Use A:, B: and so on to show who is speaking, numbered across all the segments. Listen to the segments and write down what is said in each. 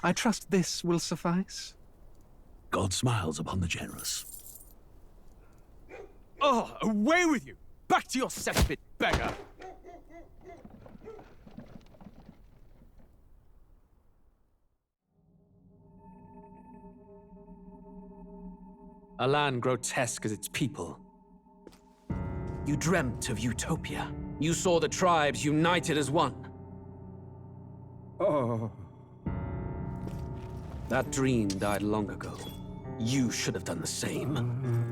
A: I trust this will suffice.
B: God smiles upon the generous.
C: Oh, away with you! Back to your cesspit, beggar! A land grotesque as its people. You dreamt of utopia. You saw the tribes united as one.
A: Oh.
C: That dream died long ago. You should have done the same.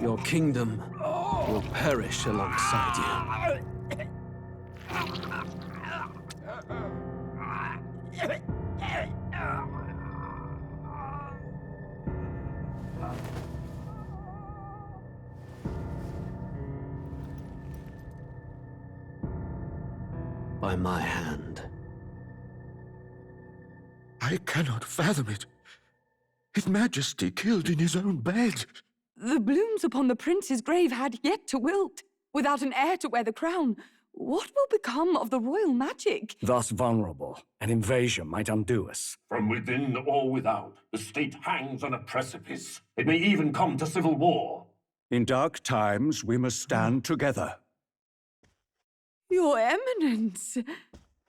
C: Your kingdom will perish alongside you. By my hand.
B: I cannot fathom it. His Majesty killed in his own bed.
D: The blooms upon the prince's grave had yet to wilt. Without an heir to wear the crown, what will become of the royal magic?
E: Thus vulnerable, an invasion might undo us.
F: From within or without, the state hangs on a precipice. It may even come to civil war.
E: In dark times, we must stand together.
D: Your Eminence!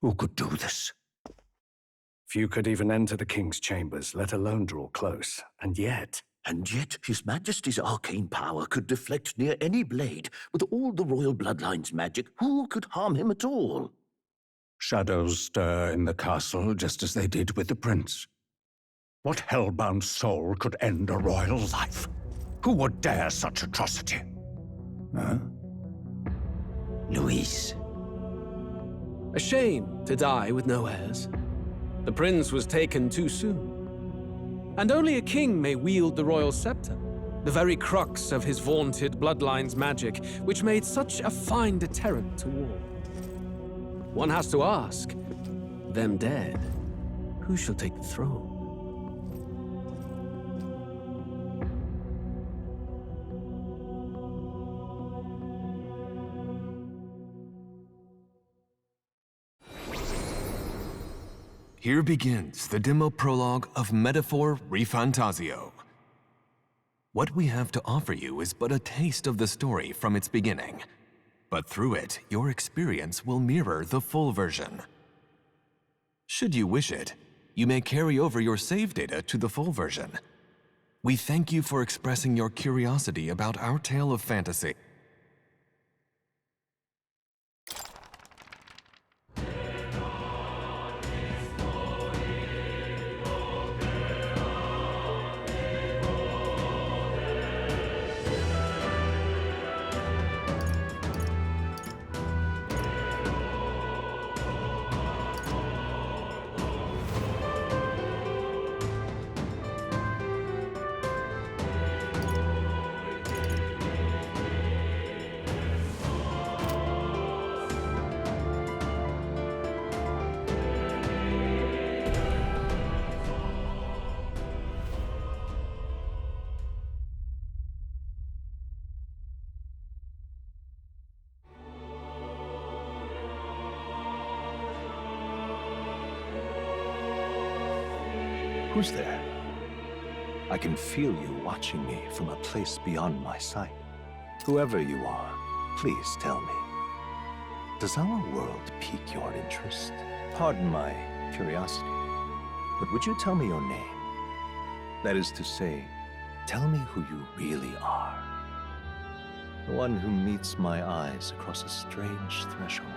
E: Who could do this? Few could even enter the king's chambers, let alone draw close. And yet,
B: His Majesty's arcane power could deflect near any blade. With all the royal bloodline's magic, who could harm him at all?
E: shadows stir in the castle just as they did with the prince. What hellbound soul could end a royal life? Who would dare such atrocity? Huh?
B: Luis.
C: A shame to die with no heirs. The prince was taken too soon. And only a king may wield the royal scepter, the very crux of his vaunted bloodline's magic, which made such a fine deterrent to war. One has to ask, them dead, who shall take the throne?
G: Here begins the demo prologue of Metaphor ReFantazio. What we have to offer you is but a taste of the story from its beginning, but through it, your experience will mirror the full version. Should you wish it, you may carry over your save data to the full version. We thank you for expressing your curiosity about our tale of fantasy.
H: Who's there? I can feel you watching me from a place beyond my sight. Whoever you are, please tell me. Does our world pique your interest? Pardon my curiosity, but would you tell me your name? That is to say, tell me who you really are. The one who meets my eyes across a strange threshold.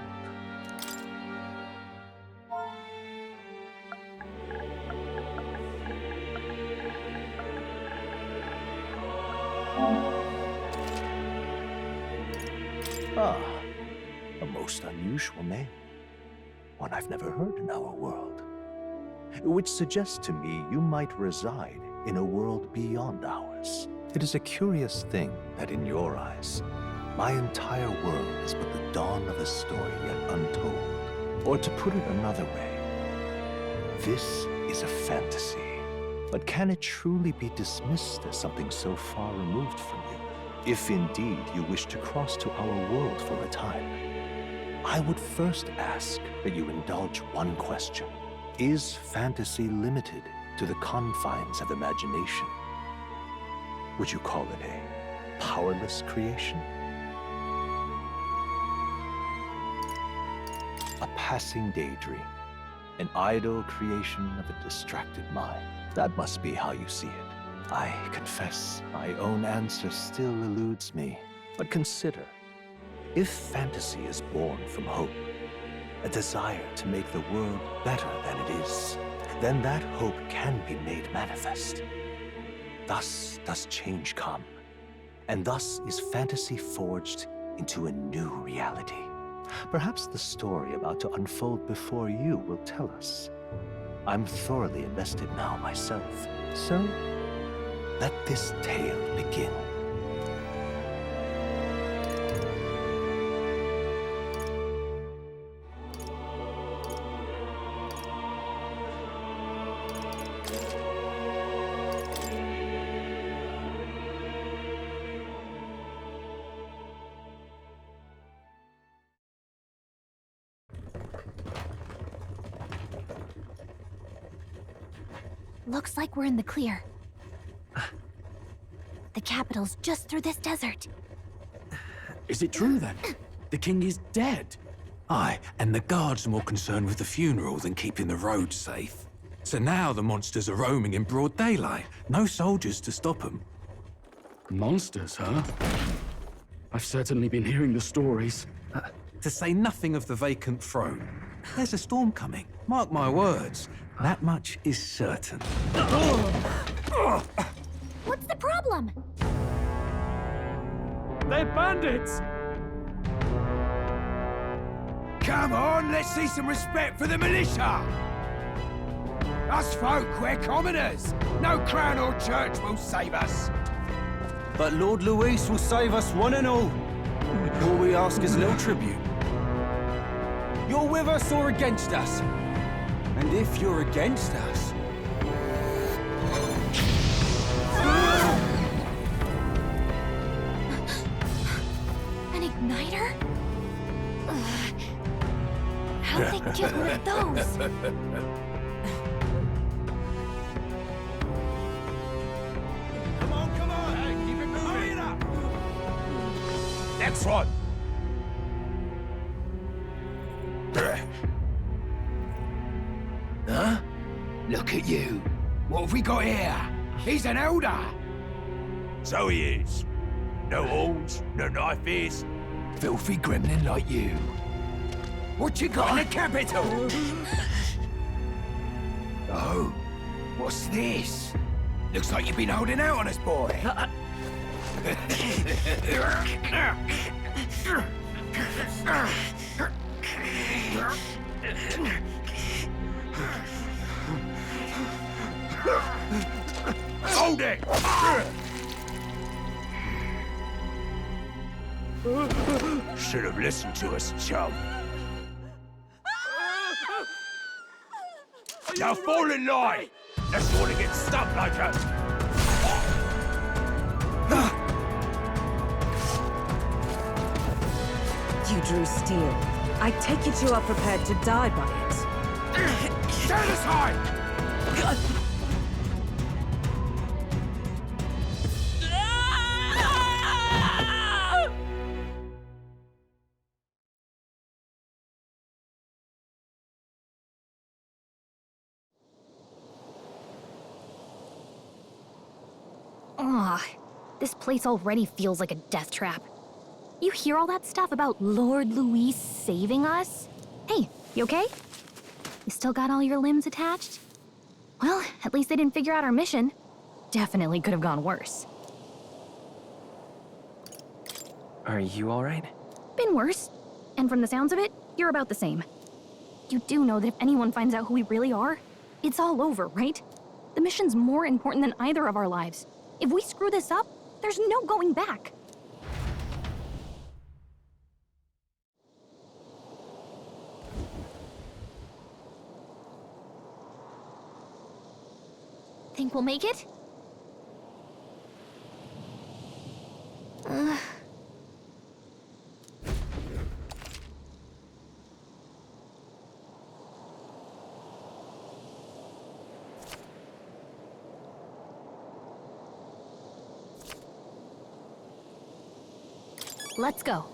H: Ah, a most unusual name. One I've never heard in our world. Which suggests to me you might reside in a world beyond ours. It is a curious thing that in your eyes, my entire world is but the dawn of a story yet untold. Or to put it another way, this is a fantasy. But can it truly be dismissed as something so far removed from you? If indeed you wish to cross to our world for a time, I would first ask that you indulge one question. Is fantasy limited to the confines of imagination? Would you call it a powerless creation? A passing daydream, an idle creation of a distracted mind. That must be how you see it. I confess, my own answer still eludes me. But consider, if fantasy is born from hope, a desire to make the world better than it is, then that hope can be made manifest. Thus does change come, and thus is fantasy forged into a new reality. Perhaps the story about to unfold before you will tell us. I'm thoroughly invested now myself, so let this tale begin.
I: Looks like we're in the clear. The capital's just through this desert.
E: Is it true then? The king is dead? Aye, and the guards are more concerned with the funeral than keeping the roads safe. So now the monsters are roaming in broad daylight. No soldiers to stop them.
A: Monsters, huh? I've certainly been hearing the stories.
E: To say nothing of the vacant throne. There's a storm coming, mark my words. That much is certain.
I: What's the problem?
C: They're bandits!
J: Come on, let's see some respect for the militia! Us folk, we're commoners. No crown or church will save us.
K: But Lord Luis will save us one and all. All we ask is a little tribute. You're with us or against us? And if you're against us...
I: An igniter? How'd they get one of those?
J: Come on, hey, keep it moving. Hurry it up. Next one. Huh? Look at you. What have we got here? He's an elder. So he is. No horns, no knife is. Filthy gremlin like you. What you got in the capital? Oh, what's this? Looks like you've been holding out on us, boy. Hold it! Should have listened to us, chum. Now fall in line! Let's want to get stuck like us!
L: You drew steel. I take it you are prepared to die by it.
J: Stand aside!
I: Ugh, this place already feels like a death trap. You hear all that stuff about Lord Luis saving us? Hey, you okay? You still got all your limbs attached? Well, at least they didn't figure out our mission. Definitely could have gone worse.
K: Are you alright?
I: Been worse. And from the sounds of it, you're about the same. You do know that if anyone finds out who we really are, it's all over, right? The mission's more important than either of our lives. If we screw this up, there's no going back. Think we'll make it? Let's go.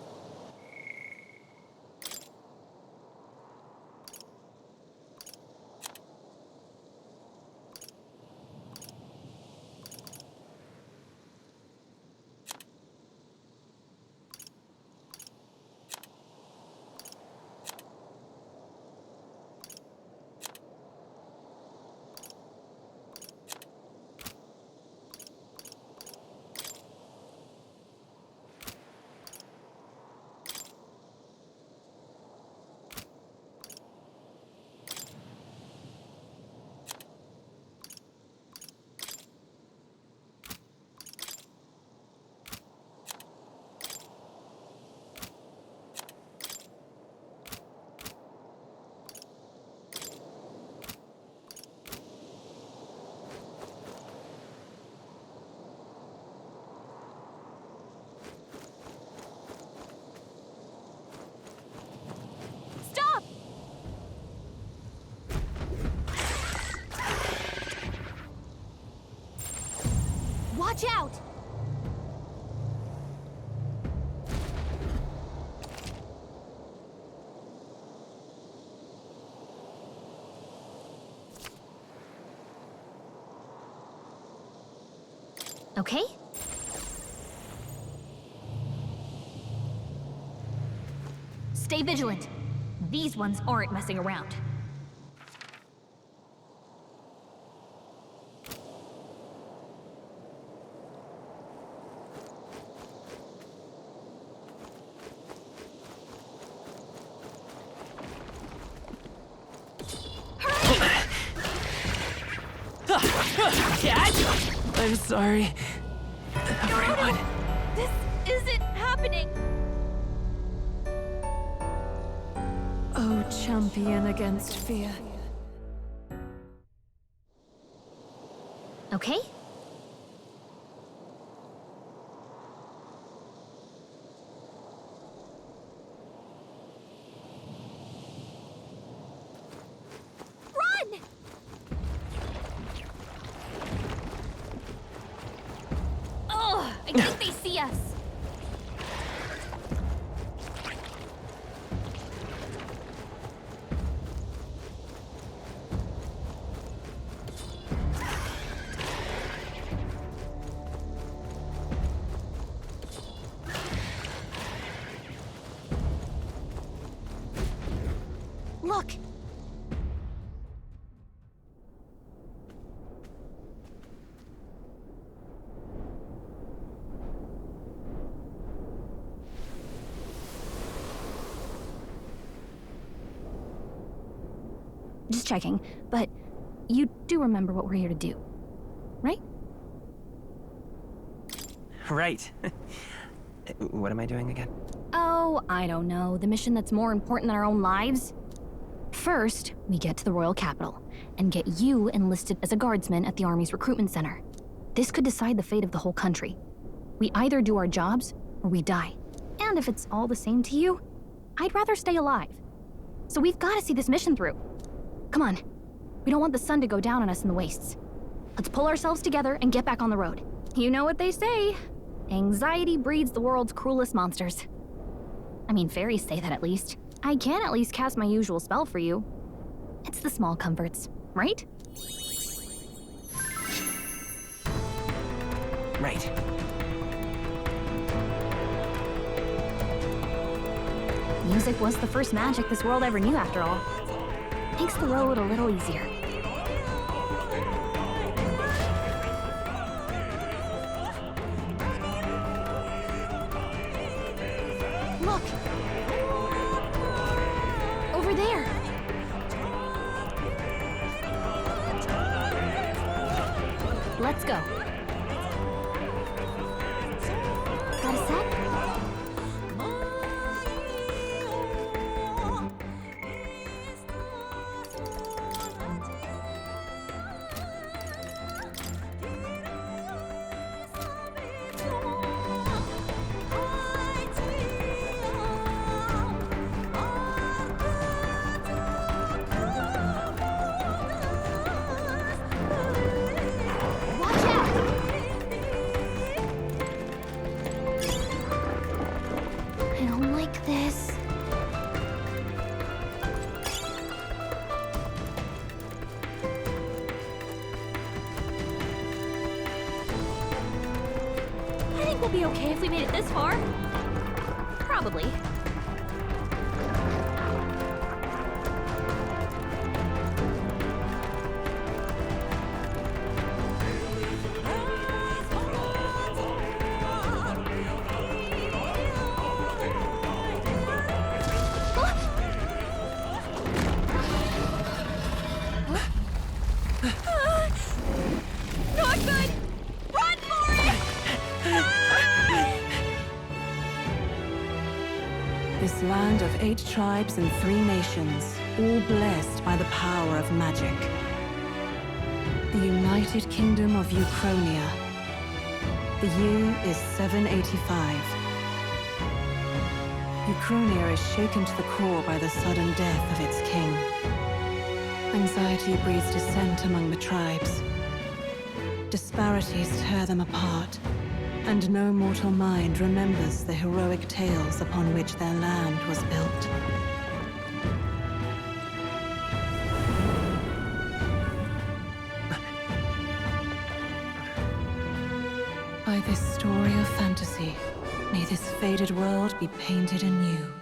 I: Watch out! Okay? Stay vigilant. These ones aren't messing around.
M: I'm sorry, everyone.
I: This isn't happening!
L: Oh, champion against fear.
I: Okay? Run! Ugh, I think they see us. Look! Just checking, but you do remember what we're here to do, right?
M: Right. What am I doing again?
I: Oh, I don't know. The mission that's more important than our own lives? First, we get to the royal capital and get you enlisted as a guardsman at the army's recruitment center. This could decide the fate of the whole country. We either do our jobs or we die. And if it's all the same to you, I'd rather stay alive. So we've got to see this mission through. Come on. We don't want the sun to go down on us in the wastes. Let's pull ourselves together and get back on the road. You know what they say. Anxiety breeds the world's cruelest monsters. I mean, fairies say that at least. I can at least cast my usual spell for you. It's the small comforts, right?
M: Right.
I: Music was the first magic this world ever knew, after all. Makes the road a little easier. Look! Over there! Let's go. Got a set? Watch out! we'll be okay if we made it this far. Probably. Not good! Run for it!
L: This land of 8 tribes and 3 nations, all blessed by the power of magic. The United Kingdom of Uchronia. The year is 785. Uchronia is shaken to the core by the sudden death of its king. Anxiety breeds dissent among the tribes. Disparities tear them apart, and no mortal mind remembers the heroic tales upon which their land was built. By this story of fantasy, may this faded world be painted anew.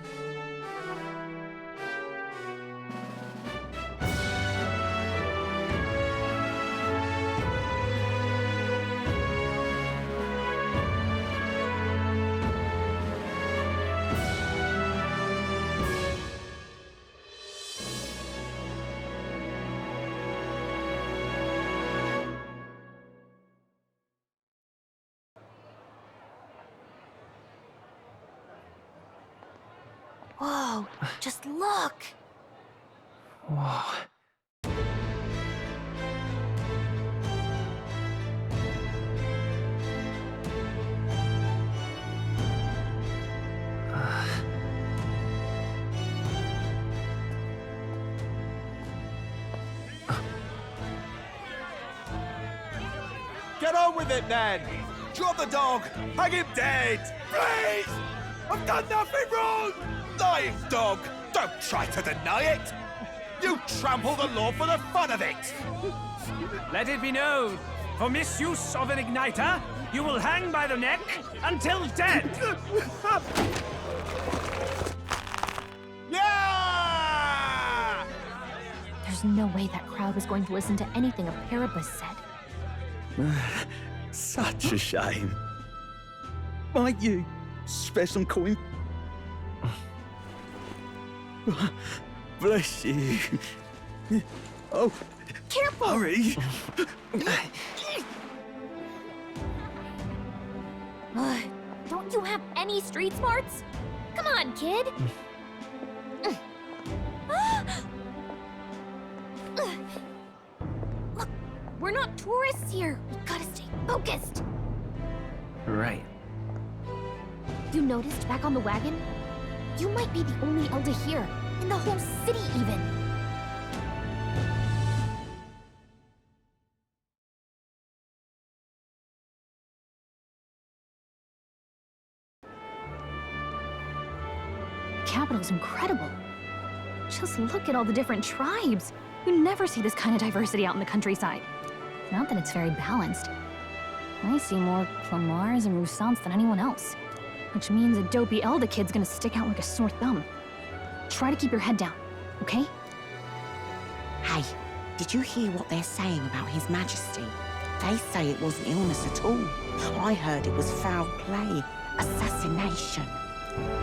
I: Whoa, just look!
M: Whoa.
K: Get on with it, then! Drop the dog! Hang him dead! Please! I've done nothing wrong! Lying dog! Don't try to deny it! You trample the law for the fun of it!
N: Let it be known, for misuse of an igniter, you will hang by the neck until dead!
K: Yeah!
I: There's no way that crowd was going to listen to anything a Paribus said.
O: Such a shame. Might you spare some coin? Bless you. Oh,
I: careful!
O: Hurry!
I: Don't you have any street smarts? Come on, kid! Look, we're not tourists here. We gotta stay focused.
M: Right.
I: You noticed back on the wagon? You might be the only elder here, in the whole city even. The capital's incredible. Just look at all the different tribes. You never see this kind of diversity out in the countryside. Not that it's very balanced. I see more Clamars and Roussants than anyone else. Which means a dopey Elda kid's gonna stick out like a sore thumb. Try to keep your head down, okay?
P: Hey, did you hear what they're saying about His Majesty? They say it wasn't illness at all. I heard it was foul play, assassination.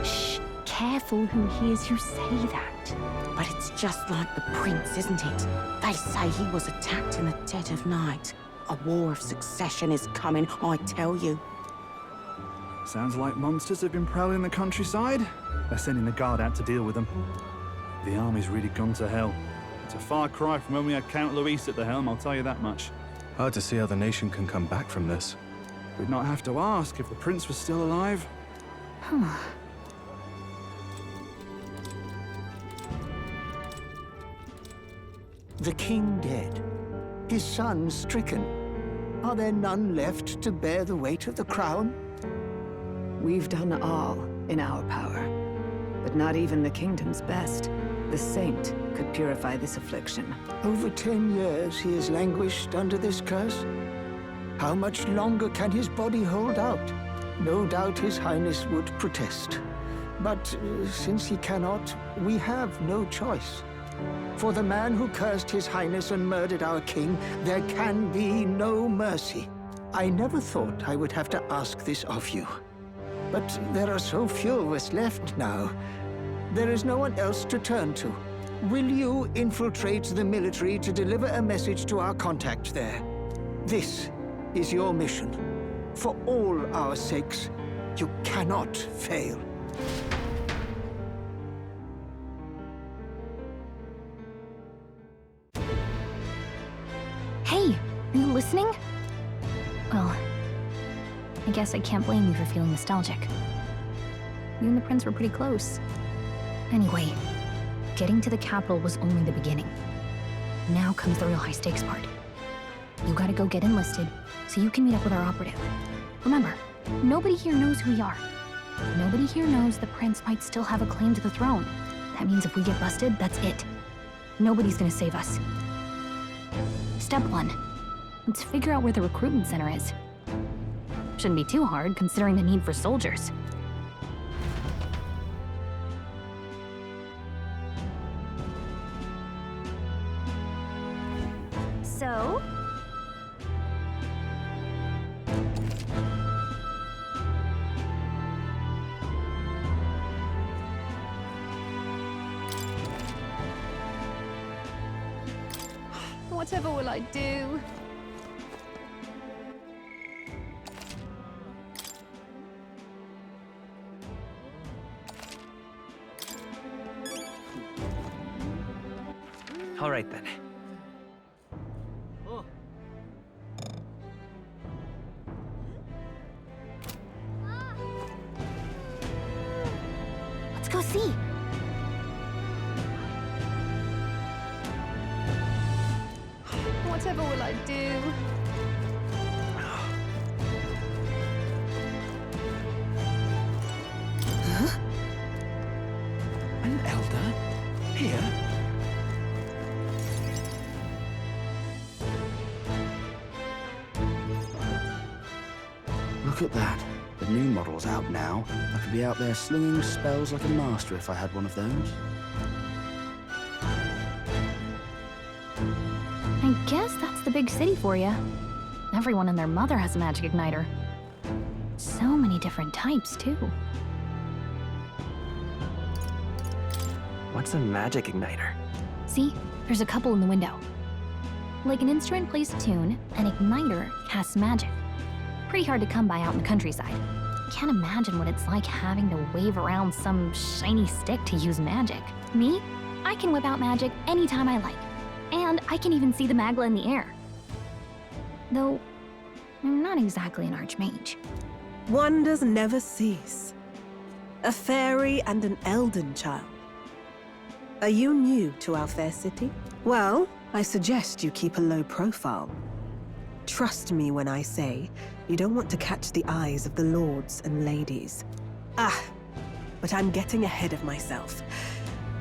I: Shh, careful who hears you say that.
P: But it's just like the prince, isn't it? They say he was attacked in the dead of night. A war of succession is coming, I tell you.
Q: Sounds like monsters have been prowling the countryside. They're sending the guard out to deal with them. The army's really gone to hell. It's a far cry from when we had Count Luis at the helm, I'll tell you that much.
H: Hard to see how the nation can come back from this.
Q: We'd not have to ask if the prince was still alive.
R: The king dead, his son stricken. Are there none left to bear the weight of the crown?
S: We've done all in our power, but not even the kingdom's best. The saint could purify this affliction.
R: Over 10 years he has languished under this curse. How much longer can his body hold out? no doubt His Highness would protest. But since he cannot, we have no choice. For the man who cursed His Highness and murdered our king, there can be no mercy. I never thought I would have to ask this of you. But there are so few of us left now. There is no one else to turn to. Will you infiltrate the military to deliver a message to our contact there? This is your mission. For all our sakes, you cannot fail.
I: Hey, are you listening? Well, I guess I can't blame you for feeling nostalgic. You and the prince were pretty close. Anyway, getting to the capital was only the beginning. Now comes the real high-stakes part. You gotta go get enlisted, so you can meet up with our operative. Remember, nobody here knows who we are. Nobody here knows the prince might still have a claim to the throne. That means if we get busted, that's it. Nobody's gonna save us. Step 1. Let's figure out where the recruitment center is. Shouldn't be too hard, considering the need for soldiers. So?
D: Whatever will I do?
M: All right then.
I: Let's go see.
D: Whatever will I do?
K: Huh? An elder? Here?
A: Look at that. The new model's out now. I could be out there slinging spells like a master if I had one of those.
I: I guess that's the big city for you. Everyone and their mother has a magic igniter. So many different types, too.
M: What's a magic igniter?
I: See? There's a couple in the window. Like an instrument plays a tune, an igniter casts magic. Pretty hard to come by out in the countryside. Can't imagine what it's like having to wave around some shiny stick to use magic. Me? I can whip out magic anytime I like. And I can even see the magla in the air. Though, I'm not exactly an archmage.
L: Wonders never cease. A fairy and an elden child. Are you new to our fair city? Well, I suggest you keep a low profile. Trust me when I say you don't want to catch the eyes of the lords and ladies. But I'm getting ahead of myself.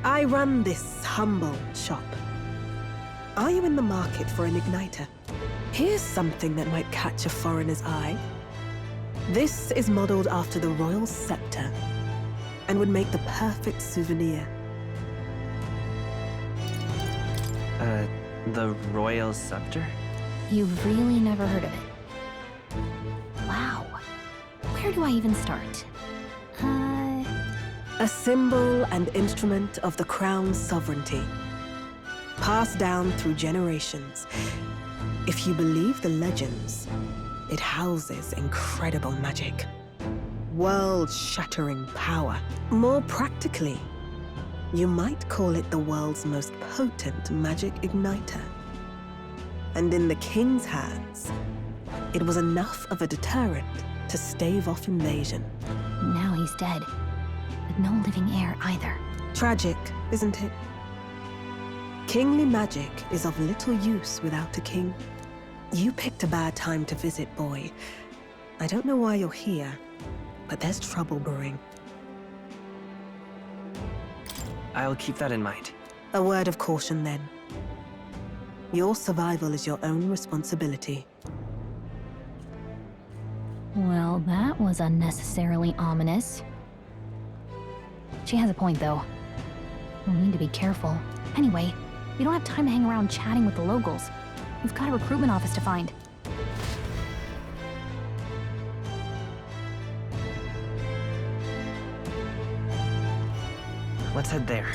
L: I run this humble shop. Are you in the market for an igniter? Here's something that might catch a foreigner's eye. This is modeled after the royal scepter and would make the perfect souvenir.
M: The royal scepter?
I: You've really never heard of it. Wow. Where do I even start?
L: A symbol and instrument of the crown's sovereignty. Passed down through generations. If you believe the legends, it houses incredible magic. World-shattering power. More practically, you might call it the world's most potent magic igniter. And in the king's hands, it was enough of a deterrent to stave off invasion.
I: Now he's dead. With no living heir either.
L: Tragic, isn't it? Kingly magic is of little use without a king. You picked a bad time to visit, boy. I don't know why you're here, but there's trouble brewing.
M: I'll keep that in mind.
L: A word of caution, then. Your survival is your own responsibility.
I: Well, that was unnecessarily ominous. She has a point, though. We'll need to be careful. Anyway, we don't have time to hang around chatting with the locals. We've got a recruitment office to find.
M: Let's head there.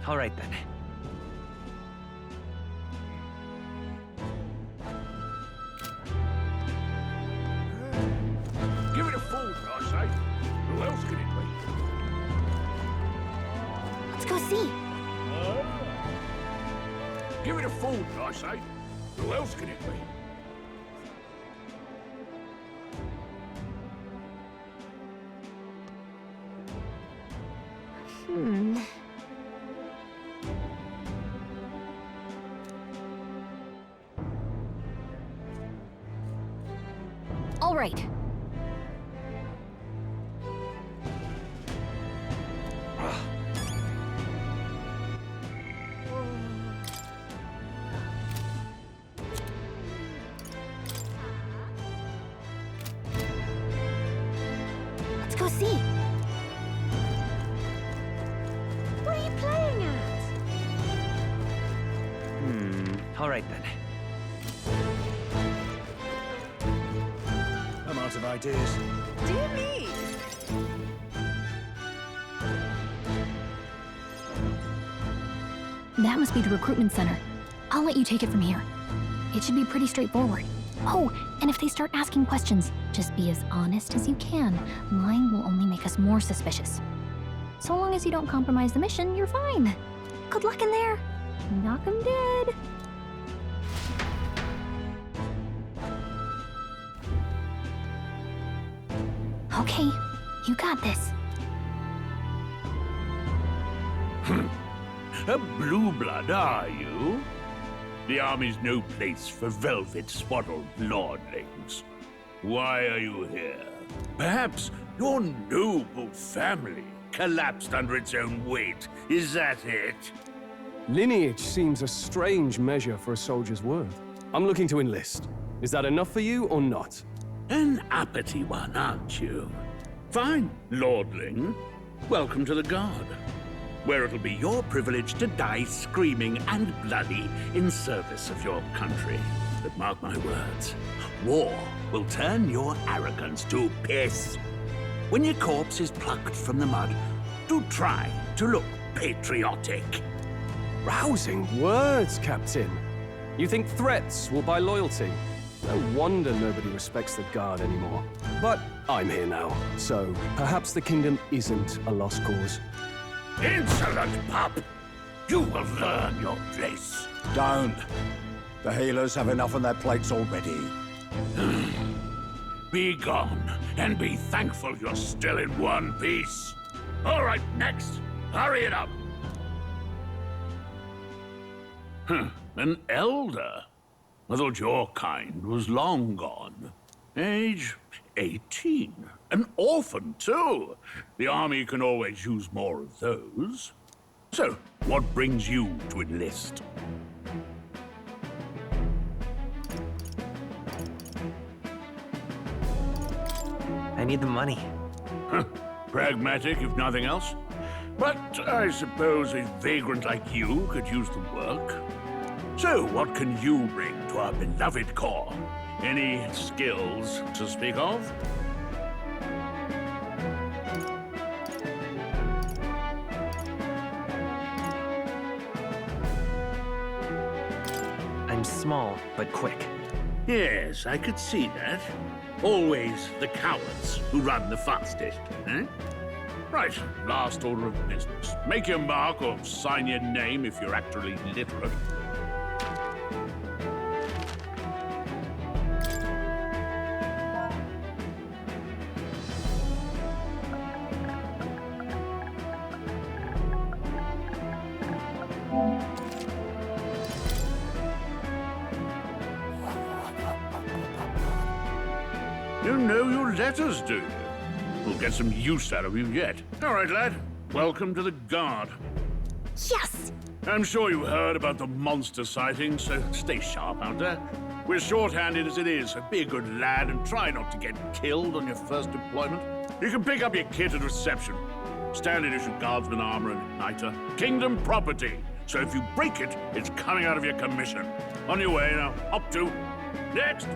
M: All right, then.
J: Give it a fool, I say. Who else can it be?
I: Let's go see.
J: Give it a fool, I say. Who else can it be?
I: All right. Let's go see. What are you playing at?
M: All right, then.
K: I'm out of ideas.
L: Dear me!
I: That must be the recruitment center. I'll let you take it from here. It should be pretty straightforward. Oh, and if they start asking questions, just be as honest as you can. Lying will only make us more suspicious. So long as you don't compromise the mission, you're fine. Good luck in there. Knock 'em dead. Okay, you got this.
J: A blue blood, are you? The army's no place for velvet-swaddled lordlings. Why are you here? Perhaps your noble family collapsed under its own weight. Is that it?
C: Lineage seems a strange measure for a soldier's worth. I'm looking to enlist. Is that enough for you or not?
J: An uppity one, aren't you? Fine, lordling. Welcome to the Guard, where it'll be your privilege to die screaming and bloody in service of your country. But mark my words, war will turn your arrogance to piss. When your corpse is plucked from the mud, do try to look patriotic.
C: Rousing words, Captain. You think threats will buy loyalty? No wonder nobody respects the Guard anymore. But I'm here now, so perhaps the kingdom isn't a lost cause.
J: Insolent pup! You will learn your place.
E: Don't. The healers have enough on their plates already.
J: Be gone, and be thankful you're still in one piece. All right, next. Hurry it up. An elder? I thought your kind was long gone. Age 18. An orphan, too. The army can always use more of those. So, what brings you to enlist?
M: I need the money.
J: Pragmatic, if nothing else. But I suppose a vagrant like you could use the work. So, what can you bring to our beloved corps? Any skills to speak of?
M: I'm small, but quick.
J: Yes, I could see that. Always the cowards who run the fastest, eh? Right, last order of business. Make your mark or sign your name if you're actually literate.
T: You know your letters, do you? We'll get some use out of you yet. All right, lad. Welcome to the Guard.
I: Yes!
T: I'm sure you heard about the monster sightings, so stay sharp out there. We're short-handed as it is, so be a good lad and try not to get killed on your first deployment. You can pick up your kit at reception. Standard issue guardsman armor and igniter. Kingdom property. So if you break it, it's coming out of your commission. On your way now. Up to. Next!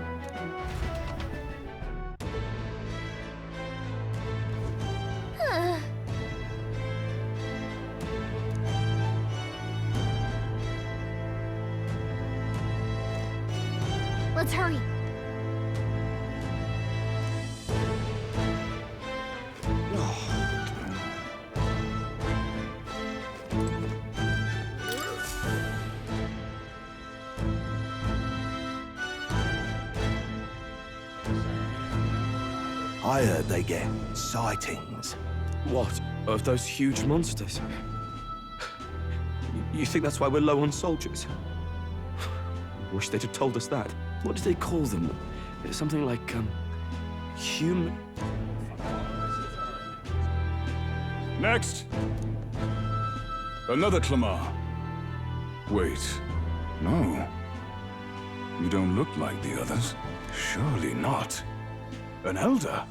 I: Let's hurry.
H: I heard they get sightings.
K: What? Of those huge monsters? You think that's why we're low on soldiers? Wish they'd have told us that. What do they call them? Something like, human...
U: Next! Another Clamar. Wait, no. You don't look like the others. Surely not. An elder?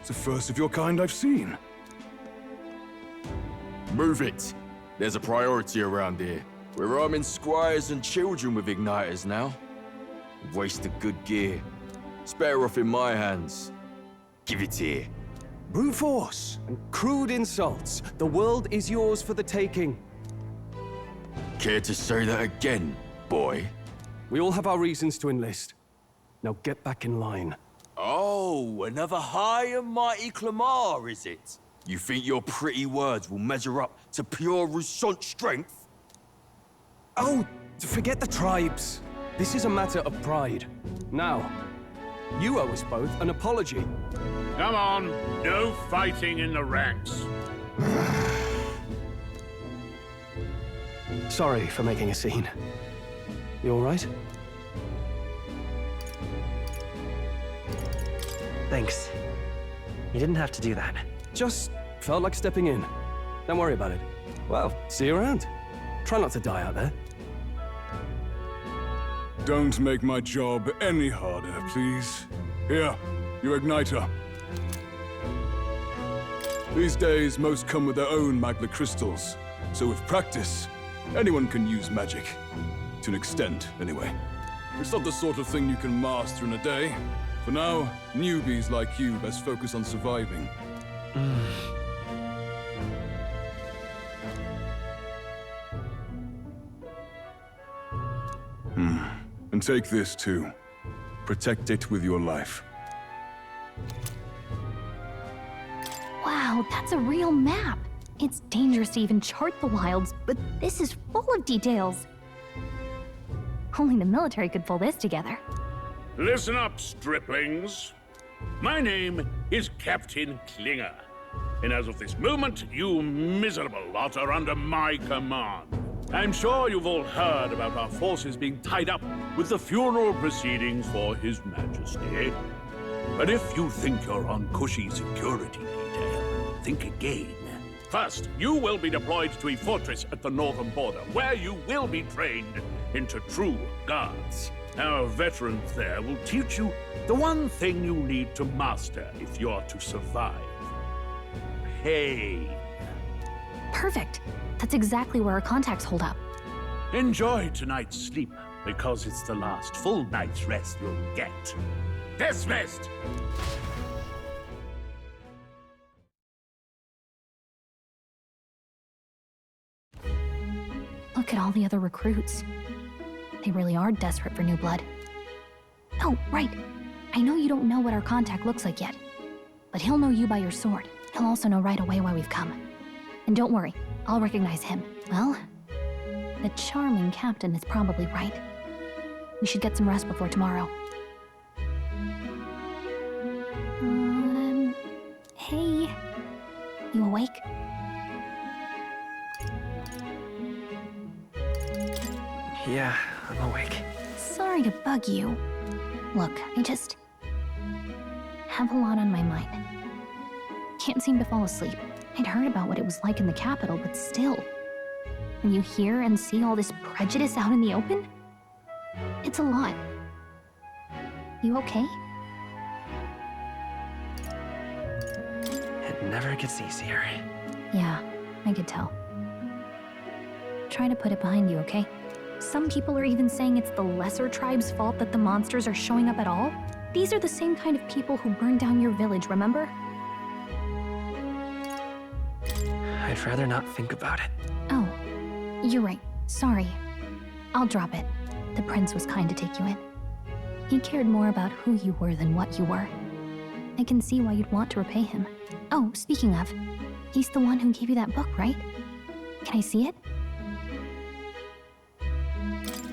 U: It's the first of your kind I've seen.
V: Move it. There's a priority around here. We're arming squires and children with igniters now. Waste of good gear. It's better off in my hands. Give it here.
K: Brute force and crude insults. The world is yours for the taking.
V: Care to say that again, boy?
K: We all have our reasons to enlist. Now get back in line.
V: Oh, another high and mighty Clamar, is it? You think your pretty words will measure up to pure Roussant strength?
K: Oh, forget the tribes. This is a matter of pride. Now, you owe us both an apology.
T: Come on, no fighting in the ranks.
K: Sorry for making a scene. You all right?
M: Thanks. You didn't have to do that.
K: Just felt like stepping in. Don't worry about it. Well, see you around. Try not to die out there.
U: Don't make my job any harder, please. Here, your igniter. These days, most come with their own magna crystals. So with practice, anyone can use magic. To an extent, anyway. It's not the sort of thing you can master in a day. For now, newbies like you best focus on surviving. And take this too. Protect it with your life.
I: Wow, that's a real map. It's dangerous to even chart the wilds, but this is full of details. Only the military could pull this together.
T: Listen up, striplings. My name is Captain Klinger. And as of this moment, you miserable lot are under my command. I'm sure you've all heard about our forces being tied up with the funeral proceedings for His Majesty. But if you think you're on cushy security detail, think again. First, you will be deployed to a fortress at the northern border, where you will be trained into true guards. Our veterans there will teach you the one thing you need to master if you're to survive. Pain.
I: Perfect. That's exactly where our contacts hold up.
T: Enjoy tonight's sleep, because it's the last full night's rest you'll get. Dismissed!
I: Look at all the other recruits. They really are desperate for new blood. Oh, right. I know you don't know what our contact looks like yet, but he'll know you by your sword. He'll also know right away why we've come. And don't worry, I'll recognize him. Well, the charming captain is probably right. We should get some rest before tomorrow. Hey. You awake?
M: Yeah, I'm awake.
I: Sorry to bug you. Look, have a lot on my mind. Can't seem to fall asleep. I'd heard about what it was like in the capital, but still. When you hear and see all this prejudice out in the open, it's a lot. You okay?
M: It never gets easier.
I: Yeah, I could tell. Try to put it behind you, okay? Some people are even saying it's the lesser tribe's fault that the monsters are showing up at all. These are the same kind of people who burned down your village, remember?
M: I'd rather not think about it.
I: Oh, you're right. Sorry. I'll drop it. The prince was kind to take you in. He cared more about who you were than what you were. I can see why you'd want to repay him. Oh, speaking of, he's the one who gave you that book, right? Can I see it?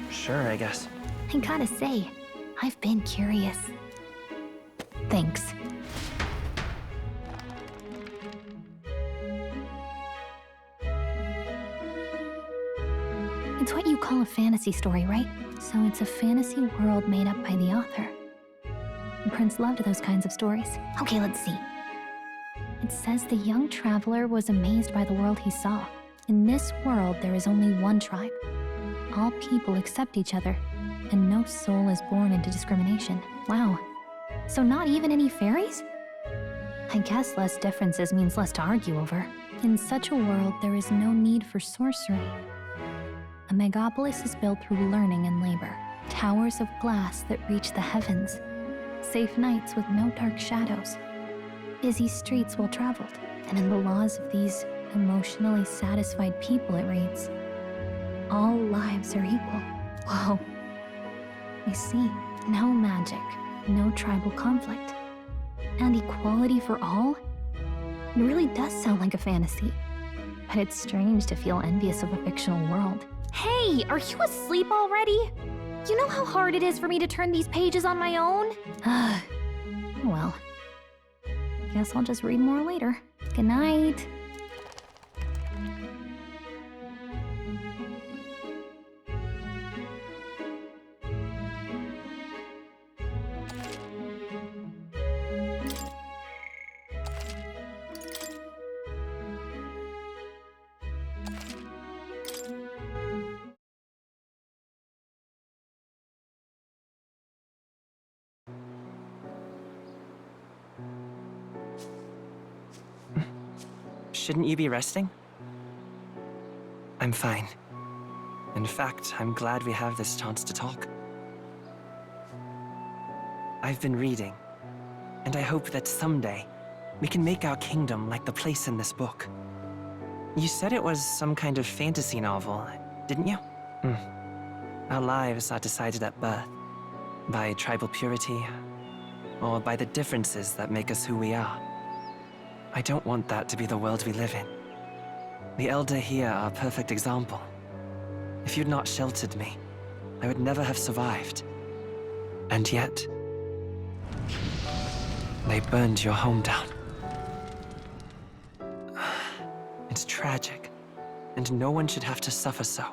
M: Sure, I guess.
I: I gotta say, I've been curious. Thanks. It's what you call a fantasy story, right? So it's a fantasy world made up by the author. The prince loved those kinds of stories. Okay, let's see. It says the young traveler was amazed by the world he saw. In this world, there is only one tribe. All people accept each other, and no soul is born into discrimination. Wow. So not even any fairies? I guess less differences means less to argue over. In such a world, there is no need for sorcery. A megapolis is built through learning and labor. Towers of glass that reach the heavens. Safe nights with no dark shadows. Busy streets well traveled. And in the laws of these emotionally satisfied people, it reads, all lives are equal. Whoa. I see. No magic, no tribal conflict. And equality for all? It really does sound like a fantasy. But it's strange to feel envious of a fictional world.
B: Hey, are you asleep already? You know how hard it is for me to turn these pages on my own?
I: Well, guess I'll just read more later. Good night.
M: Shouldn't you be resting? I'm fine. In fact, I'm glad we have this chance to talk. I've been reading, and I hope that someday we can make our kingdom like the place in this book. You said it was some kind of fantasy novel, didn't you? Our lives are decided at birth, by tribal purity, or by the differences that make us who we are. I don't want that to be the world we live in. The Elder here are a perfect example. If you'd not sheltered me, I would never have survived. And yet, they burned your home down. It's tragic, and no one should have to suffer so.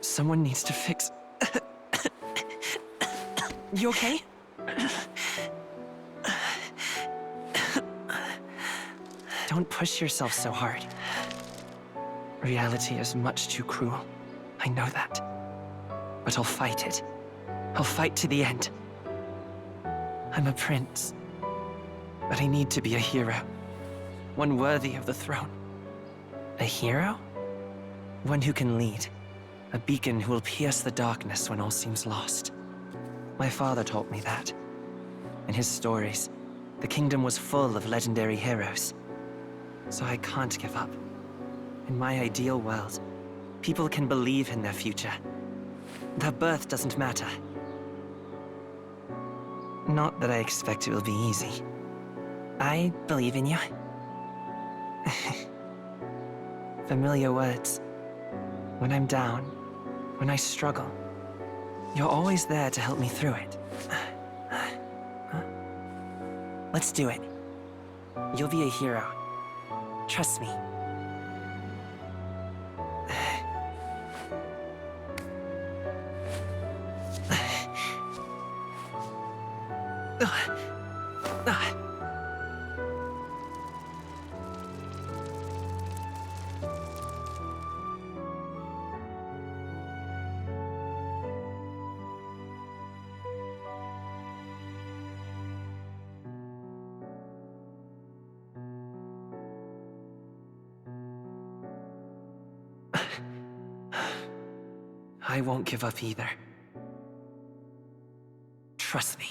M: Someone needs to fix... You okay? Don't push yourself so hard. Reality is much too cruel. I know that. But I'll fight it. I'll fight to the end. I'm a prince. But I need to be a hero. One worthy of the throne. A hero? One who can lead. A beacon who will pierce the darkness when all seems lost. My father taught me that. In his stories, the kingdom was full of legendary heroes. So I can't give up. In my ideal world, people can believe in their future. Their birth doesn't matter. Not that I expect it will be easy. I believe in you. Familiar words. When I'm down, when I struggle, you're always there to help me through it. Let's do it. You'll be a hero. Trust me. I won't give up either. Trust me.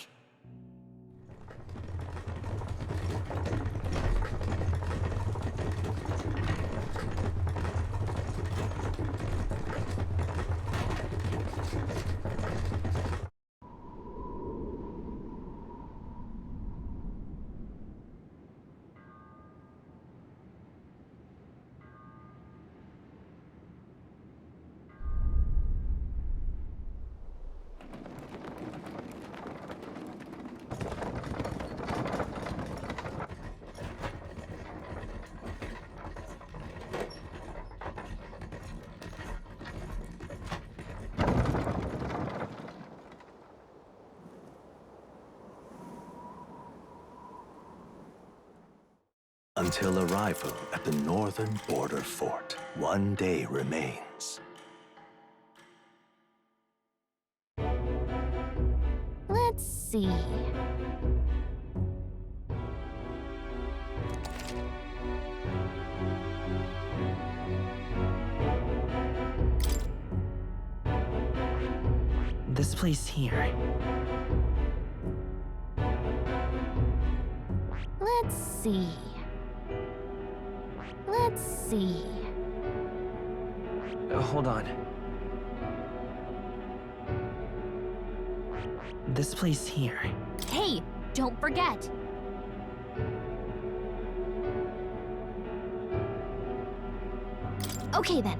H: Until arrival at the northern border fort, one day remains.
I: Let's see.
M: This place here.
I: Let's see. Let's see.
M: Hold on. This place here.
I: Hey, don't forget. Okay then.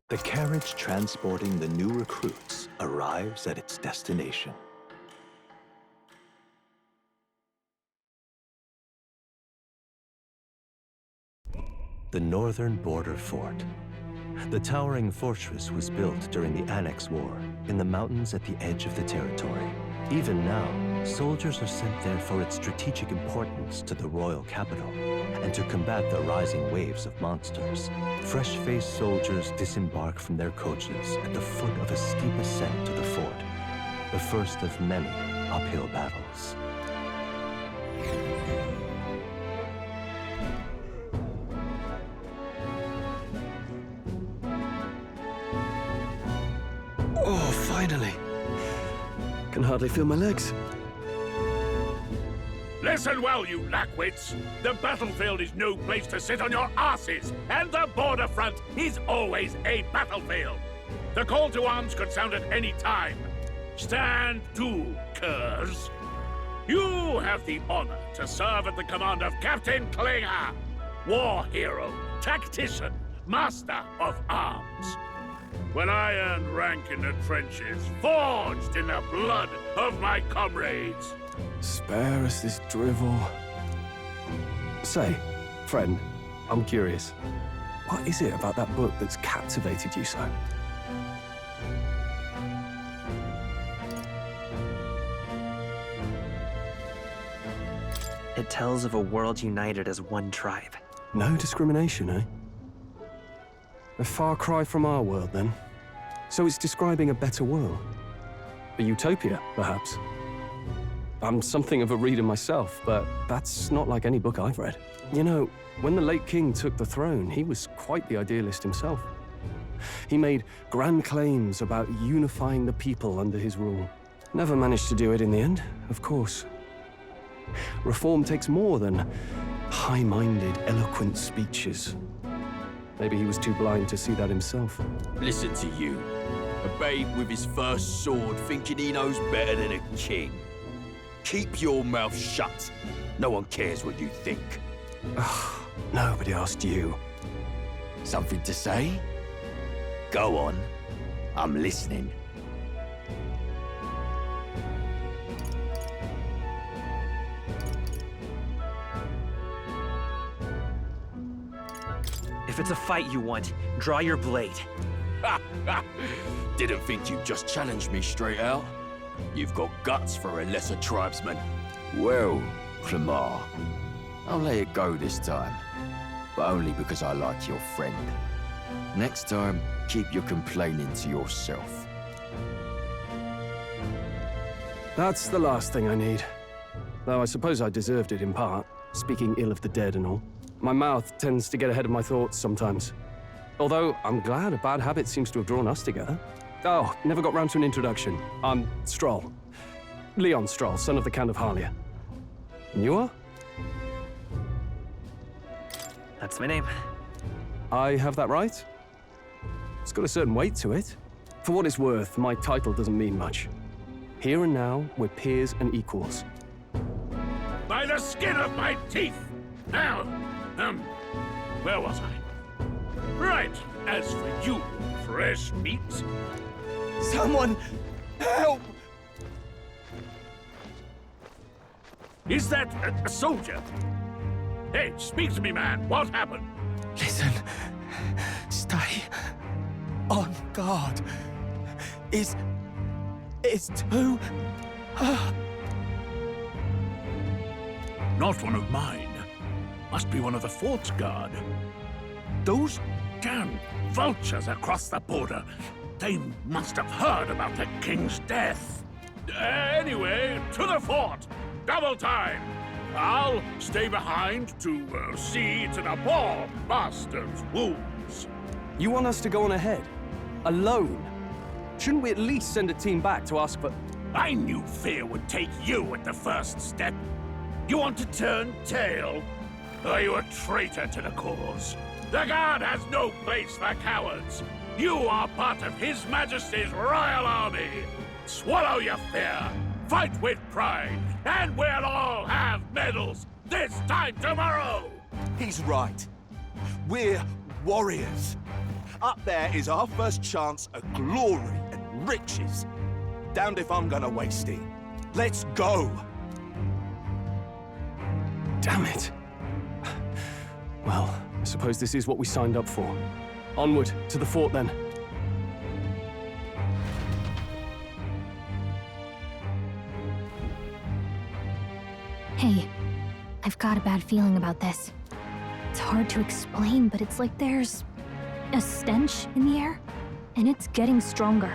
H: The carriage transporting the new recruits arrives at its destination. The northern border fort. The towering fortress was built during the Annex War in the mountains at the edge of the territory. Even now, soldiers are sent there for its strategic importance to the royal capital and to combat the rising waves of monsters. Fresh-faced soldiers disembark from their coaches at the foot of a steep ascent to the fort, the first of many uphill battles.
K: Oh, finally. Can hardly feel my legs.
T: Listen well, you lackwits. The battlefield is no place to sit on your asses, and the border front is always a battlefield. The call to arms could sound at any time. Stand to, curs. You have the honor to serve at the command of Captain Klinger, war hero, tactician, master of arms. When I earned rank in the trenches, forged in the blood of my comrades.
K: Spare us this drivel. Say, friend, I'm curious. What is it about that book that's captivated you so?
M: It tells of a world united as one tribe.
K: No discrimination, eh? A far cry from our world, then. So it's describing a better world. A utopia, perhaps. I'm something of a reader myself, but that's not like any book I've read. You know, when the late king took the throne, he was quite the idealist himself. He made grand claims about unifying the people under his rule. Never managed to do it in the end, of course. Reform takes more than high-minded, eloquent speeches. Maybe he was too blind to see that himself.
V: Listen to you. A babe with his first sword thinking he knows better than a king. Keep your mouth shut. No one cares what you think.
K: Ugh, nobody asked you.
V: Something to say? Go on. I'm listening.
M: If it's a fight you want, draw your blade.
V: Didn't think you'd just challenge me straight out. You've got guts for a lesser tribesman. Well, Clemar, I'll let it go this time. But only because I like your friend. Next time, keep your complaining to yourself.
K: That's the last thing I need. Though I suppose I deserved it in part, speaking ill of the dead and all.
F: My mouth tends to get ahead of my thoughts sometimes. Although, I'm glad a bad habit seems to have drawn us together. Oh, never got round to an introduction. I'm Stroll. Leon Stroll, son of the Count of Harlia. And you are?
M: That's my name.
F: I have that right? It's got a certain weight to it. For what it's worth, my title doesn't mean much. Here and now, we're peers and equals.
T: By the skin of my teeth! Now, where was I? Right, as for you, fresh meat...
K: Someone, help!
T: Is that a soldier? Hey, speak to me, man. What happened?
K: Listen. Stay on guard. It's too...
T: Not one of mine. Must be one of the fort's guard. Those damn vultures across the border. They must have heard about the king's death. Anyway, to the fort. Double time. I'll stay behind to see to the poor master's wounds.
F: You want us to go on ahead? Alone? Shouldn't we at least send a team back to ask for...
T: I knew fear would take you at the first step. You want to turn tail? Are you a traitor to the cause? The Guard has no place for cowards. You are part of His Majesty's Royal Army. Swallow your fear, fight with pride, and we'll all have medals this time tomorrow!
K: He's right. We're warriors. Up there is our first chance at glory and riches. Damned if I'm gonna waste it. Let's go!
F: Damn it. Well, I suppose this is what we signed up for. Onward, to the fort then.
I: Hey, I've got a bad feeling about this. It's hard to explain, but it's like there's a stench in the air, and it's getting stronger.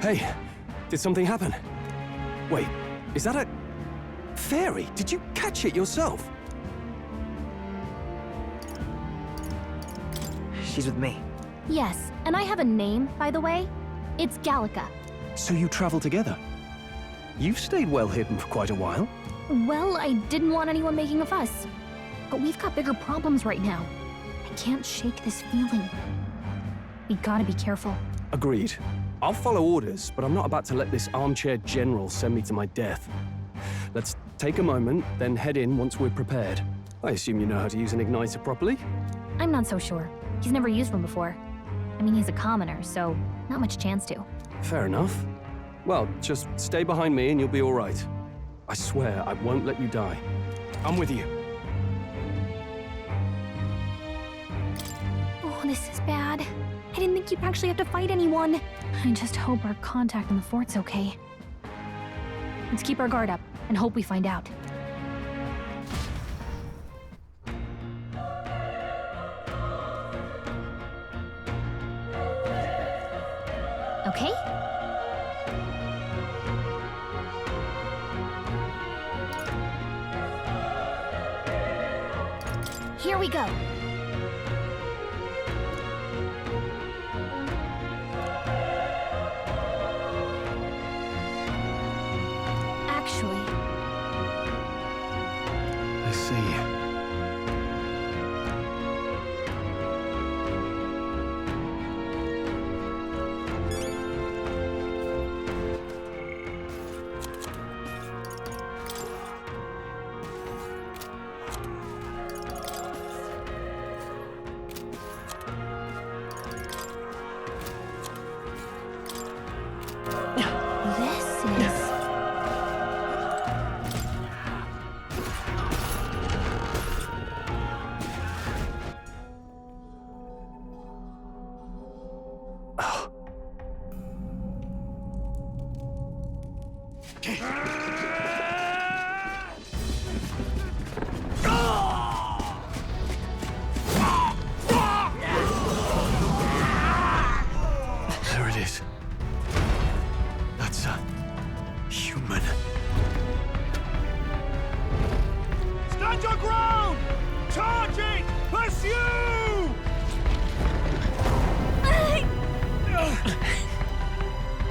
F: Hey, did something happen? Wait, is that a... fairy? Did you catch it yourself?
M: She's with me.
I: Yes, and I have a name, by the way. It's Gallica.
F: So you travel together? You've stayed well hidden for quite a while.
I: Well, I didn't want anyone making a fuss. But we've got bigger problems right now. I can't shake this feeling. We gotta be careful.
F: Agreed. I'll follow orders, but I'm not about to let this armchair general send me to my death. Let's take a moment, then head in once we're prepared. I assume you know how to use an igniter properly?
I: I'm not so sure. He's never used one before. I mean, he's a commoner, so not much chance to.
F: Fair enough. Well, just stay behind me and you'll be all right. I swear I won't let you die. I'm with you.
I: Oh, this is bad. I didn't think you'd actually have to fight anyone. I just hope our contact in the fort's okay. Let's keep our guard up and hope we find out. Okay? Here we go. Actually...
F: I see.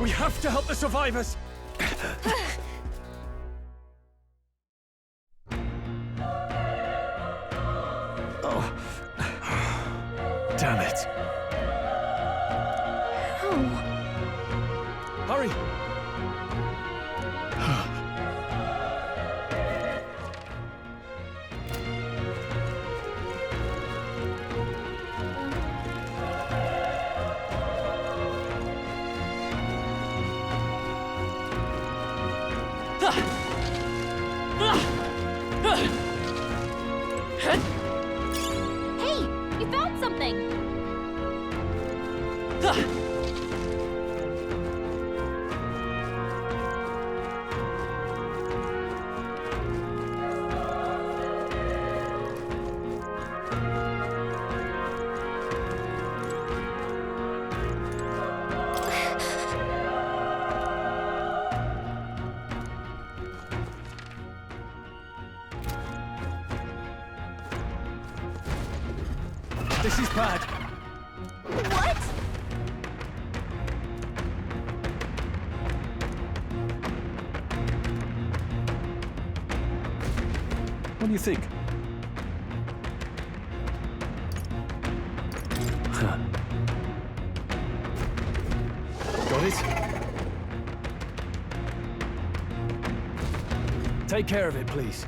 F: We have to help the survivors! Oh. Damn it. Hurry!
B: Hey, you found something!
F: This is bad.
B: What?
F: What do you think? Huh. Got it? Take care of it, please.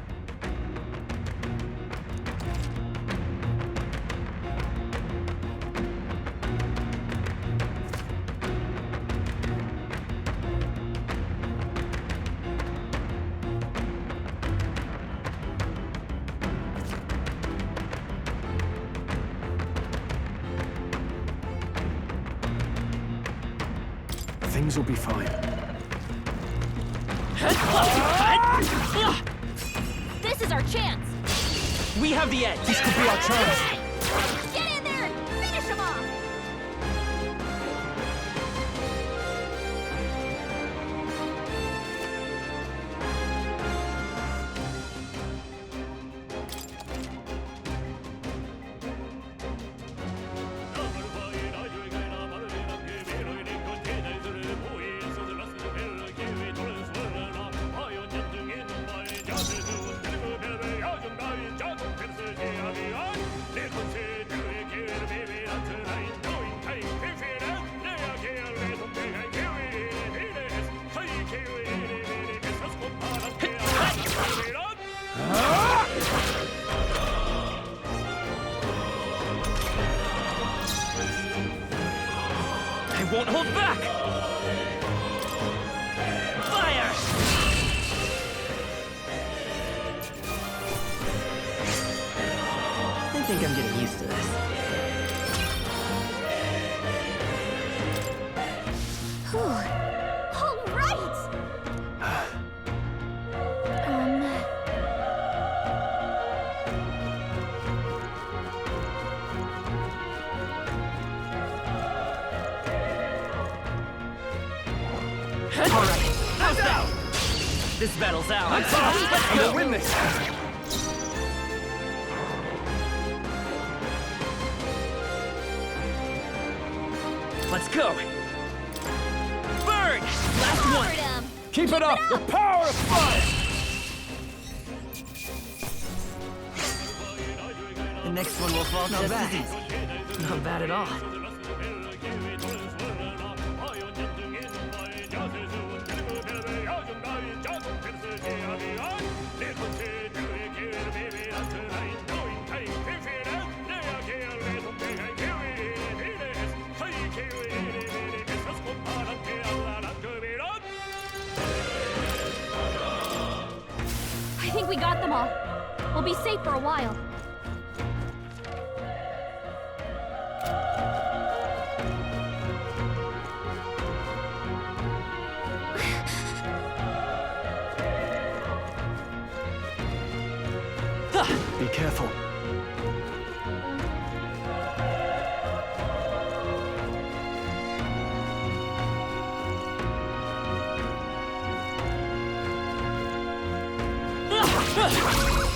F: Things will be fine.
B: This is our chance!
M: We have the edge!
F: This could be our chance!
B: Get in there! Finish him off!
M: I won't hold back! Fire! I think I'm getting used to this.
B: All right!
M: All right, how's that? This battle's ours. Let's go!
F: We'll win this!
M: Let's go! Burn! Last one!
F: Keep it up! The power of fire!
M: The next one will fall just as easy. Not bad at all.
B: I think we got them all. We'll be safe for a while.
F: Be careful.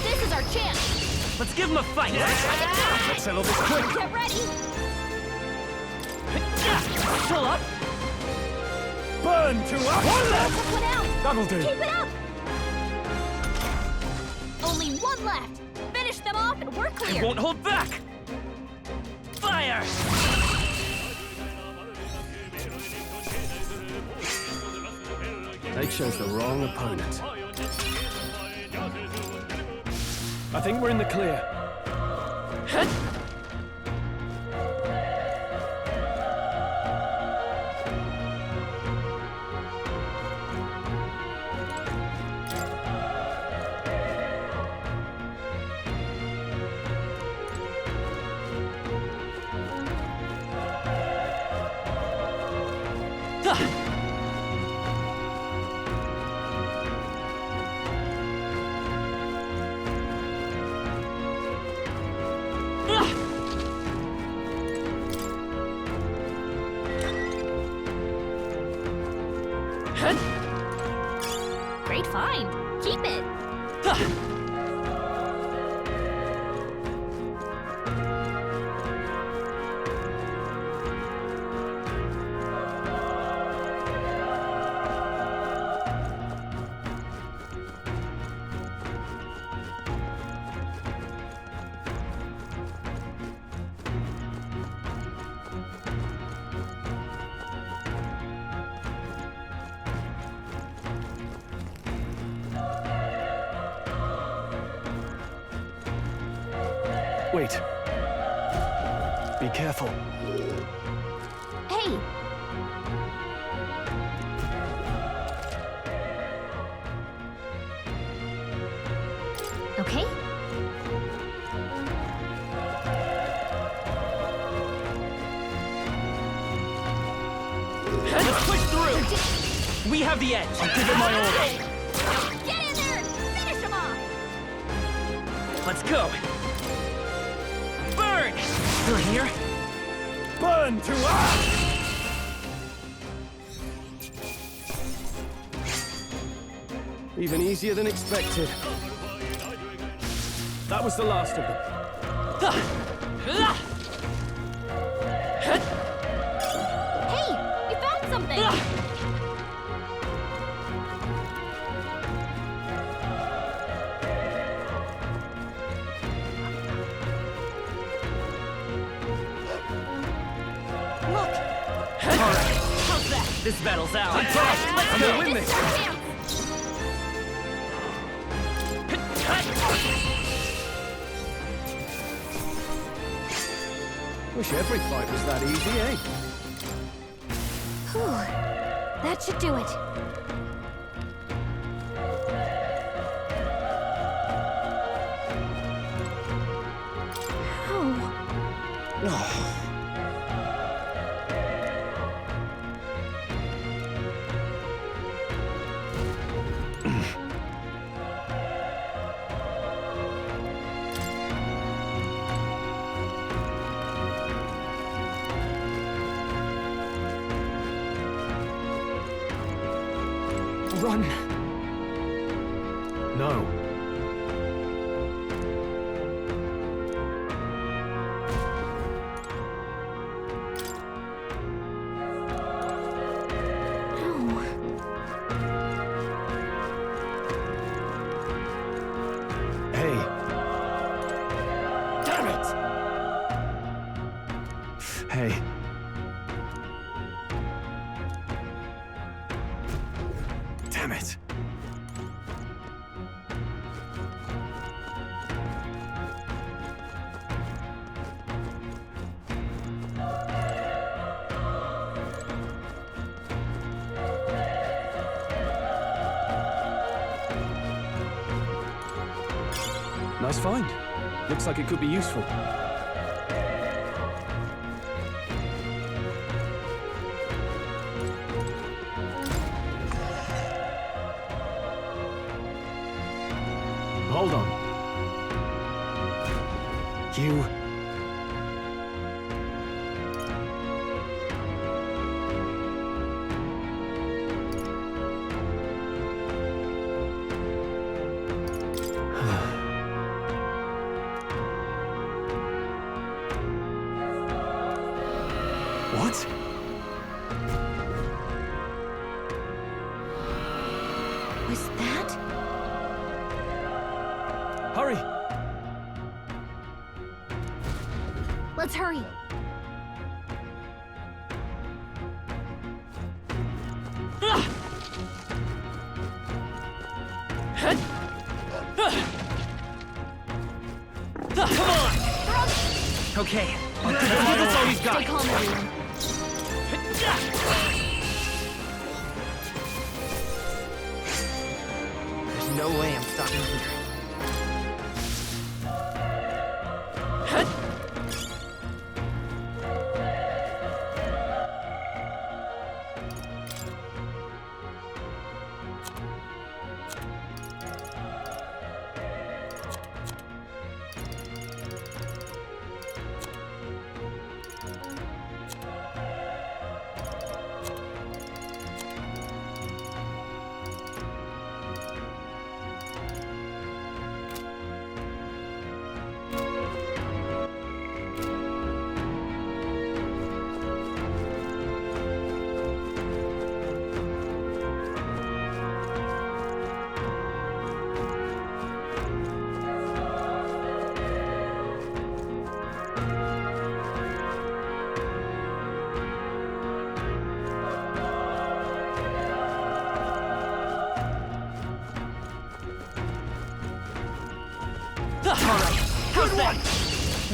B: This is our chance!
M: Let's give him a fight!
F: Let's settle this quick!
B: Get ready!
M: Pull up!
K: Burn to us!
B: One left! One out!
F: That'll do.
B: Keep it up! Only one left! Finish them off and we're clear!
M: I won't hold back! Fire!
F: They chose the wrong opponent. I think we're in the clear.
B: Great find! Keep it!
F: Wait. Be careful.
B: Hey! Okay?
M: Let's push through! We have the edge! I'll give it my order!
B: Get in there and finish him off!
M: Let's go! Burn! Through here?
K: Burn to us!
F: Even easier than expected. That was the last of them.
B: Hey! You found something! Look!
M: Alright, how's that? This battle's ours. Let's go!
F: Win
B: This
F: this.
B: is our chance!
F: Wish every fight was that easy, eh?
B: Whew. That should do it. Oh.
F: Run! No. Hey.
M: Damn it!
F: Hey. Damn it. Nice find. Looks like it could be useful. Hold on. You... What?
B: Let's hurry.
M: Come on! Okay, I'll give us all we've got.
B: Stay calm, everyone.
M: There's no way I'm stopping here. Alright, how's that?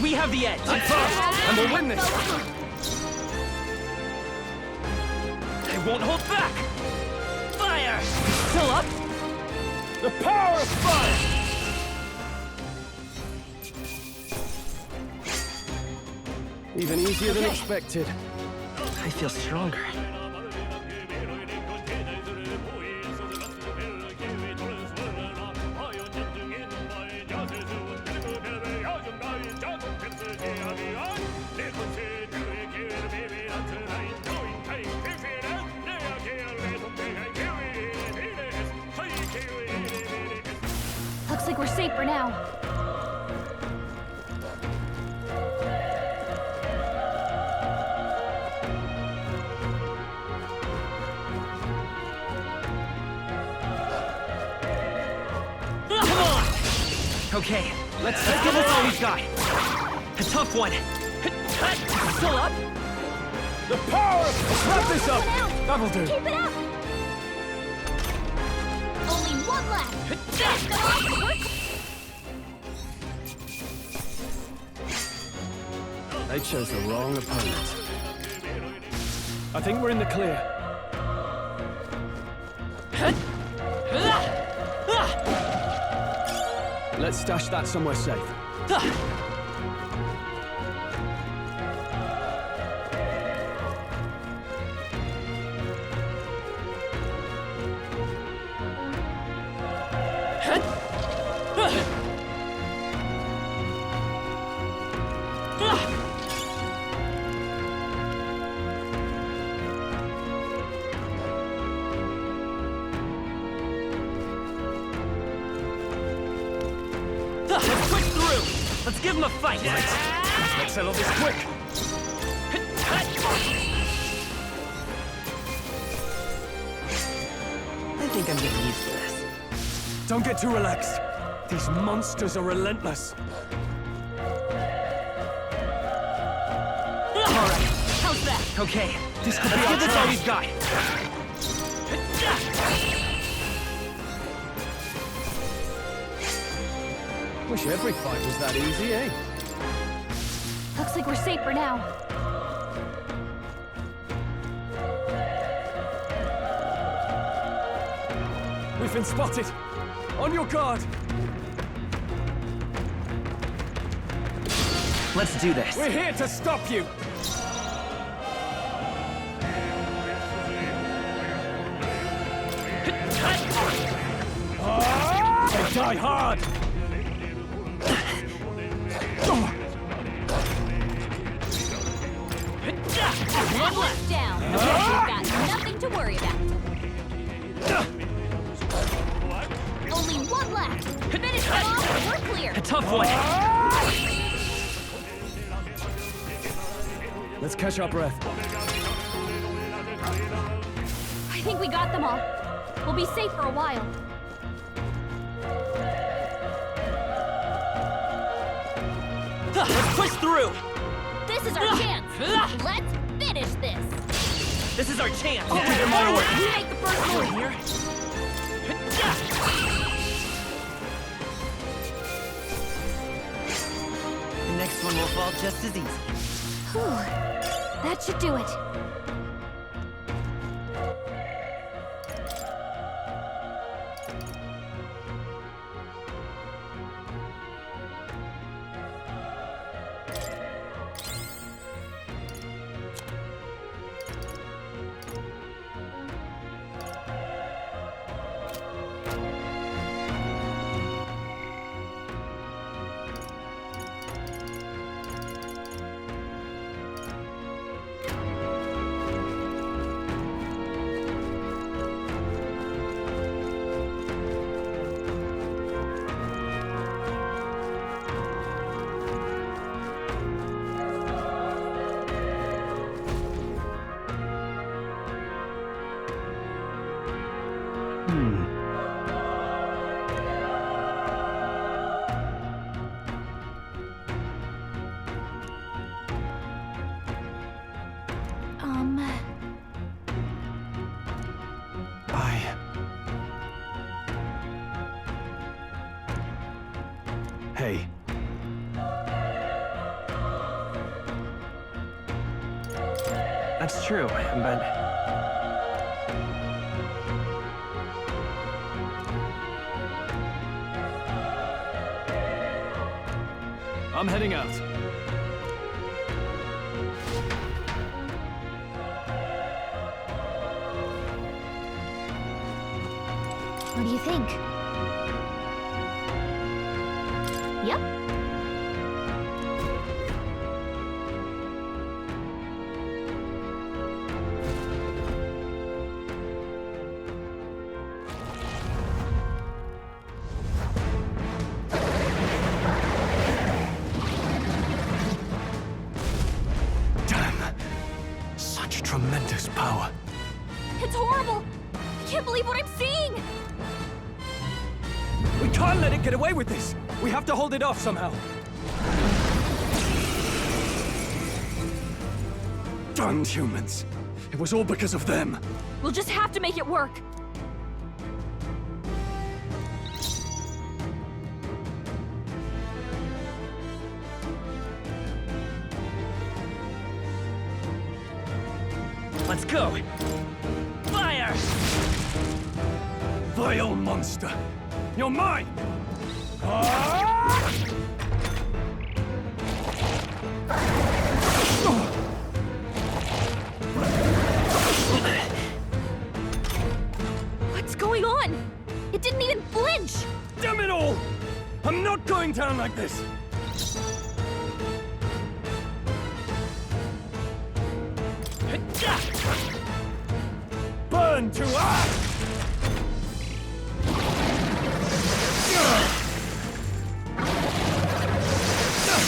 M: We have the edge.
F: I'm fast, and we'll win this.
M: I won't hold back. Fire! Still up?
F: The power of fire! Even easier than expected.
M: I feel stronger.
B: Looks like we're safe for now.
M: Okay, let's give us all we've got. A tough one. Still up?
F: The power! Let's wrap this up! That'll do.
B: Keep it up! Only one left! Come on,
F: They chose the wrong opponent. I think we're in the clear. Let's stash that somewhere safe.
M: Let's push through! Let's give him a fight!
F: Let's settle this quick!
M: I think I'm getting used to this.
F: Don't get too relaxed. These monsters are relentless.
M: Alright, how's that? Okay, this could be our chance. All we've got.
F: Wish every fight was that easy, eh?
B: Looks like we're safe for now.
F: We've been spotted. On your guard.
M: Let's do this.
F: We're here to stop you. They die hard.
B: One left down. Okay, we've got nothing to worry about. Only one left. Finish them off, we're clear.
M: A tough one.
F: Let's catch our breath.
B: I think we got them all. We'll be safe for a while.
M: Let's push through.
B: This is our chance! Let's finish this!
M: This is our chance!
B: Oh,
M: my way!
B: You make the first move!
M: Here? The next one will fall just as easy.
B: Whew. That should do it.
F: Hey.
M: That's true, but...
F: I'm heading out.
I: What do you think? Yep.
F: Damn! Such tremendous power.
B: It's horrible! I can't believe what I'm seeing!
F: We can't let it get away with this! We have to hold it off somehow. Damned humans. It was all because of them.
B: We'll just have to make it work.
M: Let's go! Fire!
F: Vile monster! You're mine!
B: What's going on? It didn't even flinch!
F: Damn it all! I'm not going down like this! Burn to ash!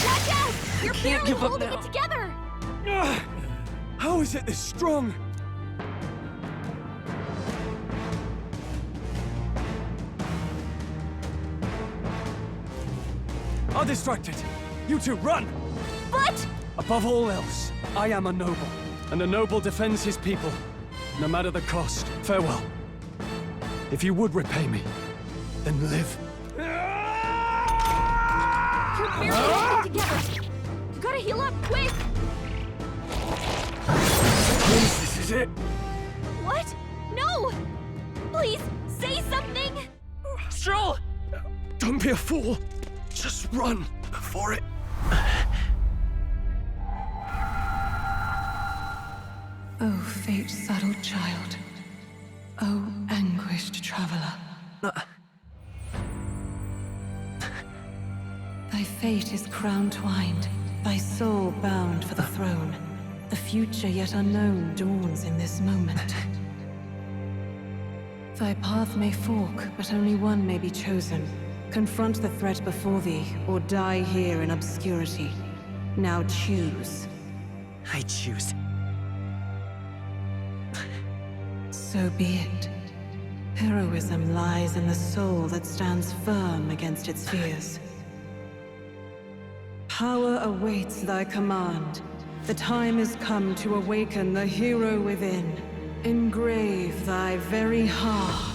B: Watch out! You're
M: can't
B: barely
M: give up
B: holding
M: now.
B: it together!
F: How is it this strong? I'll distract it. You two, run!
B: But...
F: Above all else, I am a noble, and a noble defends his people, no matter the cost. Farewell. If you would repay me, then live.
B: You're barely holding together! You gotta heal up, quick!
F: Please, this is it.
B: What? No! Please, say something!
M: Stroll!
F: Don't be a fool. Just run before it...
L: Oh, fate-saddled child. Oh, anguished traveler. Thy fate is crown-twined, thy soul bound for the throne. The future yet unknown dawns in this moment. Thy path may fork, but only one may be chosen. Confront the threat before thee, or die here in obscurity. Now choose.
M: I choose.
L: So be it. Heroism lies in the soul that stands firm against its fears. Power awaits thy command. The time has come to awaken the hero within. Engrave thy very heart.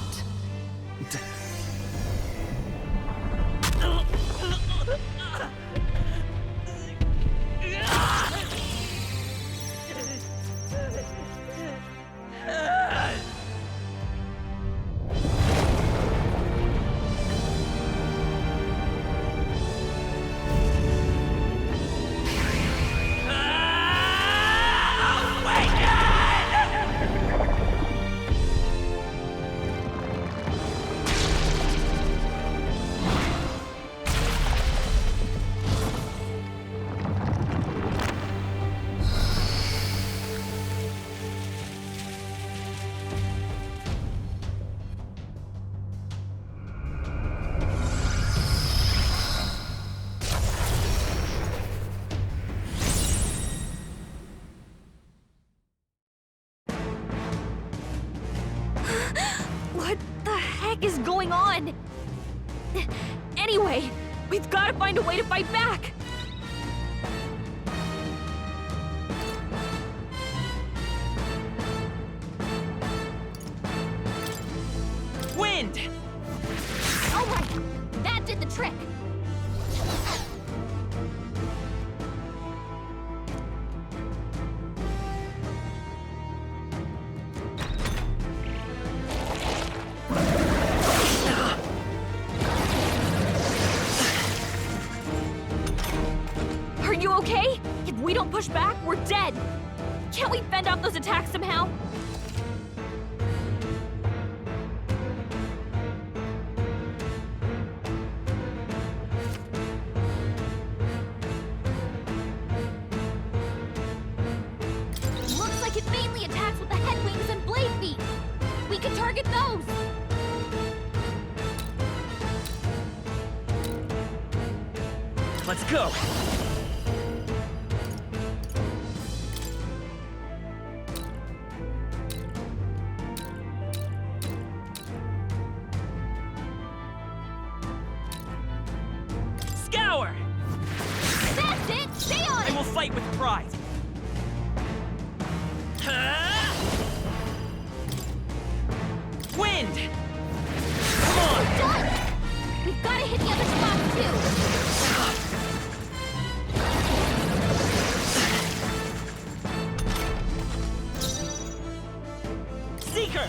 B: What the heck is going on? Anyway, we've got to find a way to fight back!
M: Wind!
B: All right, that did the trick. Are you okay? If we don't push back, we're dead. Can't we fend off those attacks somehow? Looks like it mainly attacks with the head wings and blade feet. We can target those.
M: Let's go! Scour!
B: That's it! Stay on it!
M: I will fight with pride! Wind! Come on!
B: Done! We've got to hit the other spots too!
M: Seeker!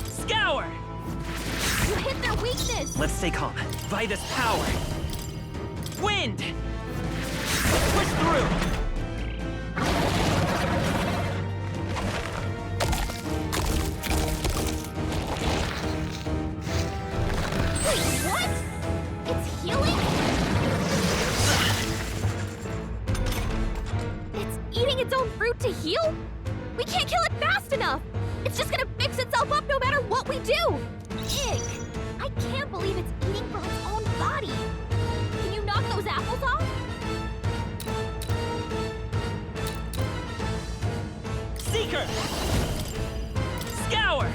M: Scour!
B: You hit their weakness!
M: Let's stay calm. Vitus power! Wind! Push through!
B: Wait, what? It's healing? It's eating its own fruit to heal? We can't kill it fast enough! It's just gonna fix itself up no matter what we do! Ick! I can't believe it's eating from its own body! Can you knock those apples off?
M: Seeker! Scour!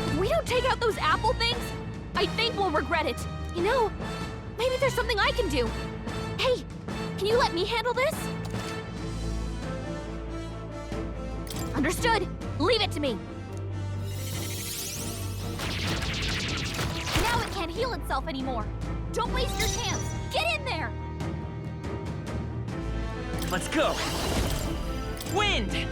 B: If we don't take out those apple things, I think we'll regret it. You know, maybe there's something I can do. Hey, can you let me handle this? Understood. Leave it to me. Now it can't heal itself anymore. Don't waste your chance. Get in there.
M: Let's go! Wind!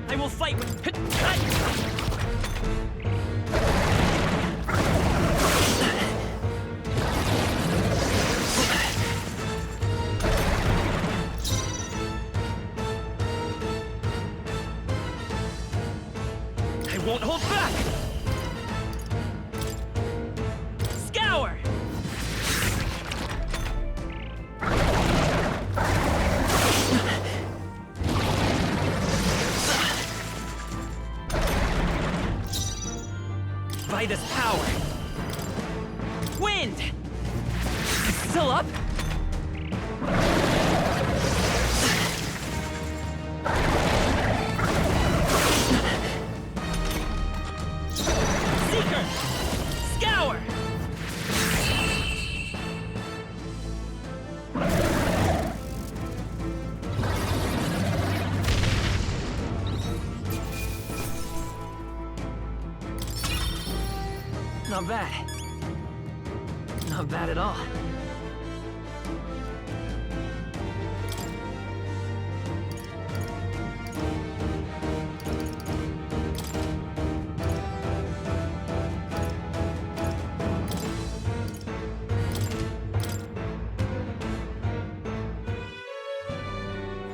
M: I will fight with... won't hold back! Scour! By this power! Wind! Still up? Seeker! Scour! Not bad. Not bad at all.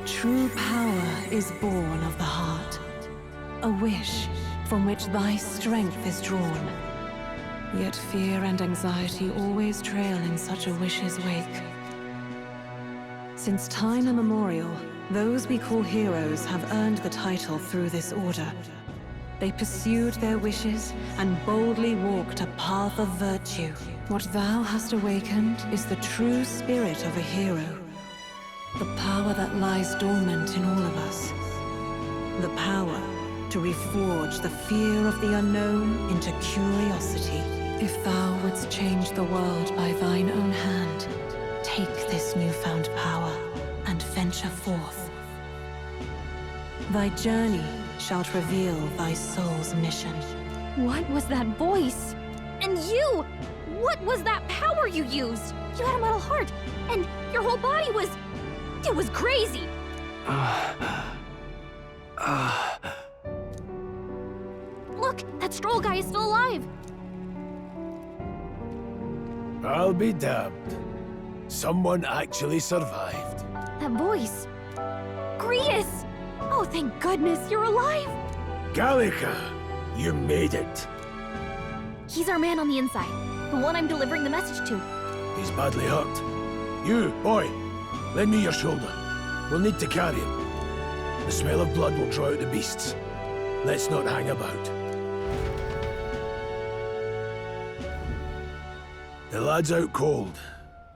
L: True power is born of the heart, a wish from which thy strength is drawn. Yet fear and anxiety always trail in such a wish's wake. Since time immemorial, those we call heroes have earned the title through this order. They pursued their wishes and boldly walked a path of virtue. What thou hast awakened is the true spirit of a hero. The power that lies dormant in all of us. The power to reforge the fear of the unknown into curiosity. If thou wouldst change the world by thine own hand, take this newfound power and venture forth. Thy journey shalt reveal thy soul's mission.
B: What was that voice? And you! What was that power you used? You had a metal heart, and your whole body was... It was crazy! Look, that Stroll guy is still alive!
J: I'll be damned. Someone actually survived.
B: That voice... Grius! Oh, thank goodness, you're alive!
J: Gallica, you made it.
B: He's our man on the inside, the one I'm delivering the message to.
J: He's badly hurt. You, boy, lend me your shoulder. We'll need to carry him. The smell of blood will draw out the beasts. Let's not hang about. The lad's out cold,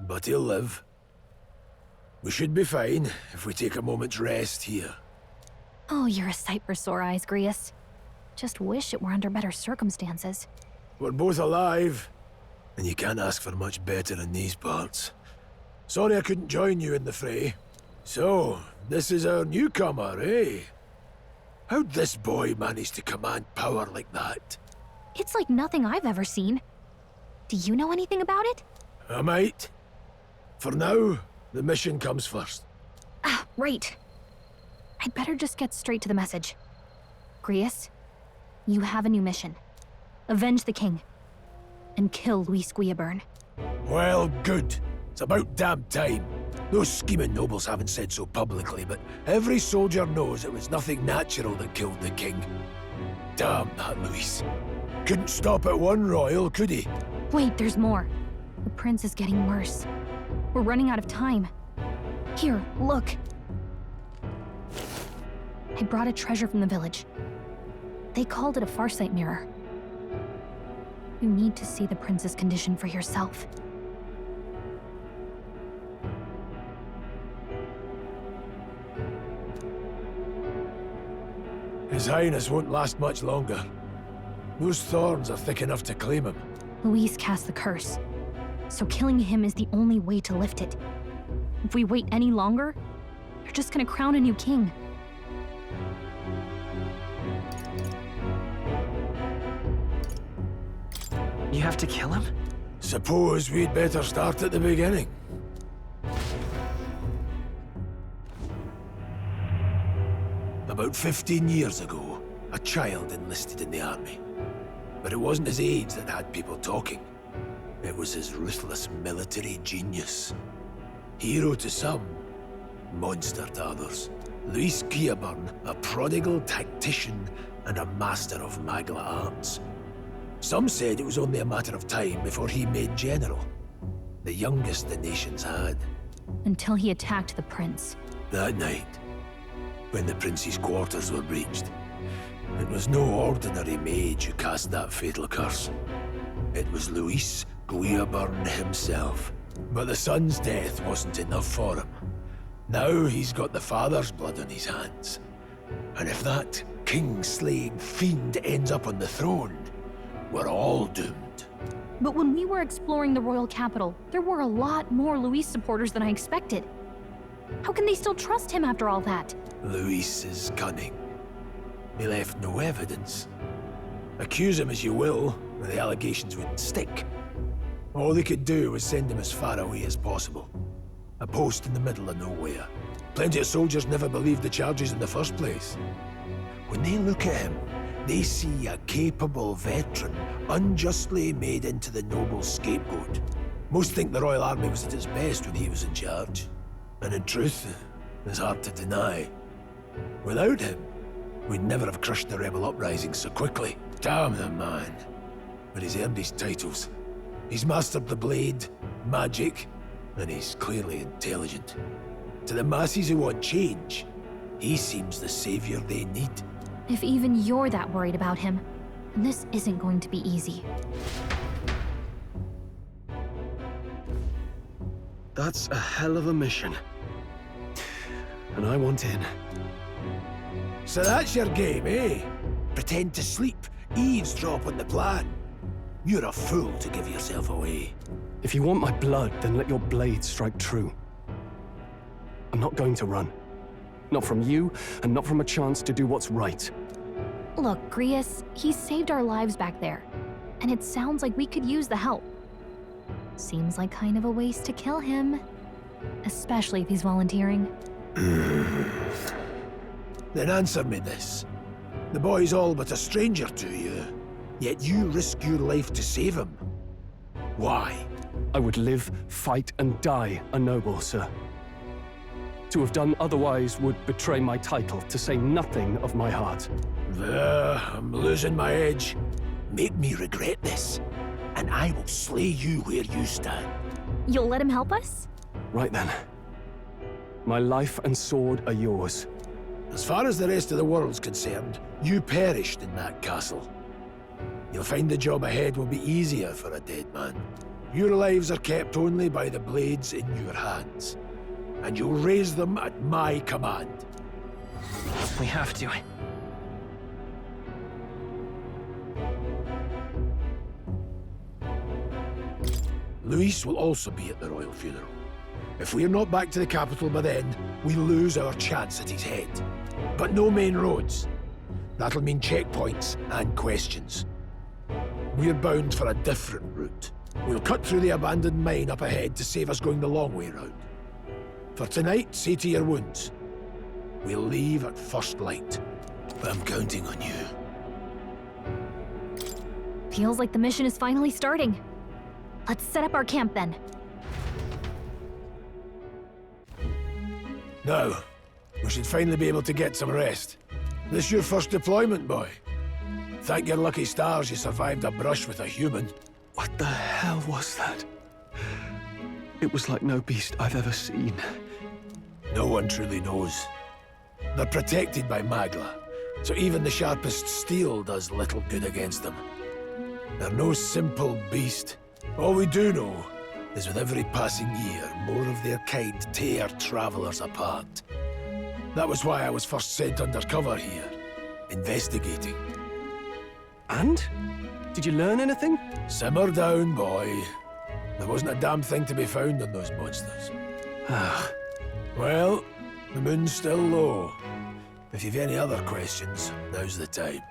J: but he'll live. We should be fine if we take a moment's rest here.
I: Oh, you're a sight for sore eyes, Grius. Just wish it were under better circumstances.
J: We're both alive, and you can't ask for much better in these parts. Sorry I couldn't join you in the fray. So, this is our newcomer, eh? How'd this boy manage to command power like that?
I: It's like nothing I've ever seen. Do you know anything about it?
J: I might. For now, the mission comes first.
I: Ah, right. I'd better just get straight to the message. Grius, you have a new mission. Avenge the king. And kill Luis Guillaburn.
J: Well, good. It's about damn time. Those scheming nobles haven't said so publicly, but every soldier knows it was nothing natural that killed the king. Damn that Luis. Couldn't stop at one royal, could he?
I: Wait, there's more. The prince is getting worse. We're running out of time. Here, look. I brought a treasure from the village. They called it a farsight mirror. You need to see the prince's condition for yourself.
J: His Highness won't last much longer. Those thorns are thick enough to claim him.
I: Luis cast the curse, so killing him is the only way to lift it. If we wait any longer, they're just gonna crown a new king.
M: You have to kill him?
J: Suppose we'd better start at the beginning. About 15 years ago, a child enlisted in the army. But it wasn't his age that had people talking. It was his ruthless military genius. Hero to some, monster to others. Luis Guillaburn, a prodigal tactician, and a master of Magla arts. Some said it was only a matter of time before he made general, the youngest the nations had.
I: Until he attacked the prince.
J: That night, when the prince's quarters were breached, it was no ordinary mage who cast that fatal curse. It was Luis Guiaburn himself. But the son's death wasn't enough for him. Now he's got the father's blood on his hands. And if that king-slaying fiend ends up on the throne, we're all doomed.
I: But when we were exploring the royal capital, there were a lot more Luis supporters than I expected. How can they still trust him after all that?
J: Luis is cunning. He left no evidence. Accuse him as you will, the allegations wouldn't stick. All they could do was send him as far away as possible. A post in the middle of nowhere. Plenty of soldiers never believed the charges in the first place. When they look at him, they see a capable veteran unjustly made into the noble scapegoat. Most think the Royal Army was at its best when he was in charge. And in truth, it's hard to deny. Without him, we'd never have crushed the rebel uprising so quickly. Damn the man. But he's earned his titles. He's mastered the blade, magic, and he's clearly intelligent. To the masses who want change, he seems the savior they need.
I: If even you're that worried about him, then this isn't going to be easy.
F: That's a hell of a mission. And I want in.
J: So that's your game, eh? Pretend to sleep, eavesdrop on the plan. You're a fool to give yourself away.
F: If you want my blood, then let your blade strike true. I'm not going to run. Not from you, and not from a chance to do what's right.
I: Look, Grius, he saved our lives back there. And it sounds like we could use the help. Seems like kind of a waste to kill him. Especially if he's volunteering.
J: Then answer me this. The boy's all but a stranger to you, yet you risk your life to save him. Why?
F: I would live, fight, and die a noble, sir. To have done otherwise would betray my title, to say nothing of my heart.
J: I'm losing my edge. Make me regret this, and I will slay you where you stand.
I: You'll let him help us?
F: Right then. My life and sword are yours.
J: As far as the rest of the world's concerned, you perished in that castle. You'll find the job ahead will be easier for a dead man. Your lives are kept only by the blades in your hands. And you'll raise them at my command.
M: We have to.
J: Luis will also be at the royal funeral. If we're not back to the capital by then, we lose our chance at his head. But no main roads. That'll mean checkpoints and questions. We're bound for a different route. We'll cut through the abandoned mine up ahead to save us going the long way round. For tonight, see to your wounds. We'll leave at first light. But I'm counting on you.
I: Feels like the mission is finally starting. Let's set up our camp then.
J: Now, we should finally be able to get some rest. This your first deployment, boy. Thank your lucky stars you survived a brush with a human.
F: What the hell was that? It was like no beast I've ever seen.
J: No one truly knows. They're protected by Magla, so even the sharpest steel does little good against them. They're no simple beast. All we do know is with every passing year, more of their kind tear travelers apart. That was why I was first sent undercover here, investigating.
F: And? Did you learn anything?
J: Simmer down, boy. There wasn't a damn thing to be found on those monsters. Well, the moon's still low. If you've any other questions, now's the time.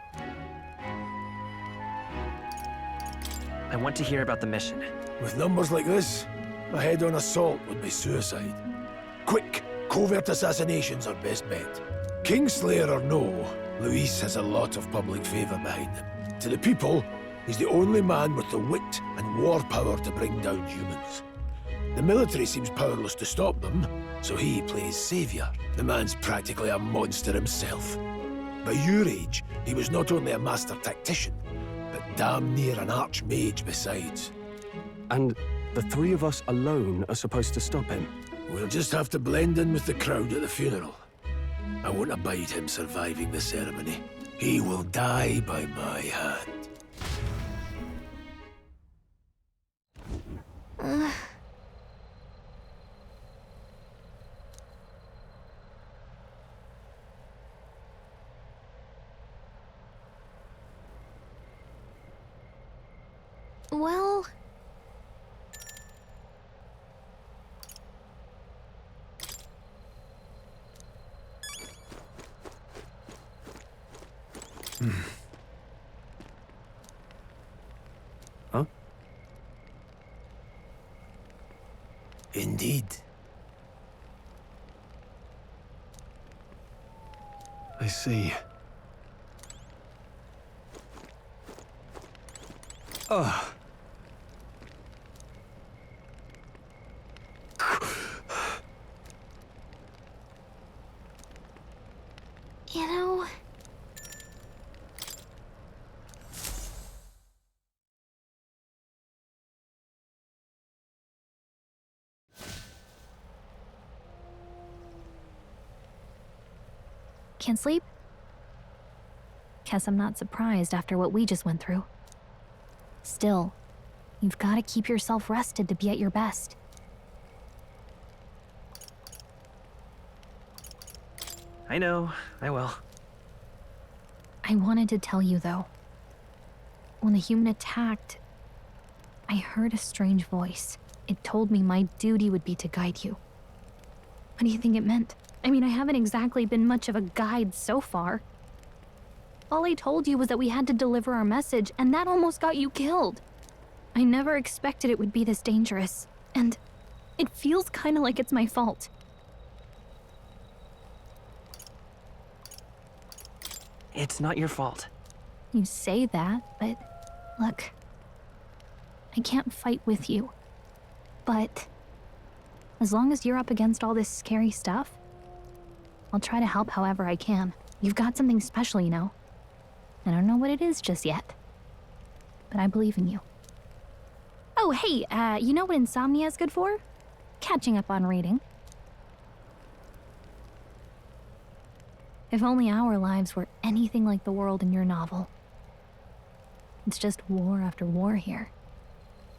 M: I want to hear about the mission.
J: With numbers like this, a head-on assault would be suicide. Quick, covert assassinations are best bet. Kingslayer or no, Luis has a lot of public favor behind him. To the people, he's the only man with the wit and war power to bring down humans. The military seems powerless to stop them, so he plays savior. The man's practically a monster himself. By your age, he was not only a master tactician, but damn near an archmage besides.
F: And the three of us alone are supposed to stop him?
J: We'll just have to blend in with the crowd at the funeral. I won't abide him surviving the ceremony. He will die by my hand.
I: Well...
F: Huh?
J: Indeed.
F: I see. Ugh.
I: You know... Can't sleep? Guess I'm not surprised after what we just went through. Still, you've got to keep yourself rested to be at your best.
M: I know, I will.
I: I wanted to tell you, though. When the human attacked, I heard a strange voice. It told me my duty would be to guide you. What do you think it meant? I mean, I haven't exactly been much of a guide so far. All I told you was that we had to deliver our message, and that almost got you killed. I never expected it would be this dangerous, and it feels kind of like it's my fault.
M: It's not your fault.
I: You say that, but look, I can't fight with you. But as long as you're up against all this scary stuff, I'll try to help however I can. You've got something special, you know. I don't know what it is just yet, but I believe in you. Oh, hey, you know what insomnia is good for? Catching up on reading. If only our lives were anything like the world in your novel. It's just war after war here,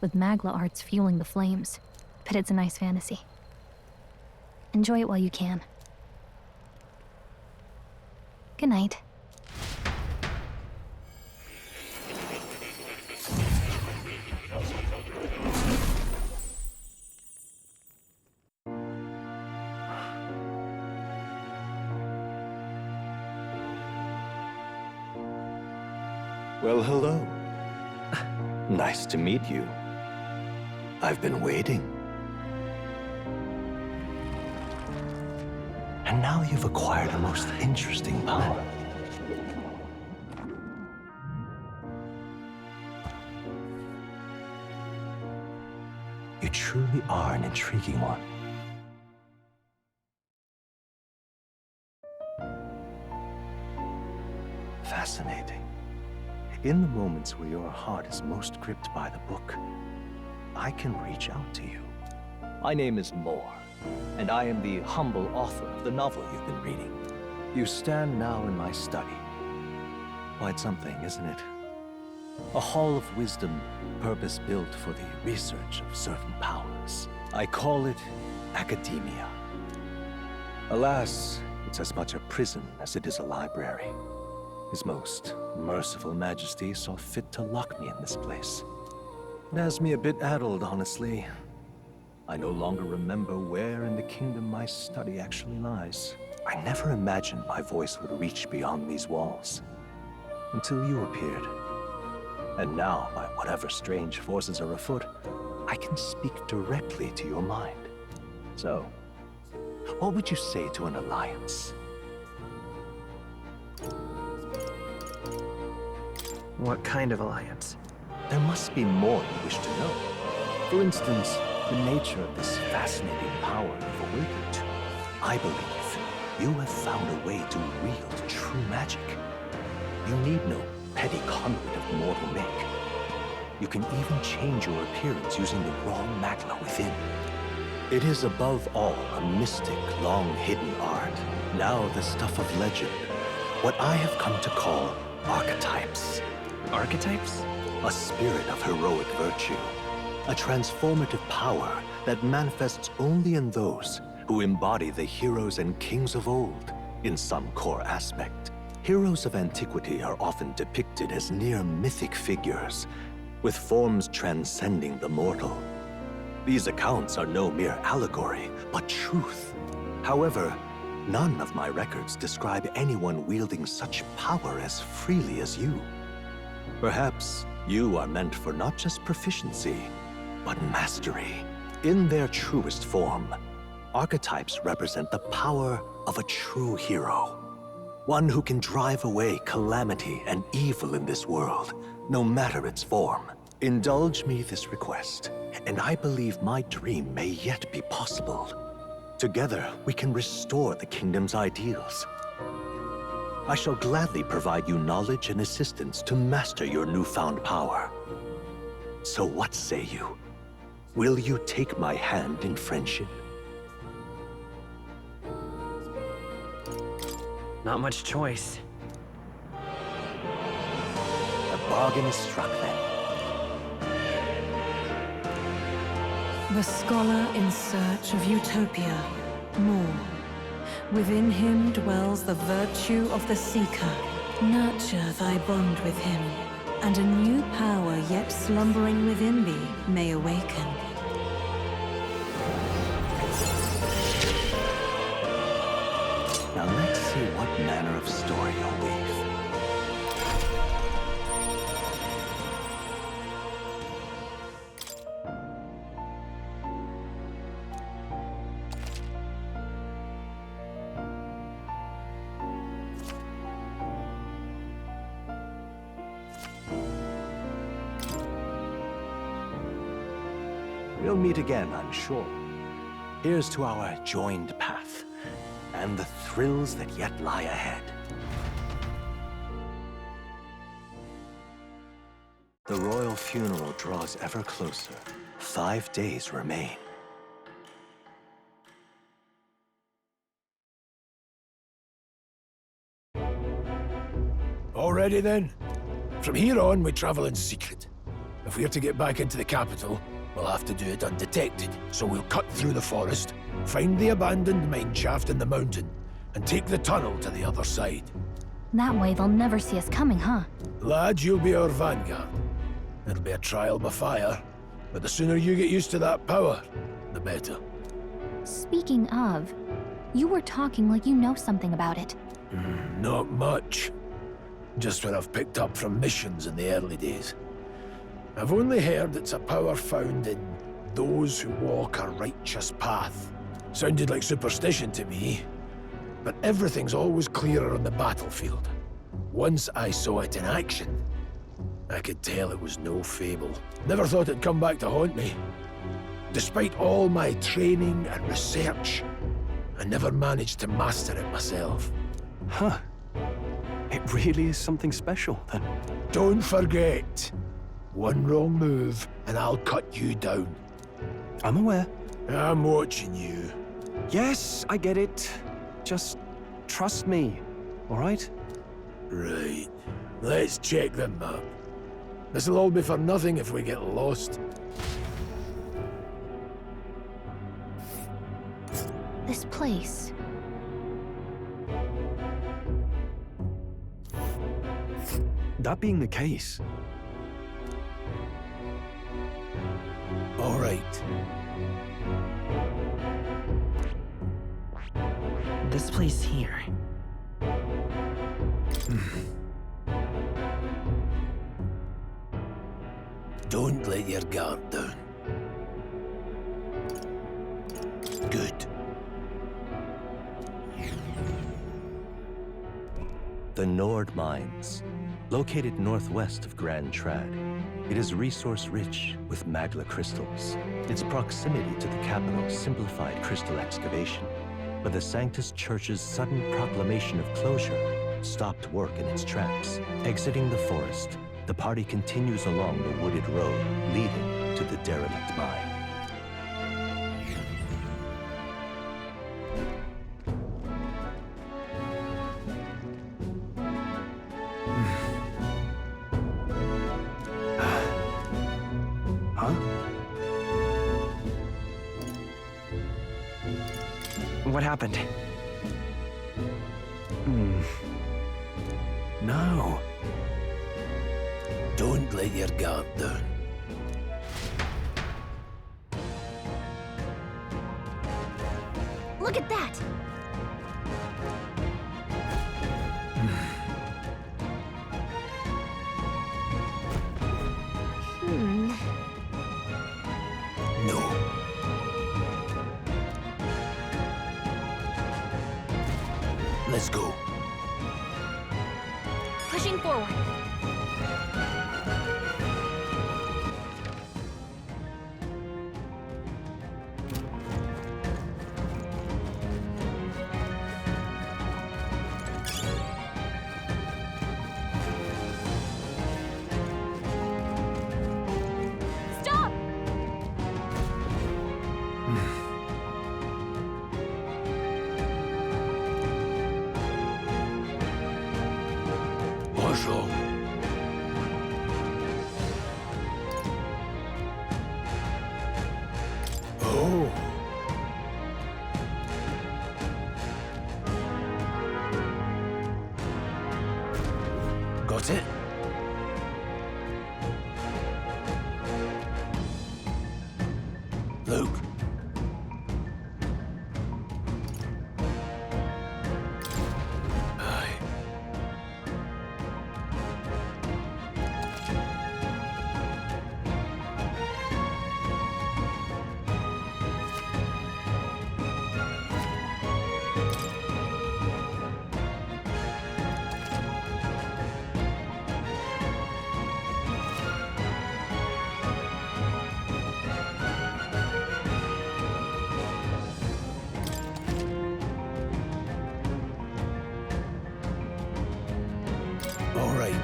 I: with Magla arts fueling the flames. But it's a nice fantasy. Enjoy it while you can. Good night.
H: Well, hello. Nice to meet you. I've been waiting. And now you've acquired a most interesting power. You truly are an intriguing one. Fascinating. In the moments where your heart is most gripped by the book, I can reach out to you. My name is Moore, and I am the humble author of the novel you've been reading. You stand now in my study. Quite something, isn't it? A hall of wisdom, purpose-built for the research of certain powers. I call it academia. Alas, it's as much a prison as it is a library. His most merciful majesty saw fit to lock me in this place. It has me a bit addled, honestly. I no longer remember where in the kingdom my study actually lies. I never imagined my voice would reach beyond these walls. Until you appeared. And now, by whatever strange forces are afoot, I can speak directly to your mind. So, what would you say to an alliance?
M: What kind of alliance?
H: There must be more you wish to know. For instance, the nature of this fascinating power you've awakened to. I believe you have found a way to wield true magic. magic. You need no petty conduit of mortal make. You can even change your appearance using the raw magna within. It is above all a mystic, long-hidden art, now the stuff of legend. What I have come to call archetypes.
M: Archetypes?
H: A spirit of heroic virtue. A transformative power that manifests only in those who embody the heroes and kings of old in some core aspect. Heroes of antiquity are often depicted as near mythic figures, with forms transcending the mortal. These accounts are no mere allegory, but truth. However, none of my records describe anyone wielding such power as freely as you. Perhaps you are meant for not just proficiency, but mastery. In their truest form, archetypes represent the power of a true hero. One who can drive away calamity and evil in this world, no matter its form. Indulge me this request, and I believe my dream may yet be possible. Together, we can restore the kingdom's ideals. I shall gladly provide you knowledge and assistance to master your newfound power. So what say you? Will you take my hand in friendship?
M: Not much choice.
H: A bargain is struck then.
L: The scholar in search of utopia. More. Within him dwells the virtue of the seeker. Nurture thy bond with him, and a new power yet slumbering within thee may awaken.
H: Now let's see what manner of story you'll weave. We'll meet again, I'm sure. Here's to our joined path, and the thrills that yet lie ahead. The royal funeral draws ever closer. 5 days remain.
J: Already then? From here on, we travel in secret. If we're to get back into the capital, we'll have to do it undetected. So we'll cut through the forest, find the abandoned mine shaft in the mountain, and take the tunnel to the other side.
I: That way they'll never see us coming, huh?
J: Lad, you'll be our vanguard. It'll be a trial by fire, but the sooner you get used to that power, the better.
I: Speaking of, you were talking like you know something about it.
J: Not much. Just what I've picked up from missions in the early days. I've only heard it's a power found in those who walk a righteous path. Sounded like superstition to me, but everything's always clearer on the battlefield. Once I saw it in action, I could tell it was no fable. Never thought it'd come back to haunt me. Despite all my training and research, I never managed to master it myself.
F: Huh. It really is something special, then.
J: Don't forget, one wrong move and I'll cut you down.
F: I'm aware.
J: I'm watching you.
F: Yes, I get it. Just trust me, all right?
J: Right. Let's check the map. This'll all be for nothing if we get lost.
I: This place.
F: That being the case.
J: All right.
M: This place here.
J: Don't let your guard down. Good.
H: The Nord Mines, located northwest of Grand Trad. It is resource-rich with magma crystals. Its proximity to the capital simplified crystal excavation, but the Sanctus Church's sudden proclamation of closure stopped work in its tracks. Exiting the forest, the party continues along the wooded road leading to the derelict mine.
M: What happened?
J: No. Don't let your guard down.
B: Look at that!
J: No. Let's go.
B: Pushing forward. Stop!
J: What's wrong? Oh. Got it? Luke. Aye. All right.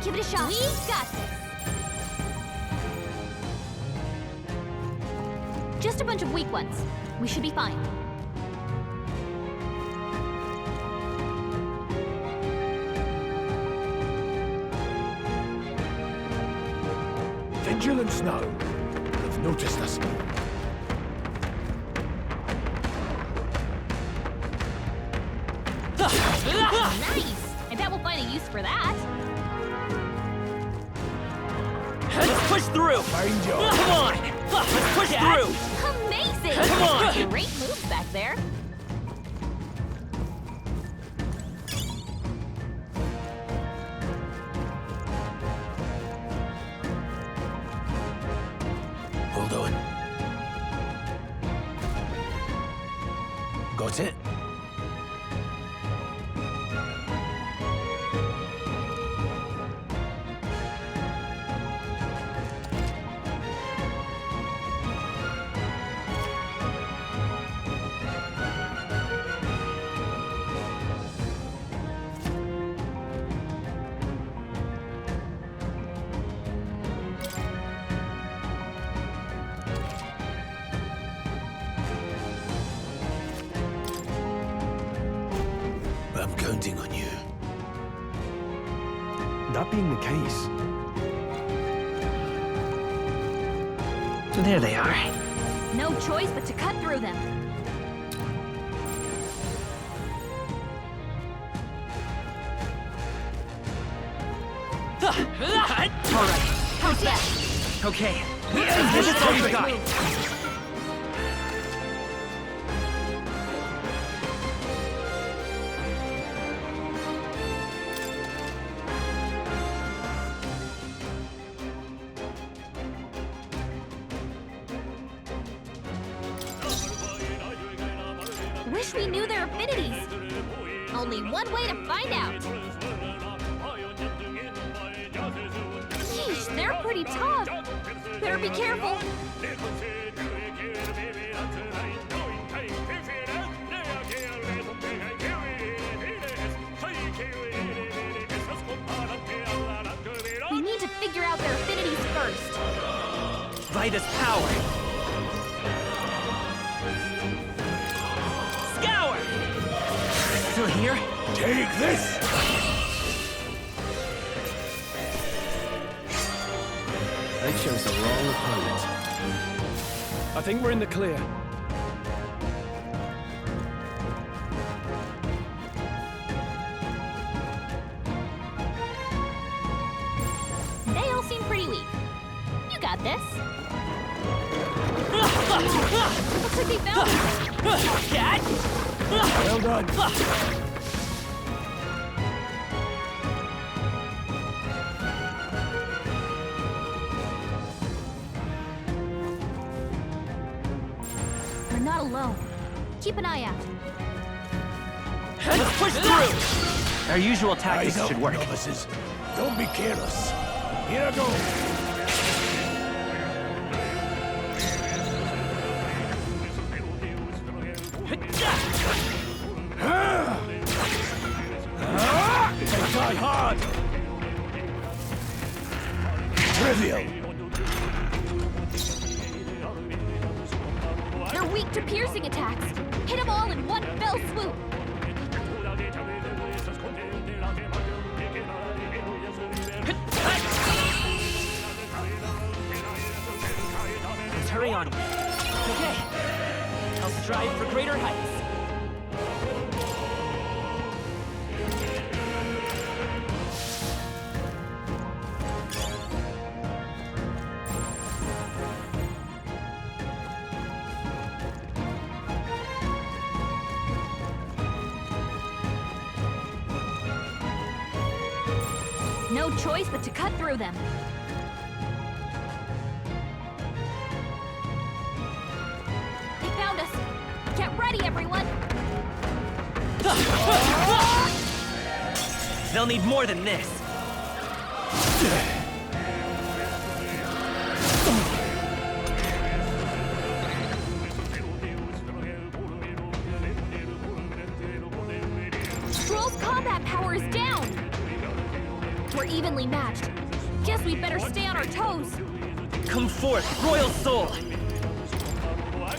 B: Give it a shot. We got this. Just a bunch of weak ones. We should be fine.
J: Vigilance now. They've noticed us.
B: Nice! I bet we'll find a use for that.
M: Let's push through!
J: Find you.
M: Come on! Let's push through!
B: Amazing!
M: Come on!
B: Great moves back there.
J: Hold on. Got it? I'm counting on you.
F: That being the case,
M: There they are.
B: No choice but to cut through them.
M: All right.
B: How's that?
M: Okay. This is what we got.
B: Wish we knew their affinities. Only one way to find out. Yeesh, they're pretty tough. Better be careful.
M: by this power. Scour! Still here?
J: Take this!
F: They chose the wrong opponent. I think we're in the clear.
B: They all seem pretty weak. You got this. Looks like they found it.
M: Cat!
J: Well done.
B: We're not alone. Keep an eye out.
M: Let's push through! Our usual tactics should work.
J: Novices. Don't be careless. Here I go. They die hard. Trivial.
B: They're weak to piercing attacks. Hit them all in one fell swoop.
M: Let's hurry on. Okay. I'll strive for greater heights.
B: No choice but to cut through them. They found us. Get ready, everyone.
M: They'll need more than this.
B: Stroll's combat power is down. We're evenly matched. Guess we'd better stay on our toes.
M: Come forth, Royal Soul!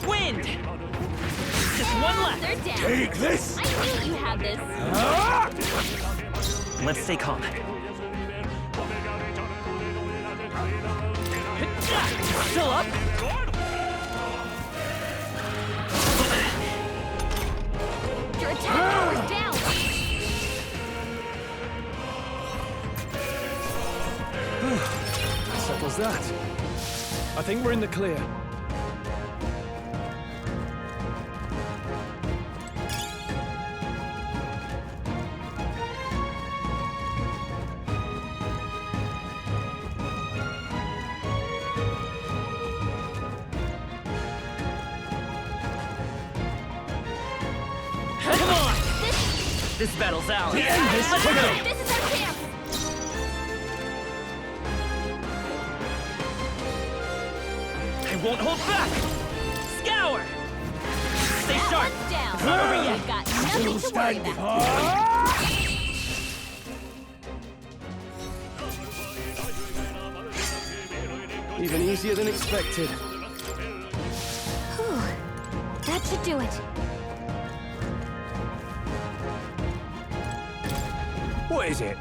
M: Wind! Just one left!
B: They're down.
J: Take this!
B: I knew you had this.
M: Let's stay calm. Still up?
B: Your attack power's down.
F: Settles that. I think we're in the clear.
M: Come on! This battle's ours.
B: This is our chance.
M: I won't hold back! Scour! Stay sharp!
B: Down.
M: Not over yet.
B: We've got nothing to worry about.
F: Even easier than expected.
B: Whew. That should do it.
K: What is it?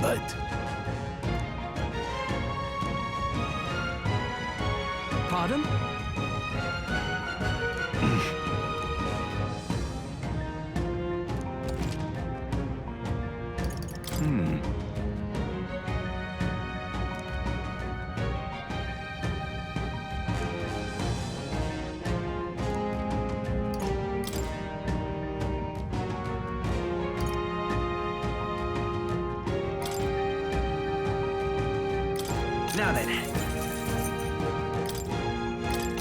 J: But
F: Pardon?
M: Now then.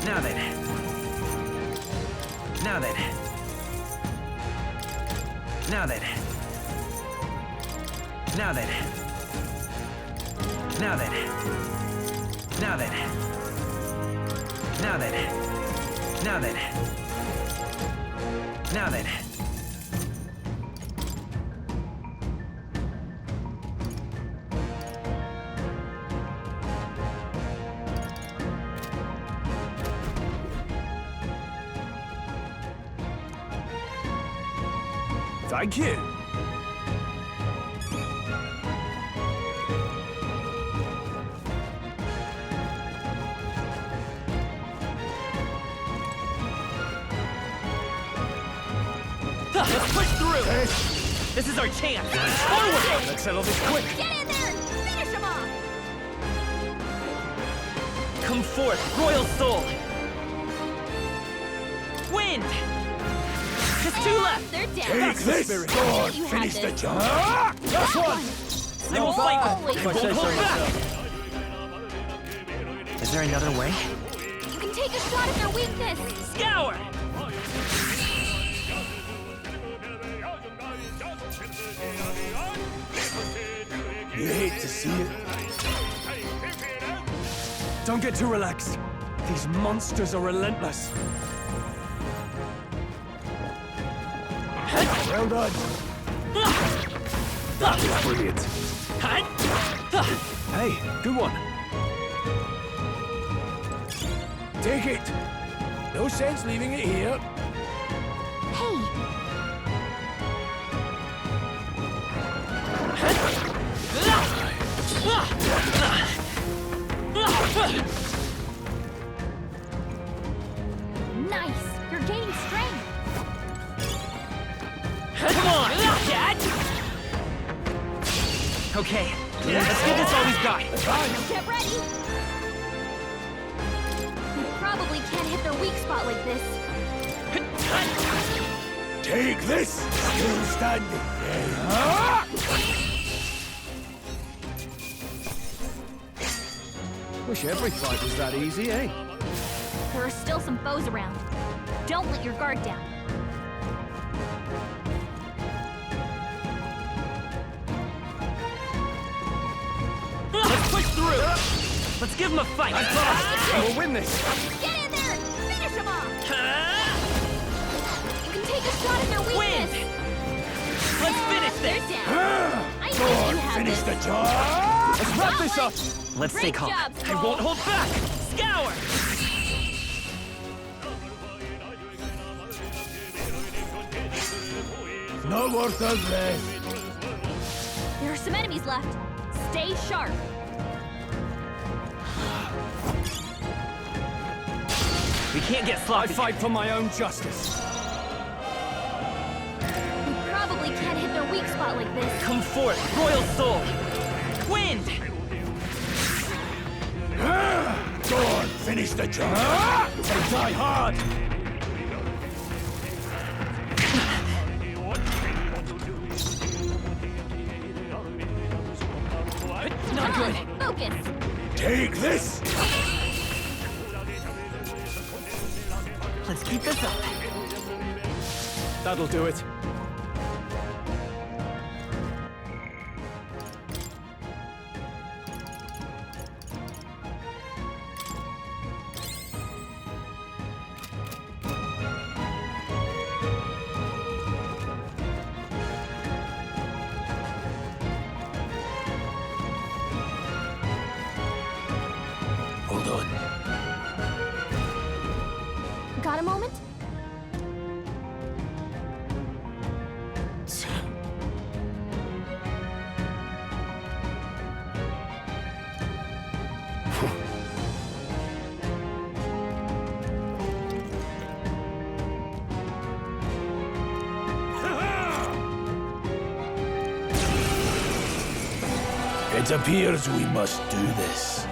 M: Now then. Now then. Now then. Now then. Now then. Now then. Now then. Now then. Now then.
K: Thank you.
M: Let's push through! This is our chance! Forward!
K: Let's settle this quick.
B: Get in there and finish him off!
M: Come forth, royal soul! Wind! Just two left!
B: They're down.
J: Take this! Go on,
B: You had
J: finish the
B: this.
J: job.
K: Last one!
M: I will fight!
B: Always
M: I won't hold back! Is there another way?
B: You can take a shot at their weakness.
M: Scour!
J: You hate to see it.
K: Don't get too relaxed. These monsters are relentless.
J: Well done.
K: That was brilliant. Hey, good one.
J: Take it. No sense leaving it here.
B: Hey, nice. You're gaining strength.
M: Come on, Dad! Okay, let's give this all we've got.
B: Get ready. You probably can't hit their weak spot like this.
J: Take this. Still standing.
K: Wish every fight was that easy, eh?
B: There are still some foes around. Don't let your guard down.
M: Let's push through! Let's give him a fight!
K: We'll win this!
B: Get in there and finish him off. You can take a shot at their weakness.
M: Wind! Let's finish
B: They're
M: this!
B: down. I
J: Go
B: think
J: on,
B: you have
J: finish
B: this.
J: the job.
K: Let's wrap this up!
M: Let's stay
B: Great
M: calm.
B: job,
M: I won't hold back! Scour!
J: No worth the rest.
B: There are some enemies left. Stay sharp.
M: We can't get sloppy.
K: I fight for my own justice.
B: You probably can't hit their weak spot like this.
M: Come forth, royal soul! Wind!
J: Go on, finish the job.
K: They die hard!
M: Not good!
B: Focus.
J: Take this.
M: Let's keep this up.
K: That'll do it.
J: Hold on.
B: Got a moment?
J: It appears we must do this.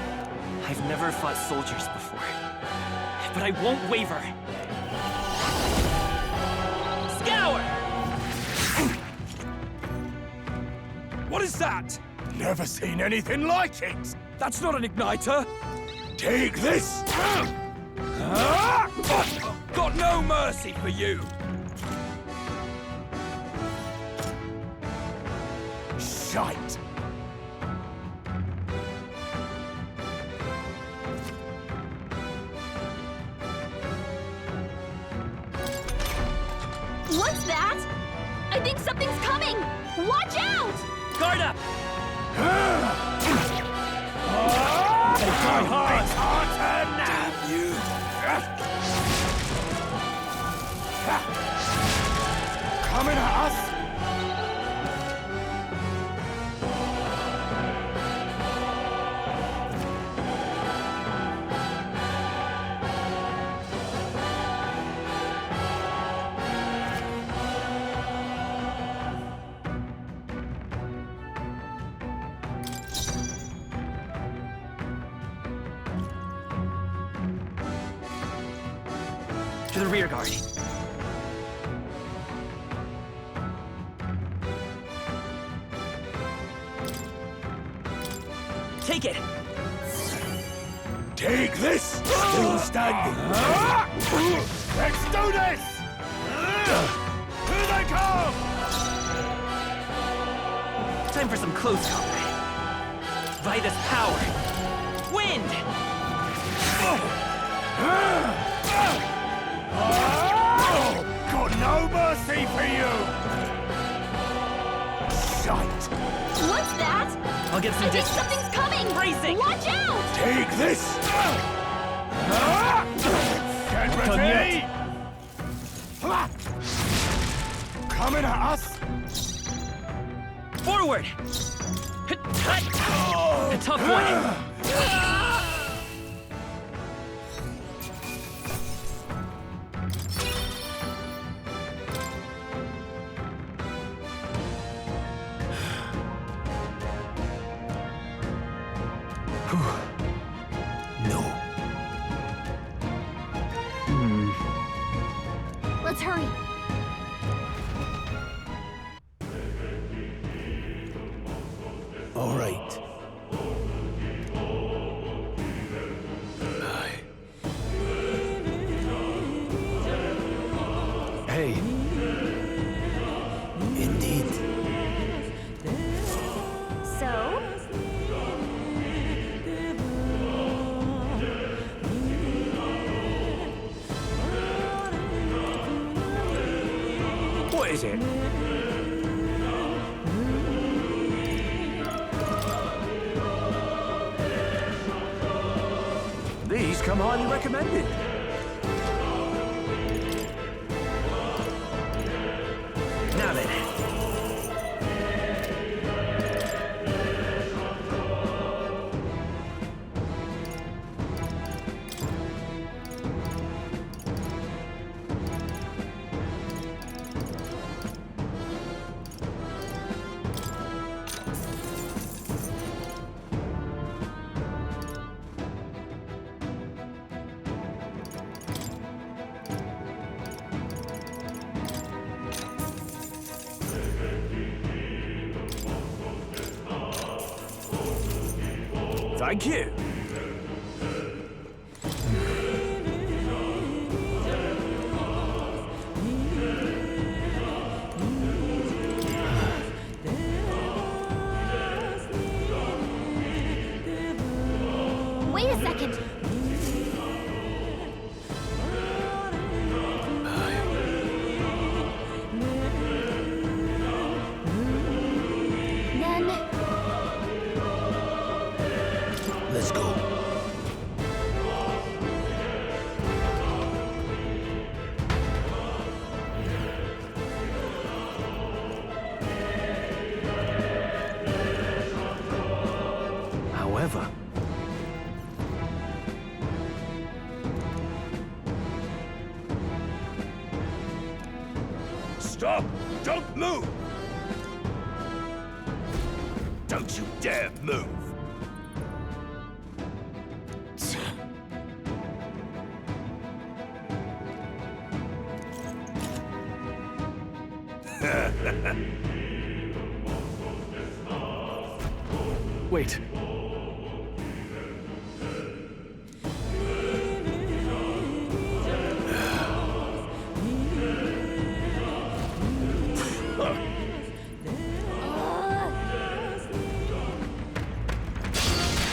M: I've never fought soldiers before, but I won't waver. Scour!
K: What is that?
J: Never seen anything like it.
K: That's not an igniter!
J: Take this.
K: Got no mercy for you!
J: Shite.
B: What's that? I think something's coming! Watch out!
M: Guard up!
J: They die hard. It's our turn now. Damn you. Coming at us.
M: to the rear guard. Take it!
J: Take this! Still standing. Let's do this! Here they come!
M: Time for some close combat. Vitus power. Wind!
J: Got no mercy for you! Shite!
B: What's that?
M: I'll get some
B: I think
M: distance.
B: something's coming!
M: Bracing!
B: Watch out!
J: Take this! Get
M: Done
J: ready! Coming at us!
M: Forward! A tough one!
J: No.
B: Let's hurry.
J: All right.
F: Hey.
J: Indeed.
B: So?
K: What is it? These come highly recommended.
M: Now then.
K: Thank you.
B: Wait a second. Then
J: Let's go.
F: However,
J: Stop! Don't move! Don't you dare move!
F: wait.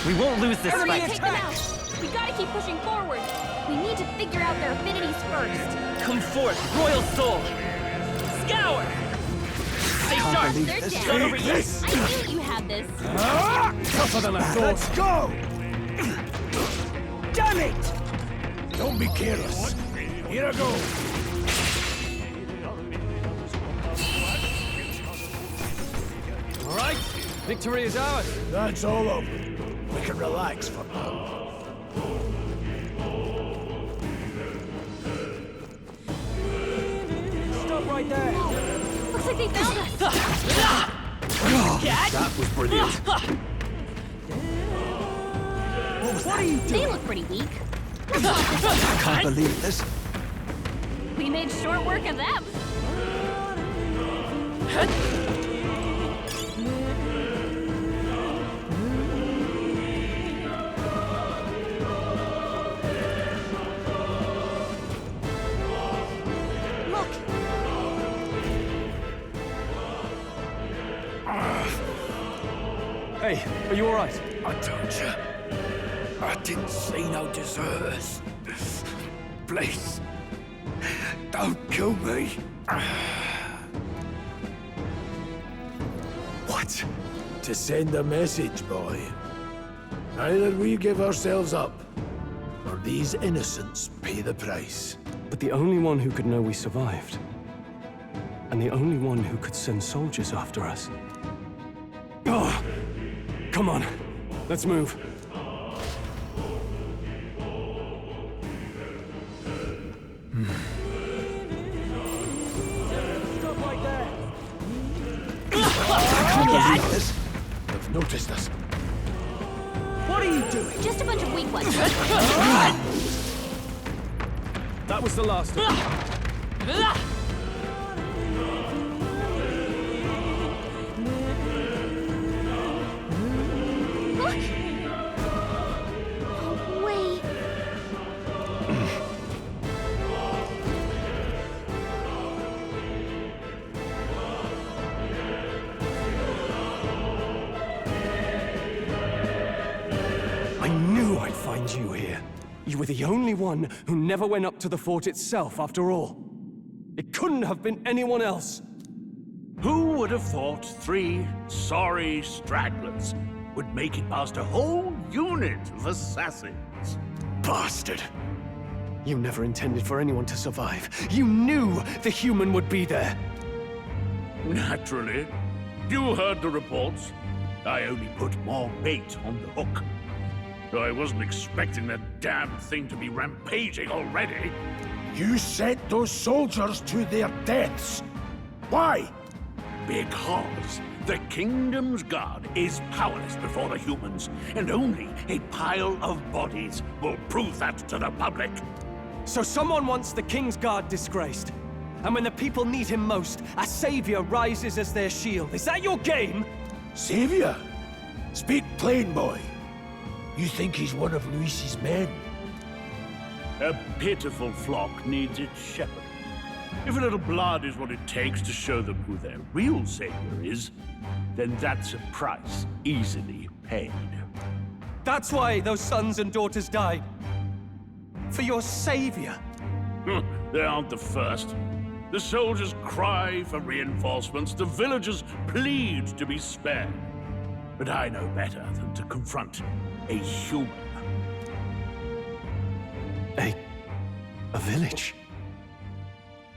M: We won't lose this
B: Everybody
M: fight.
B: take them out. We gotta keep pushing forward. We need to figure out their affinities first.
M: Come forth, Royal Soul! Scour! Stay sharp!
B: They're
J: this.
B: dead.
J: Take
B: Over here.
J: this.
B: I knew you had this.
J: Tougher than I thought. Let's go! Damn it! Don't be careless. Here I go.
F: All right, victory is ours.
J: That's all over. We can relax for now.
K: Stop right there.
B: Looks like they found us.
K: That was brilliant.
J: What was
K: What are you doing?
B: They look pretty weak. Let's lock this up.
K: I can't believe this.
B: We made short work of them. Look.
F: Hey, are you all right?
J: I told you. I didn't see no deserters. Please, don't kill me.
F: What?
J: To send a message, boy. Either we give ourselves up, or these innocents pay the price.
F: But the only one who could know we survived, and the only one who could send soldiers after us. Oh! Come on, let's move.
J: They've noticed us.
B: What are you doing? Just a bunch of weak ones.
F: That was the last of them.
B: Look! No way.
F: I knew I'd find you here. You were the only one who never went up to the fort itself, after all. It couldn't have been anyone else.
T: Who would have thought 3 sorry stragglers would make it past a whole unit of assassins?
F: Bastard! You never intended for anyone to survive. You knew the human would be there.
T: Naturally. You heard the reports. I only put more bait on the hook. I wasn't expecting that damn thing to be rampaging already.
J: You sent those soldiers to their deaths. Why?
T: Because the Kingdom's Guard is powerless before the humans, and only a pile of bodies will prove that to the public.
F: So someone wants the King's Guard disgraced. And when the people need him most, a savior rises as their shield. Is that your game?
J: Savior? Speak plain, boy. You think he's one of Luis's men?
T: A pitiful flock needs its shepherd. If a little blood is what it takes to show them who their real savior is, then that's a price easily paid.
F: That's why those sons and daughters died. For your savior.
T: They aren't the first. The soldiers cry for reinforcements, the villagers plead to be spared. But I know better than to confront a human.
F: A village?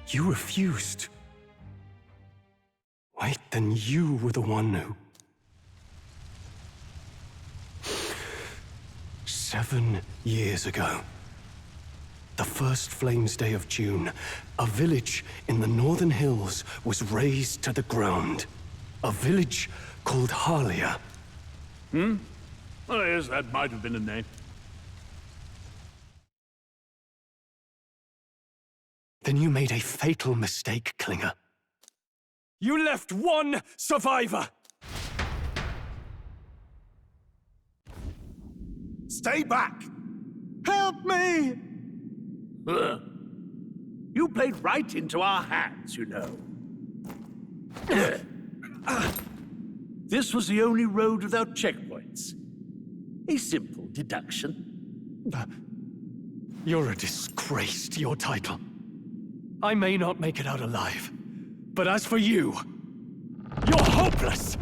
F: You refused. Wait, then you were the one who... 7 years ago, the first Flames Day of June, a village in the northern hills was razed to the ground. A village called Harlia.
T: Oh, yes, that might have been a name.
F: Then you made a fatal mistake, Klinger. You left one survivor!
J: Stay back!
F: Help me!
T: You played right into our hands, you know. This was the only road without checkpoints. A simple deduction.
F: You're a disgrace to your title. I may not make it out alive, but as for you, you're hopeless!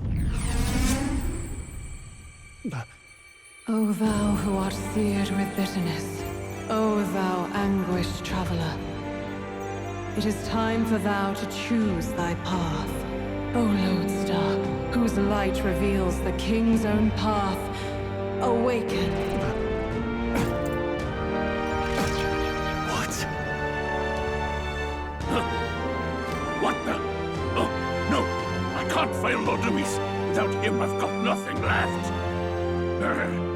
L: O thou who art seared with bitterness, O thou anguished traveler, it is time for thou to choose thy path. O lodestar, whose light reveals the king's own path, awaken.
T: What the? Oh, no! I can't fail Lord Luis. Without him, I've got nothing left.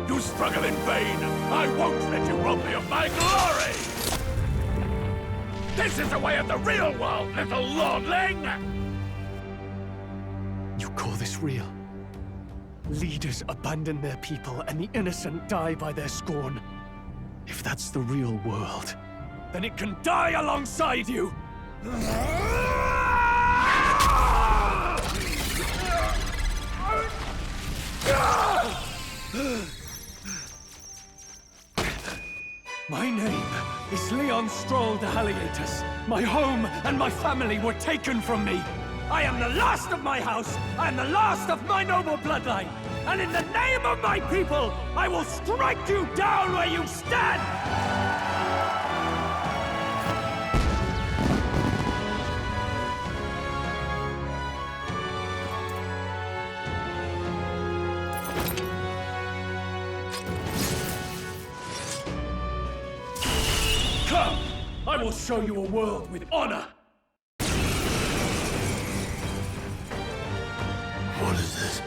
T: You struggle in vain. I won't let you rob me of my glory! This is the way of the real world, little lordling!
F: You call this real? Leaders abandon their people and the innocent die by their scorn. If that's the real world, then it can die alongside you! My name is Leon Stroll de Haliatus. My home and my family were taken from me. I am the last of my house. I am the last of my noble bloodline. And in the name of my people, I will strike you down where you stand! Come! I will show you a world with honor!
T: What is this?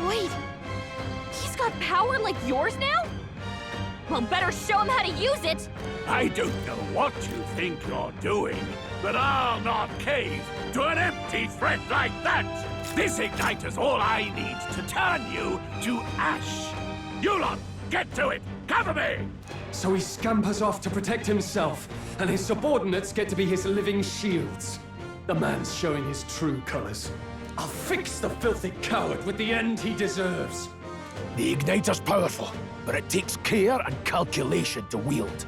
B: Wait, he's got power like yours now? Well, better show him how to use it!
T: I don't know what you think you're doing, but I'll not cave to an empty threat like that! This igniter's all I need to turn you to ash! You lot, get to it! Cover me!
F: So he scampers off to protect himself, and his subordinates get to be his living shields. The man's showing his true colors. I'll fix the filthy coward with the end he deserves.
J: The igniter's powerful, but it takes care and calculation to wield.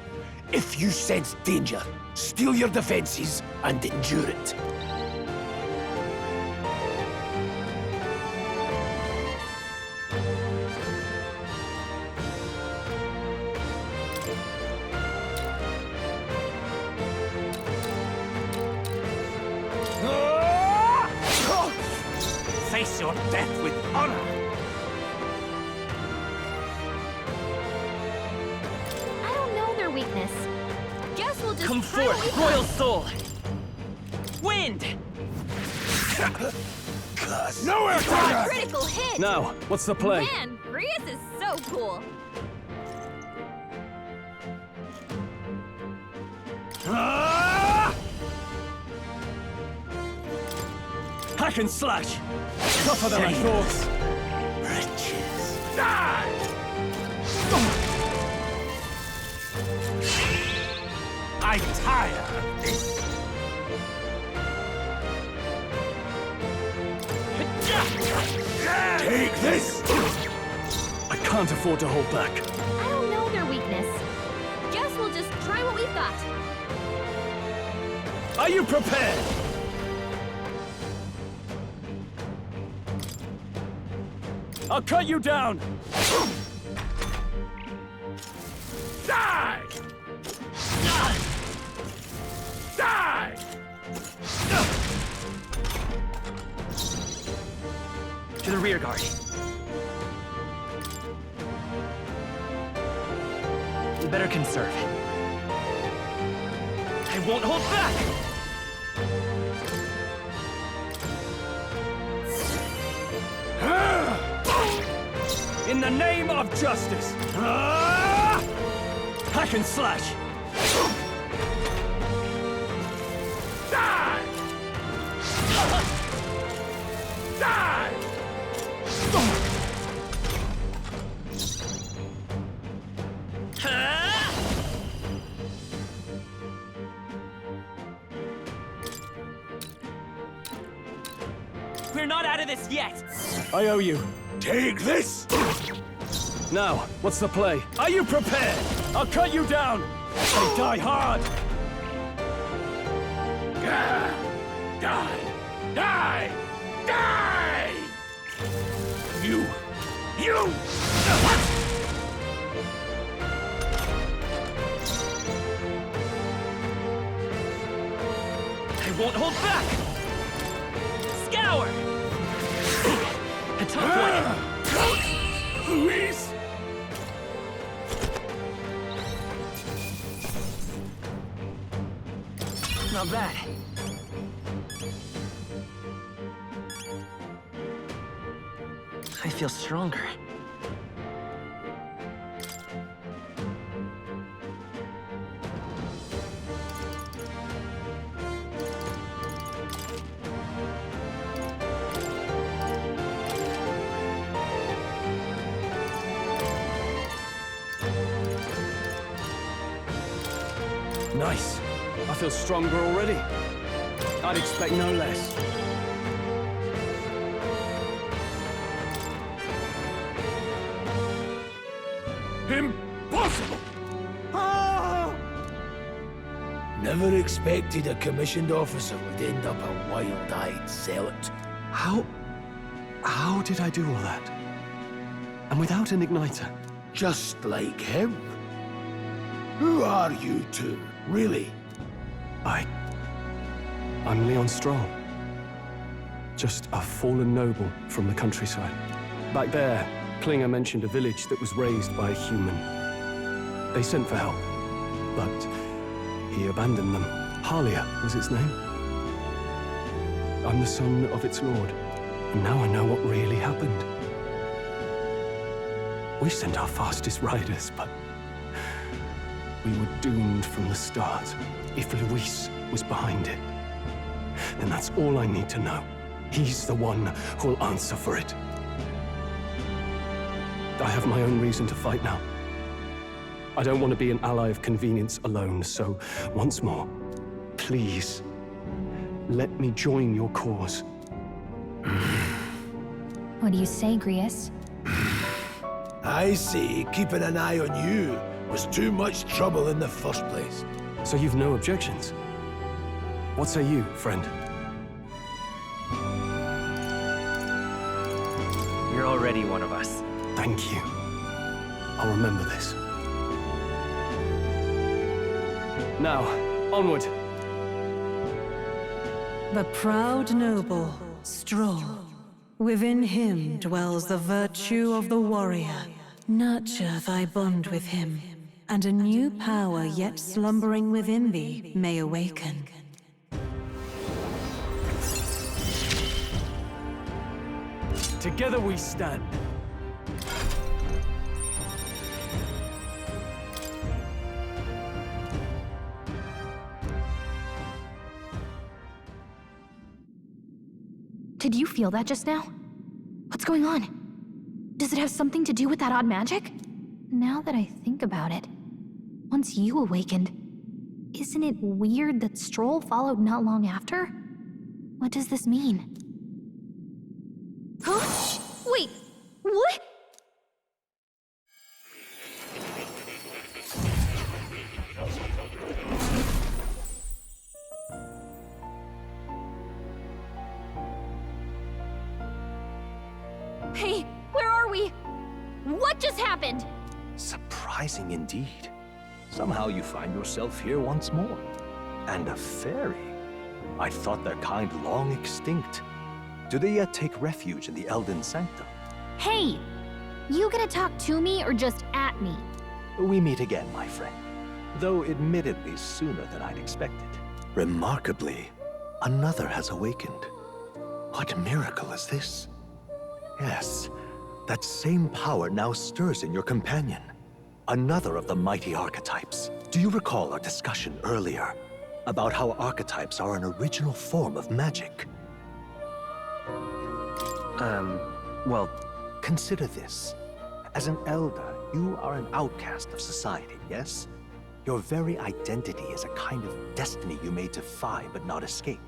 J: If you sense danger, steel your defenses and endure it.
T: Face your death with honor!
B: I don't know their weakness. Guess we'll just
M: Come
B: try what we
M: forth,
B: got.
M: Royal Soul! Wind!
T: Nowhere to run!
B: Critical hit!
F: Now, what's the play?
B: Man, Grius is so cool.
F: Hack and slash! Tougher than I thought!
T: Riches! Die! I'm tired of this! Take this!
F: I can't afford to hold back.
B: I don't know their weakness. Guess we'll just try what we've got.
F: Are you prepared? I'll cut you down!
T: Die! Die!
M: To the rear guard. We better conserve. I won't hold back!
F: In the name of justice! Hack and slash!
T: Die! Die!
M: We're not out of this yet!
F: I owe you.
T: Take this!
F: Now, what's the play? Are you prepared? I'll cut you down! They die hard!
T: Die! Die! Die! You!
M: I won't hold back! Scour! A tough one!
T: Luis!
M: Not bad. I feel stronger.
F: Nice. I feel stronger already. I'd expect no less.
T: Impossible!
J: Never expected a commissioned officer would end up a wild-eyed zealot.
F: How did I do all that? And without an igniter?
J: Just like him. Who are you two, really?
F: I'm Leon Stroll. Just a fallen noble from the countryside. Back there, Klinger mentioned a village that was raised by a human. They sent for help, but he abandoned them. Halia was its name. I'm the son of its lord, and now I know what really happened. We sent our fastest riders, but we were doomed from the start. If Luis was behind it, then that's all I need to know. He's the one who'll answer for it. I have my own reason to fight now. I don't want to be an ally of convenience alone, so once more, please, let me join your cause.
I: What do you say, Grius?
J: I say keeping an eye on you was too much trouble in the first place.
F: So you've no objections? What say you, friend?
M: You're already one of us.
F: Thank you. I'll remember this. Now, onward.
L: The proud noble, Stroll. Within him dwells the virtue of the warrior. Nurture thy bond with him, and a new power yet slumbering within thee may awaken.
F: Together we stand.
I: Did you feel that just now? What's going on? Does it have something to do with that odd magic? Now that I think about it, once you awakened, isn't it weird that Stroll followed not long after? What does this mean?
B: Huh? Wait, what? Hey, where are we? What just happened?
H: Surprising indeed. Somehow you find yourself here once more. And a fairy. I thought their kind long extinct. Do they yet take refuge in the Elden Sanctum?
I: Hey! You gonna talk to me or just at me?
H: We meet again, my friend. Though admittedly sooner than I'd expected. Remarkably, another has awakened. What miracle is this? Yes, that same power now stirs in your companion. Another of the mighty archetypes. Do you recall our discussion earlier about how archetypes are an original form of magic?
M: Well...
H: Consider this. As an elder, you are an outcast of society, yes? Your very identity is a kind of destiny you may defy but not escape.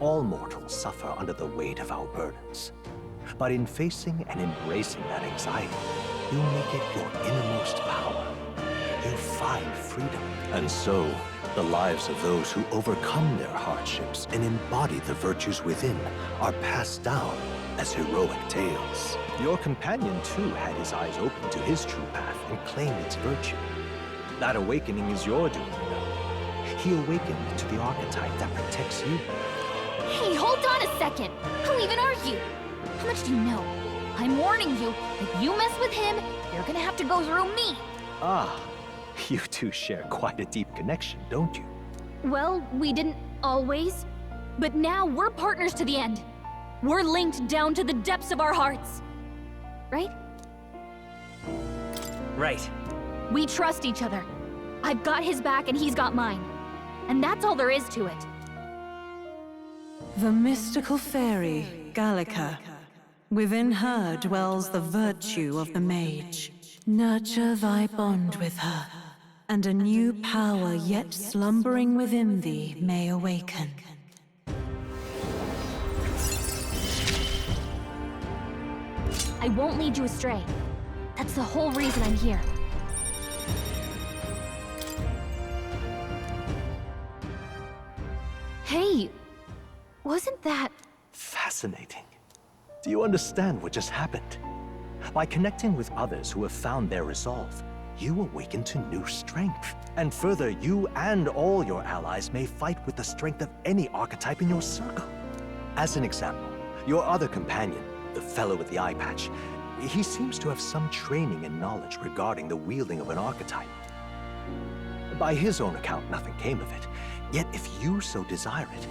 H: All mortals suffer under the weight of our burdens. But in facing and embracing that anxiety, you make it your innermost power. You find freedom. And so, the lives of those who overcome their hardships and embody the virtues within are passed down as heroic tales. Your companion, too, had his eyes open to his true path and claimed its virtue. That awakening is your doing, though. He awakened to the archetype that protects you.
B: Hey, hold on a second. Who even are you? How much do you know? I'm warning you, if you mess with him, you're gonna have to go through me.
H: Ah, you two share quite a deep connection, don't you?
B: Well, we didn't always, but now we're partners to the end. We're linked down to the depths of our hearts. Right?
M: Right.
B: We trust each other. I've got his back and he's got mine. And that's all there is to it.
L: The mystical fairy, Gallica. Within her dwells the virtue of the mage. Nurture thy bond with her, and a new power yet slumbering within thee may awaken.
B: I won't lead you astray. That's the whole reason I'm here.
I: Hey, wasn't that...
H: Fascinating. Do you understand what just happened? By connecting with others who have found their resolve, you awaken to new strength. And further, you and all your allies may fight with the strength of any archetype in your circle. As an example, your other companion, the fellow with the eye patch, he seems to have some training and knowledge regarding the wielding of an archetype. By his own account, nothing came of it. Yet if you so desire it,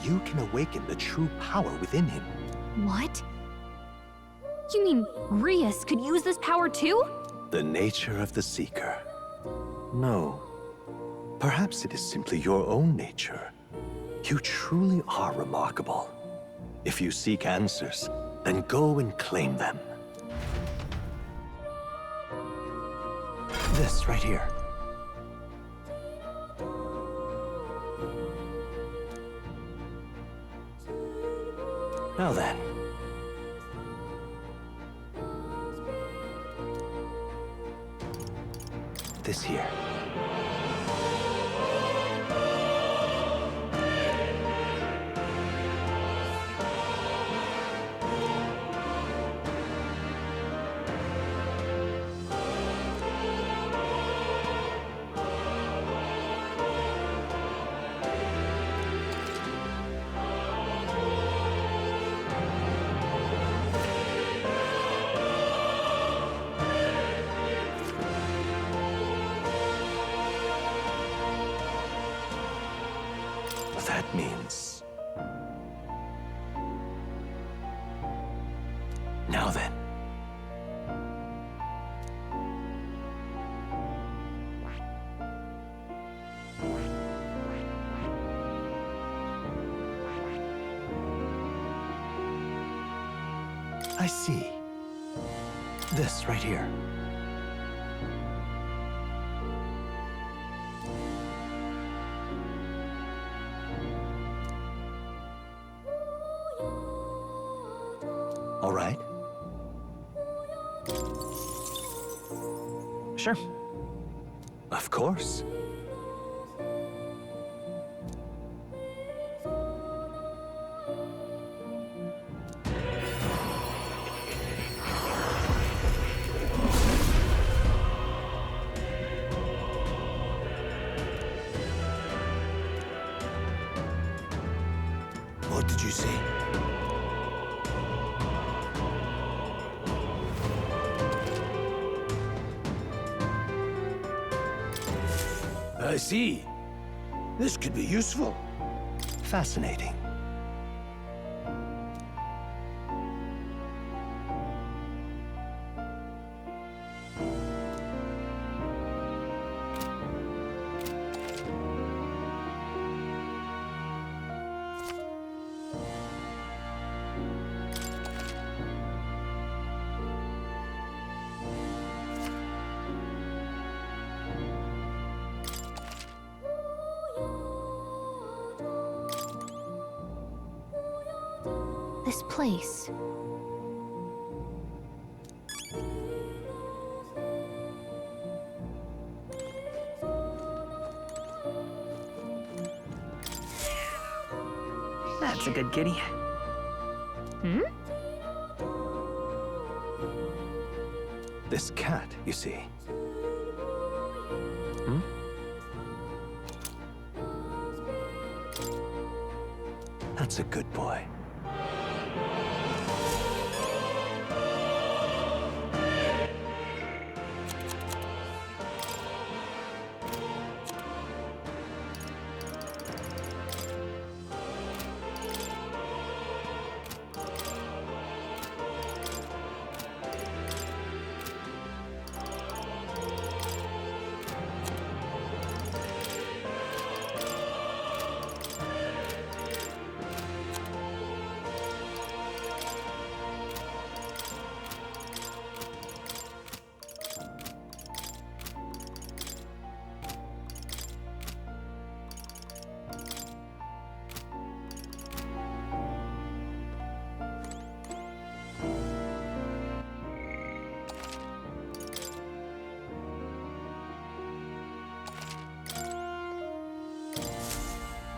H: you can awaken the true power within him.
B: What? You mean Rias could use this power too?
H: The nature of the Seeker. No. Perhaps it is simply your own nature. You truly are remarkable. If you seek answers, then go and claim them. This right here. Now then. This here. That means... Now then. I see. This right here. All right.
M: Sure.
H: Of course.
J: What did you say? I see. This could be useful.
H: Fascinating.
I: This place.
M: That's a good kitty.
B: Hmm?
H: This cat, you see. That's a good boy.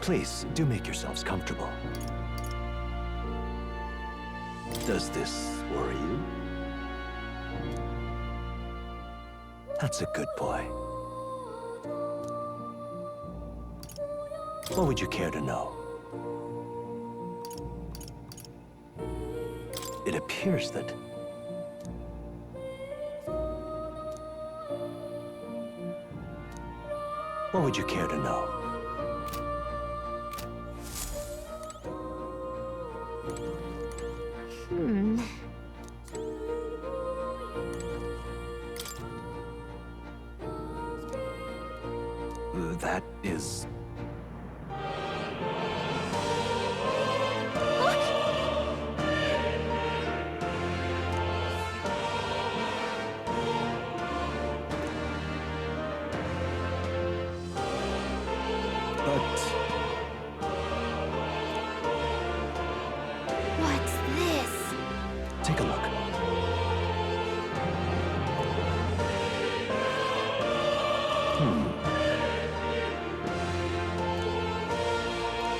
H: Please, do make yourselves comfortable. Does this worry you? That's a good boy. What would you care to know? It appears that what would you care to know? That is...
B: What's this?
H: Take a look.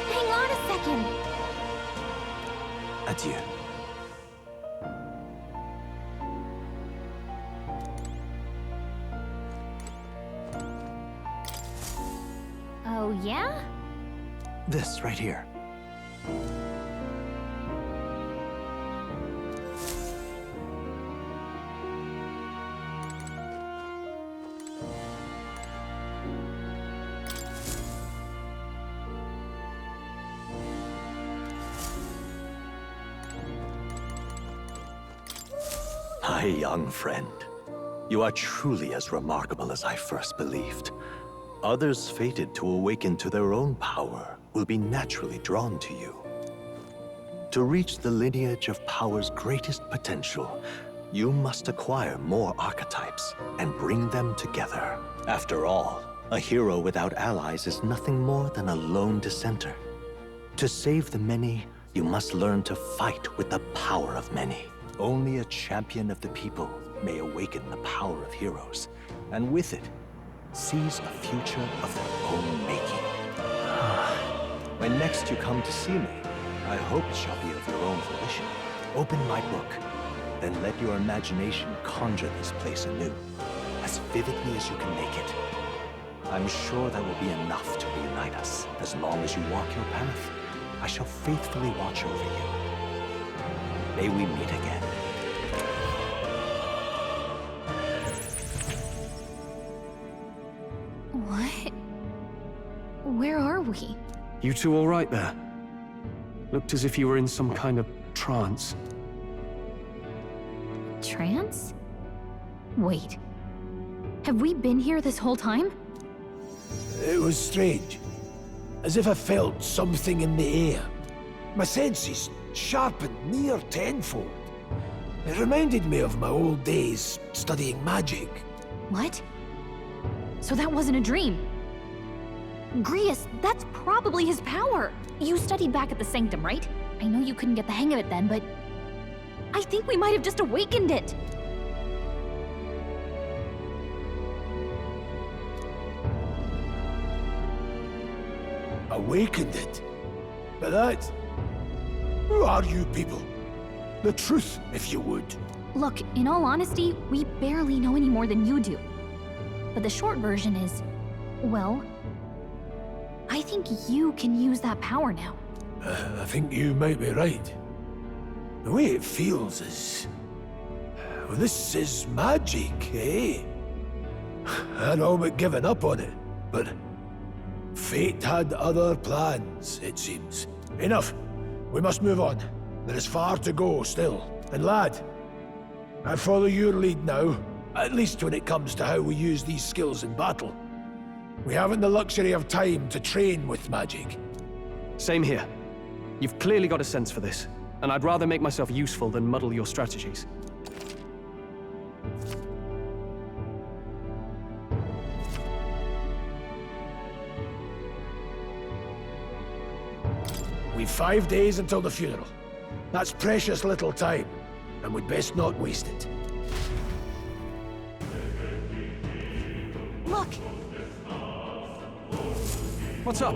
B: Hang on a second.
H: Adieu.
I: Oh, yeah?
H: This right here. My young friend, you are truly as remarkable as I first believed. Others fated to awaken to their own power will be naturally drawn to you. To reach the lineage of power's greatest potential, you must acquire more archetypes and bring them together. After all, a hero without allies is nothing more than a lone dissenter. To save the many, you must learn to fight with the power of many. Only a champion of the people may awaken the power of heroes, and with it, seize a future of their own making. When next you come to see me, I hope it shall be of your own volition. Open my book, then let your imagination conjure this place anew, as vividly as you can make it. I'm sure that will be enough to reunite us. As long as you walk your path, I shall faithfully watch over you. May we meet again.
I: What? Where are we?
F: You two all right there? Looked as if you were in some kind of trance.
I: Trance? Wait. Have we been here this whole time?
J: It was strange. As if I felt something in the air. My senses sharpened near tenfold. It reminded me of my old days studying magic.
I: What? So that wasn't a dream. Grius, that's probably his power. You studied back at the Sanctum, right? I know you couldn't get the hang of it then, but I think we might have just awakened it.
J: Awakened it? But that... Who are you people? The truth, if you would.
I: Look, in all honesty, we barely know any more than you do. But the short version is, well, I think you can use that power now.
J: I think you might be right. The way it feels is... Well, this is magic, eh? I'd all but given up on it, but... Fate had other plans, it seems. Enough. We must move on. There is far to go still. And lad, I follow your lead now, at least when it comes to how we use these skills in battle. We haven't the luxury of time to train with magic.
F: Same here. You've clearly got a sense for this, and I'd rather make myself useful than muddle your strategies.
J: We've 5 days until the funeral. That's precious little time, and we'd best not waste it.
B: Look!
F: What's up?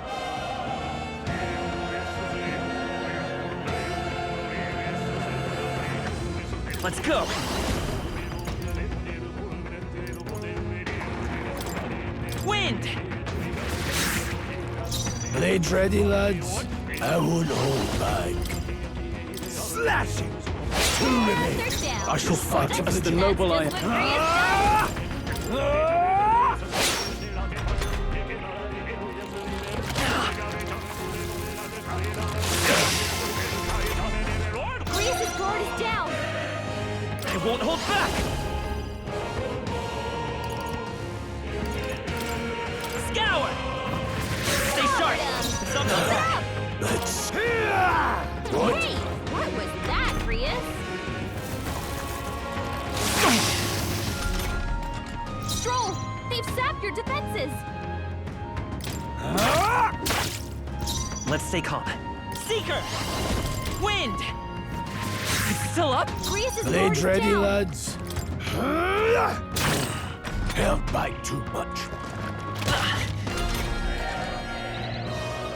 M: Let's go! Wind!
J: Blades ready, lads? I won't hold back. Slash it! Two remain.
F: I shall fight as the noble I am.
B: Grease's guard is down.
M: I won't hold back! Scour! Stay sharp! Something's up!
J: Let's...
B: What? Hey, what was that, Grius? Stroll! They've sapped your defenses!
M: Let's stay calm. Seeker! Wind! It's still up?
B: Grius's guard
J: Blades
B: is
J: ready,
B: down.
J: lads? Held back too much.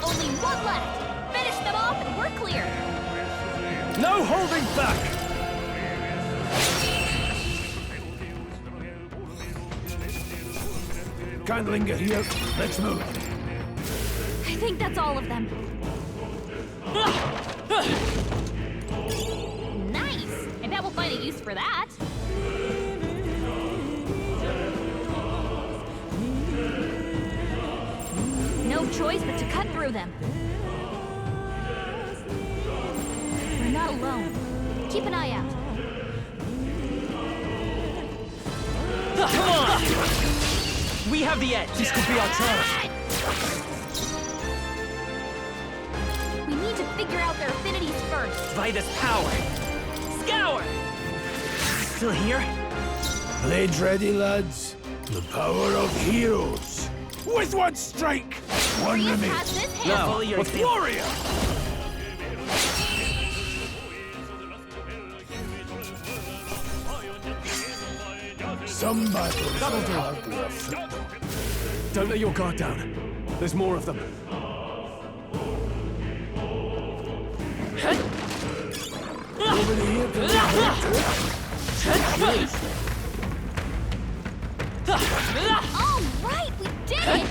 B: Only one left! Finish them off and we're clear!
U: No holding back!
J: Can't linger here. Let's move.
B: I think that's all of them. Nice! I bet we'll find a use for that. No choice but to cut through them. We're not alone. Keep an eye out.
M: Come on! We have the edge! This could be our chance!
B: We need to figure out their affinities first.
M: By this power! Scour! Still here?
J: Blades ready, lads? The power of heroes. With one strike, one
B: Grius
J: remains.
B: has this hand.
M: No,
J: A warrior! Some battles are hardly a football.
F: Don't let your guard down. There's more of them.
J: Over here to
B: All right, we did it!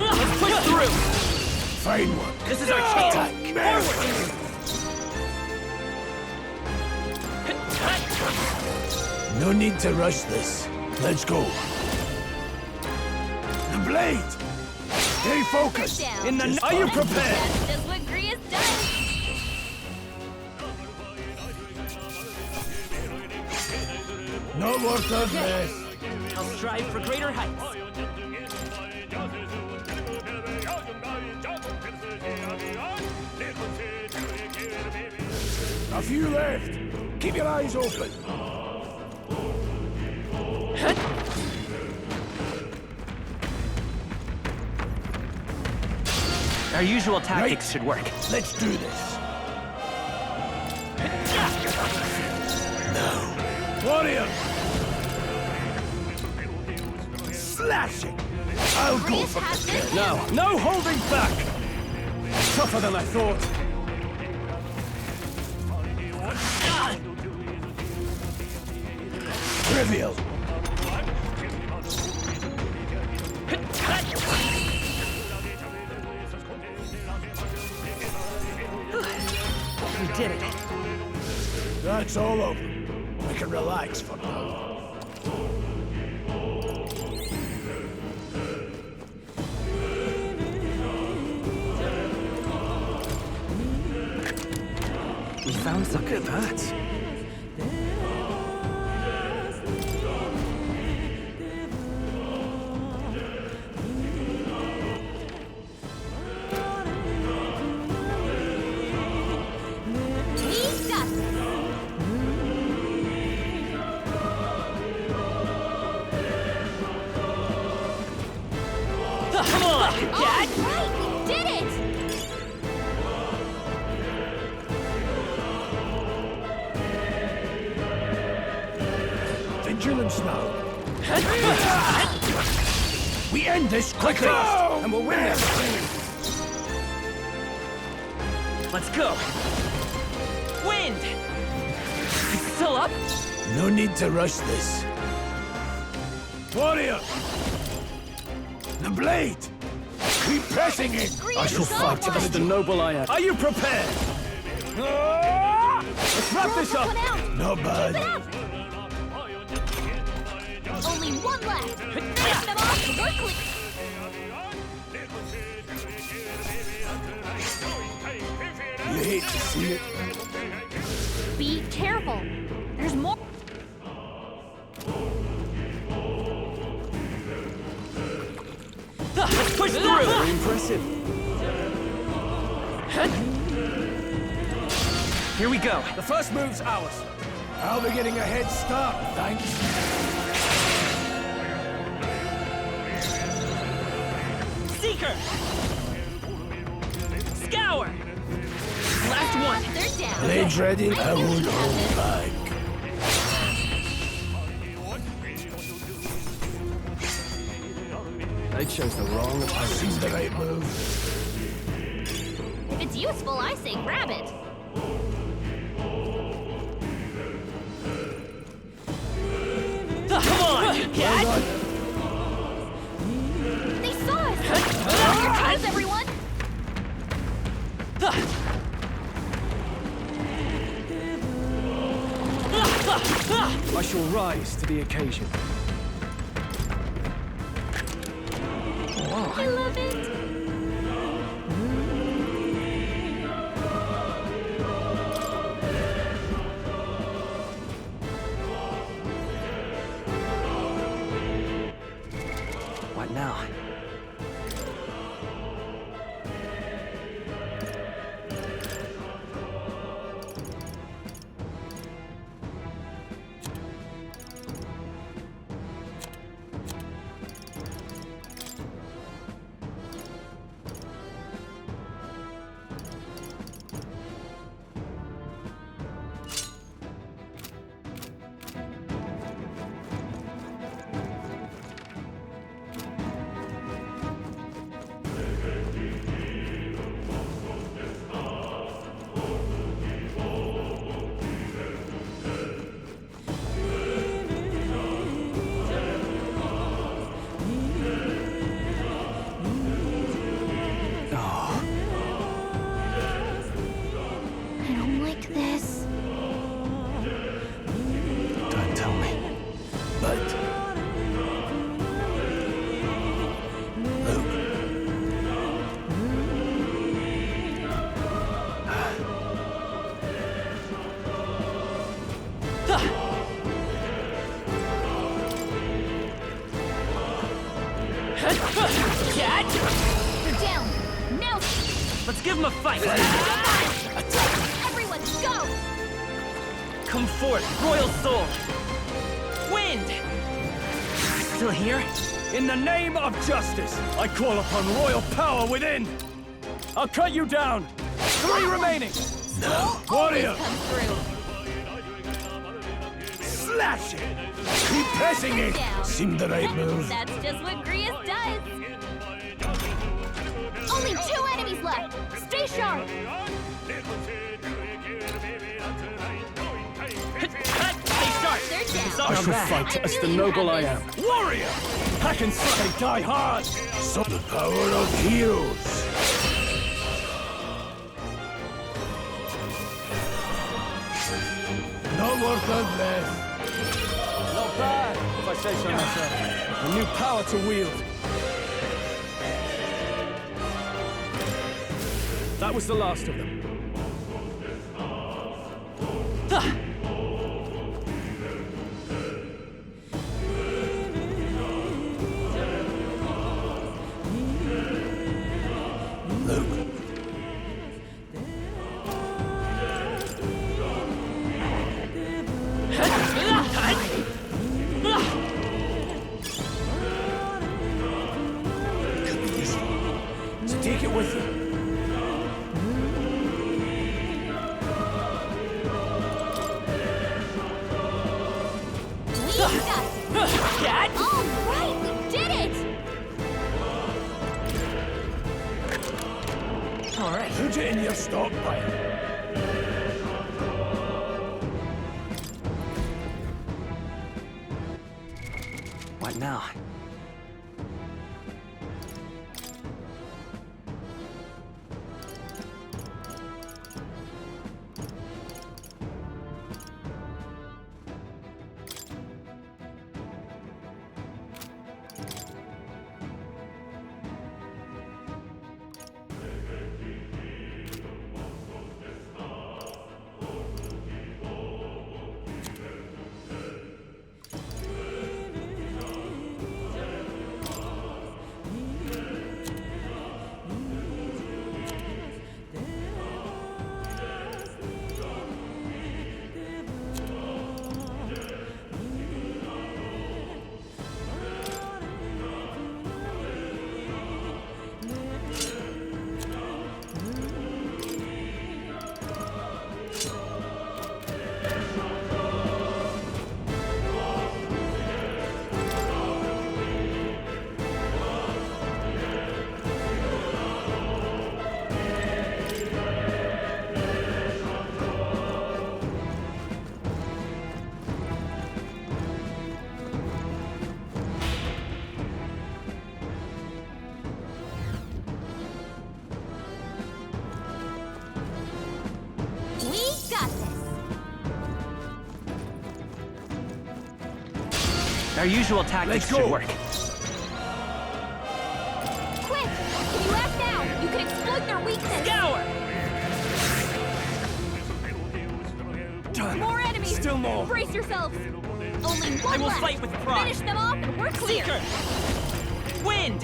M: Let's push through!
J: Fine one.
M: This is our chance! Forward!
J: No need to rush this. Let's go. The blade! Stay focused!
B: In
J: the... Are you prepared?
B: That's what Grius does!
J: No more third rest.
M: I'll strive for greater heights.
J: A few left. Keep your eyes open.
M: Our usual tactics should work.
J: Let's do this. No. Warrior! Slashing! I'll go for the kill.
F: No, no holding back! Tougher than I thought.
J: Trivial.
M: We did it.
J: That's all over. We can relax for now.
M: We found some.
F: Look at that.
B: We've got this.
M: Come on,
B: All
M: Dad!
B: right, we did it!
J: Vigilance now. We end this quickly, and we'll win this.
M: Let's go. Wind! It's still up?
J: No need to rush this. Warrior! The blade! Keep pressing it!
F: I shall fight as the noble I am. Are you prepared? Let's wrap this up.
J: Not bad.
B: Only one left. Finish them off quickly.
J: You hate to see it.
B: Be careful. There's more.
M: Let's push through!
F: Very impressive.
M: Here we go.
J: The first move's ours. I'll be getting a head start, thanks.
M: Seeker! Scour! Last one!
B: They're down.
J: Blades ready, I won't hold back.
F: They chose the wrong opponent.
J: Seems the right move.
B: If it's useful, I say grab it.
M: Come on, you cat!
B: They saw us. Hold your toes, everyone.
F: I shall rise to the occasion.
B: I love it.
M: What now?
B: I don't like this.
F: Don't tell me.
J: But...
M: Cat!
B: They're down. Now.
M: Let's give him a fight!
B: Everyone, go!
M: Come forth, royal soul! Wind! Still here?
F: In the name of justice, I call upon royal power within. I'll cut you down. 3 remaining.
J: No. Warrior!
B: Come through.
J: Slash it! Keep pressing it! Seemed the right move.
B: That's just what Grius does. Only 2 enemies left. Stay sharp. They're down.
F: I shall fight as the noble I am.
J: Warrior!
F: Hack and slay, die hard.
J: So the power of heroes. No more God bless.
F: Not bad, if I say so myself. A new power to wield. That was the last of them.
J: So take it with you.
B: Cat! All right, we did it!
J: Put it in your stockpile.
M: What now? Our usual tactics should work.
B: Quick! If you act now, you can exploit their weakness!
M: Scour!
B: Done. More enemies!
M: Still more!
B: Brace yourselves! Only one
M: I will
B: left!
M: fight with pride!
B: Finish them off and we're clear!
M: Seeker! Wind!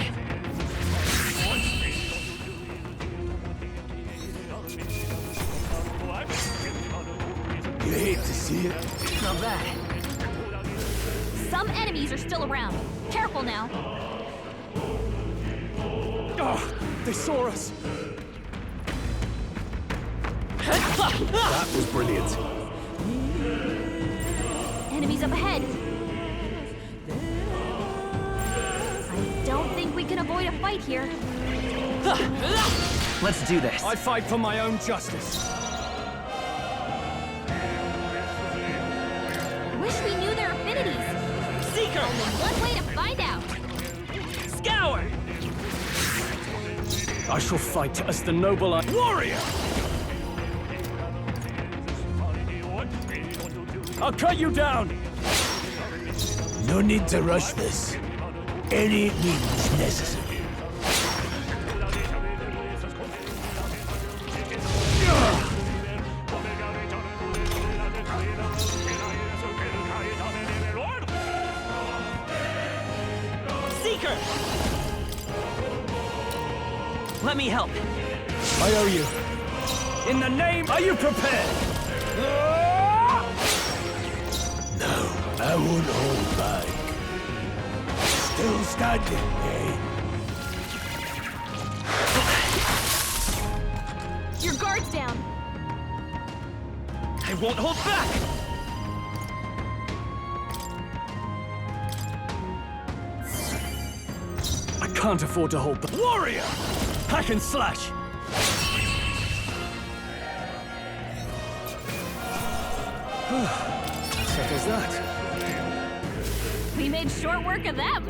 J: You hate to see it.
B: Not bad. Some enemies are still around. Careful now.
F: Oh, they saw us.
C: That was brilliant.
B: Enemies up ahead. I don't think we can avoid a fight here.
M: Let's do this.
F: I fight for my own justice.
B: Wish we knew their affinities.
M: Seeker!
B: Only one way to find out.
M: Scour!
F: I shall fight as the noble warrior! I'll cut you down!
J: No need to rush this. Any means necessary.
M: Seeker! Let me help.
F: I owe you. In the name, are you prepared?
J: No, I won't hold back. Still standing, eh?
B: Your guard's down.
M: I won't hold back!
F: I can't afford to hold the warrior! Hack and slash!
K: Settles that.
B: We made short work of them.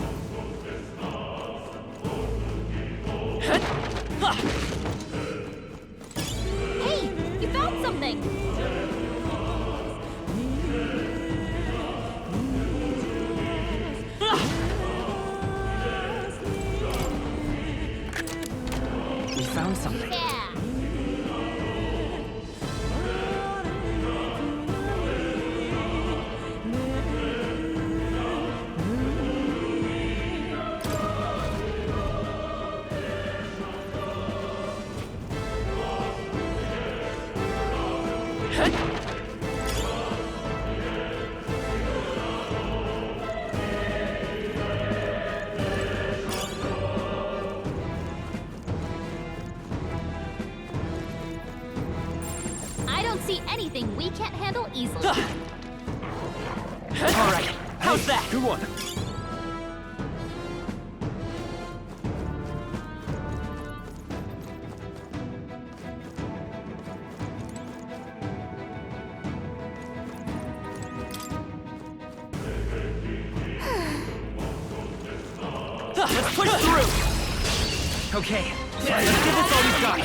B: Hey, you found something.
M: We found something.
B: Yeah. I don't see anything we can't handle easily.
M: All right, how's that?
F: Good one.
M: Let's push through! Okay, let's give this all we've got.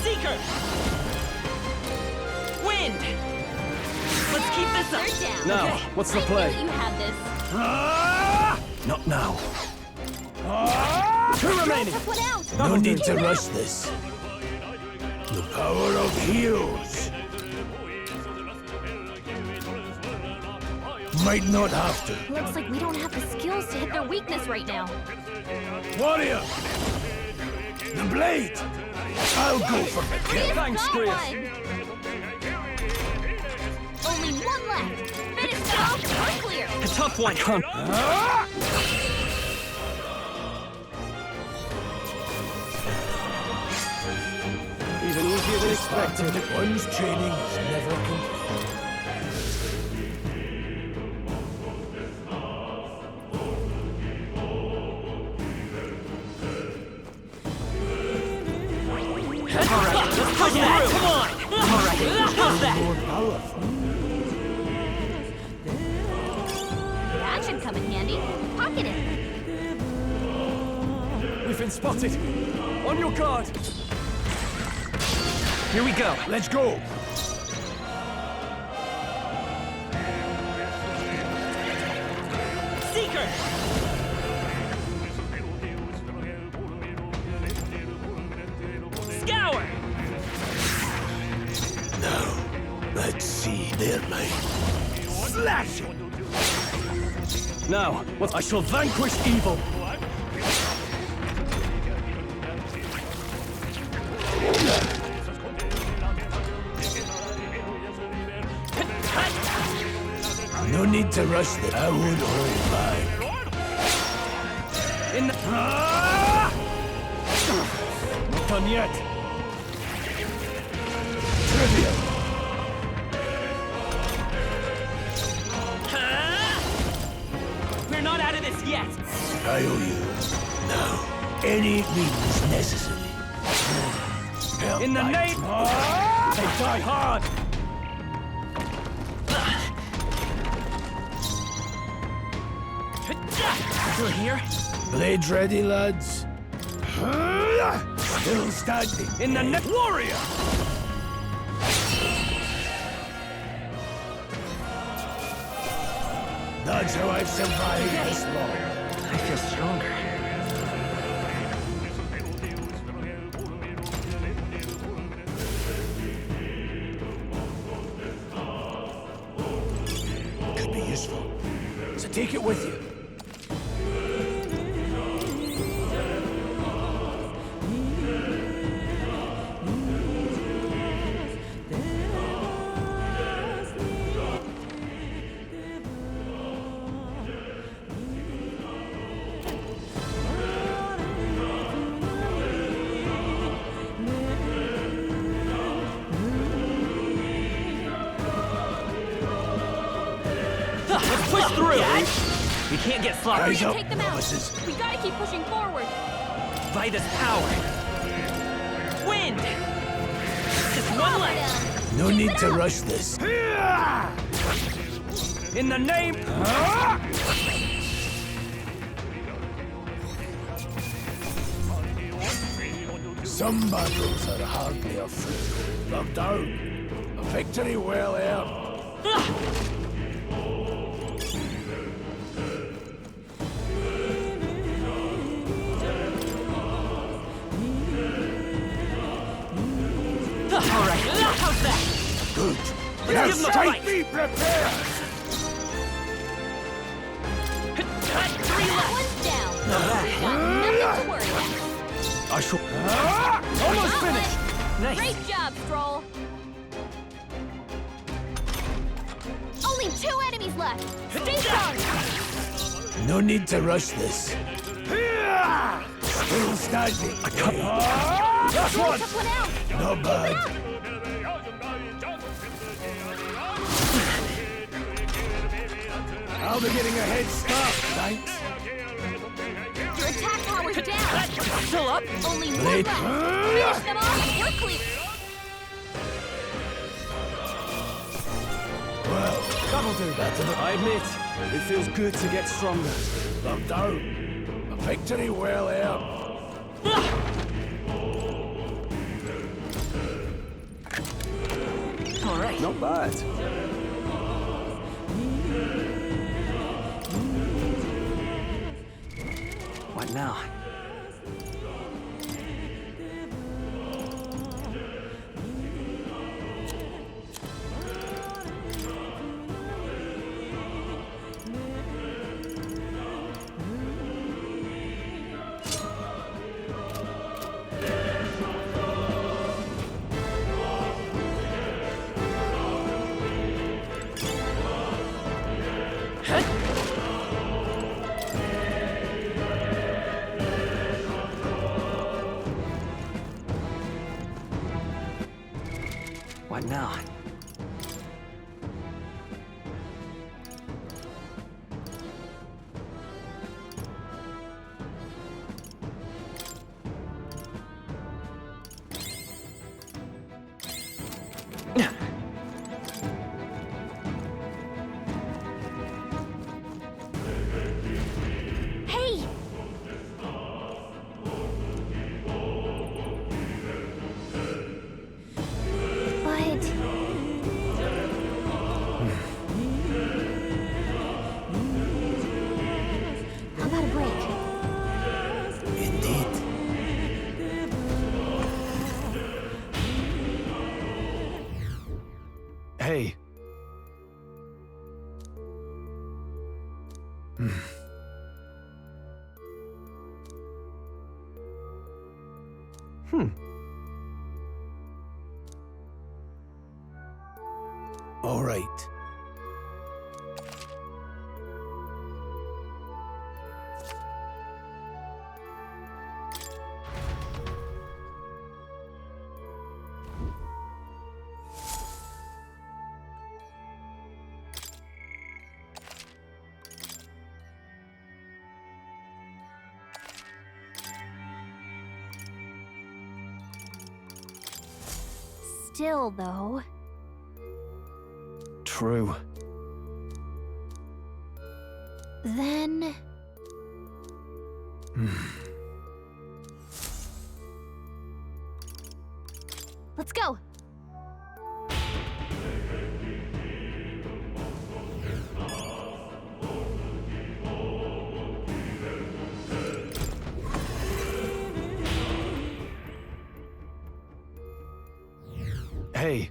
M: Seeker! Wind! Let's keep this up.
B: They're down.
F: Now,
B: Okay.
F: what's the
B: I
F: play?
B: knew that you had this.
J: Not now.
F: Two remaining.
B: Took one out.
J: No need to
B: Keep
J: rush
B: out.
J: this. The power of heroes. Might not have to.
B: Looks like we don't have the skills to hit their weakness right now.
J: Warrior! The blade! I'll go for the kill.
F: Thanks,
B: Got
F: Chris.
B: one. Only one left. Finish it off. We're clear.
M: A tough one.
F: Even easier than expected.
J: One's training is never complete.
M: Alright, let's push that! Come on! Alright, how's that?
J: More powerful.
B: That should come in handy. Pocket it.
F: We've been spotted. On your guard.
M: Here we go.
J: Let's go.
M: Seeker! Scour!
J: Now, let's see their light. Slash it!
F: Now, what? I shall vanquish evil.
J: No need to rush this. I would hold back.
F: In the... Not done yet.
J: Trivia.
M: We're not out of this yet.
J: I owe you. Now, any means necessary. Help
F: In the
J: my
F: name... They die hard.
M: You're here?
J: Blades ready, lads. Still standing.
F: In the neck... Warrior!
J: That's how I've survived this long.
M: I feel stronger.
J: Could be useful. So take it with you.
M: Let's push through! We can't get sloppy.
J: Eyes up,
B: Take them out.
J: novices.
B: We gotta keep pushing forward.
M: Vitus power. Wind! Just one left.
J: No need to rush this.
F: In the name...
J: Some battles are hardly a fruit. Locked down. A victory well earned.
M: Alright, how's that?
J: Good.
M: Let's
J: Now
M: give them a
J: strike
M: fight.
J: me prepared.
M: Three left.
B: One's down.
M: Not bad.
B: Got nothing to worry about.
F: I shall...
B: Almost
F: finished.
M: Nice.
B: Great job, Stroll. Only 2 enemies left. Stay strong.
J: No need to rush this. Still standing.
F: I can't...
J: That's
B: Stroll
J: one.
B: took one out.
J: Not bad. I'll be getting a head start, thanks.
B: Your attack power's down.
M: Still up?
B: Only one
J: Blade.
B: left. Finish them off. We're clear.
J: Well,
F: that'll do. I admit, it feels good to get stronger.
J: Look, don't. A victory well out.
M: All right.
C: Not bad.
M: What now? What now?
B: Hey! But... How about a break?
J: Indeed.
C: Hey.
J: All right.
B: Still, though...
C: True.
B: Then... Let's go!
C: Hey.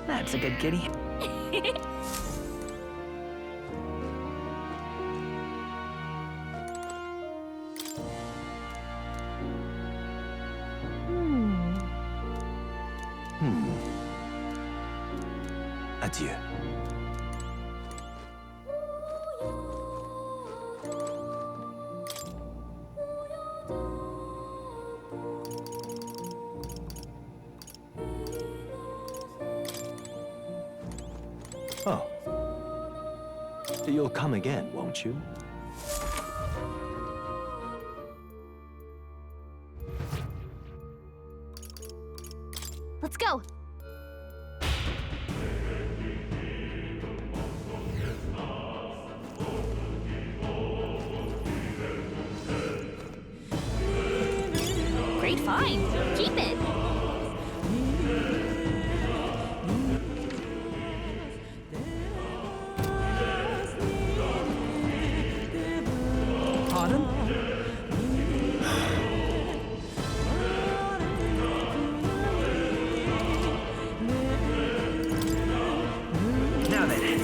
M: That's a good kitty.
H: Adieu. Oh. You'll come again, won't you?
B: Let's go! Great find! Keep it!
M: Pardon? Now then.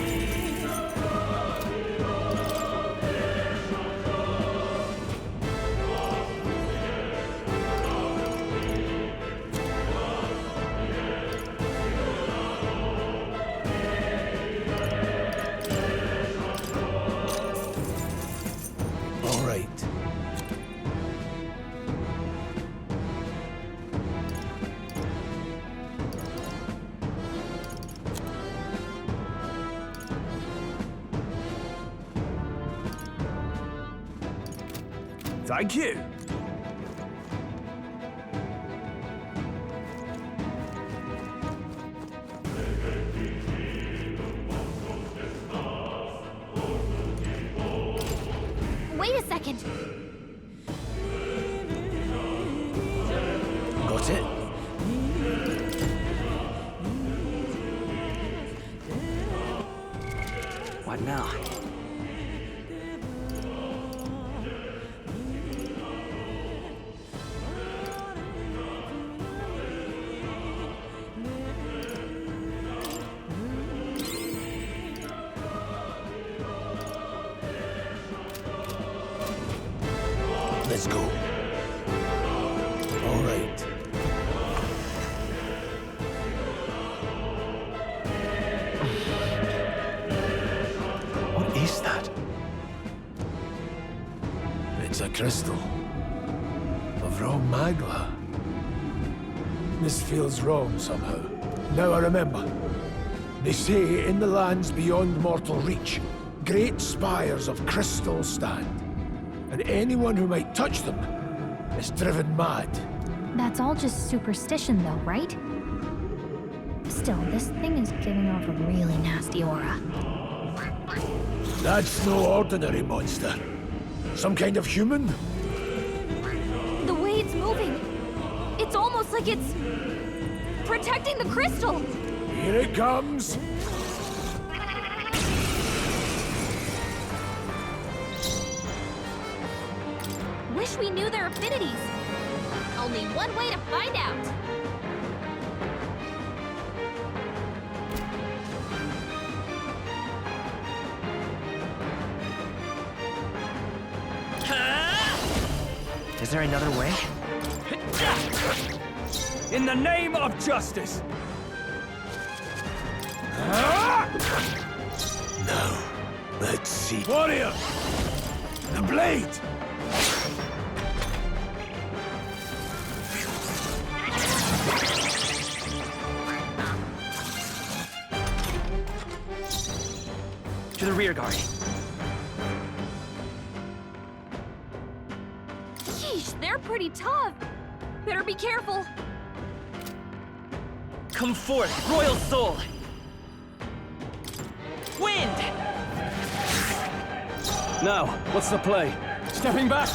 K: Thank you.
B: Wait a second.
K: Got it?
M: What now?
J: Let's go. All right.
H: What is that?
J: It's a crystal of raw magma. This feels wrong somehow. Now I remember. They say in the lands beyond mortal reach, great spires of crystal stand. And anyone who might touch them is driven mad.
I: That's all just superstition, though, right? Still, this thing is giving off a really nasty aura.
J: That's no ordinary monster. Some kind of human?
B: The way it's moving, it's almost like it's protecting the crystal.
J: Here it comes.
B: Wish we knew their affinities. Only one way to find out.
M: Is there another way?
K: In the name of justice!
J: Now, let's see. Warrior! The blade!
M: To the rear guard.
B: Yeesh, they're pretty tough. Better be careful.
M: Come forth, royal soul! Wind!
F: Now, what's the play? Stepping back?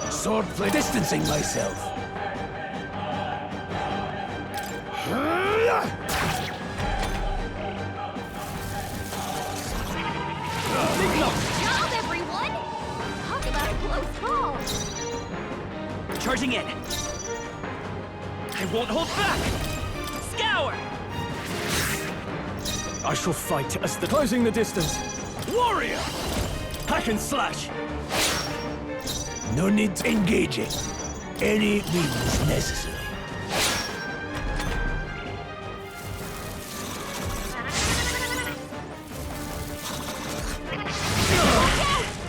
J: Swordplay, distancing myself.
B: Job, everyone! Talk about a close call.
M: Charging in. I won't hold back! Scour!
F: I shall fight as the closing the distance.
K: Warrior!
F: Hack and slash!
J: No need to engaging. Any means necessary.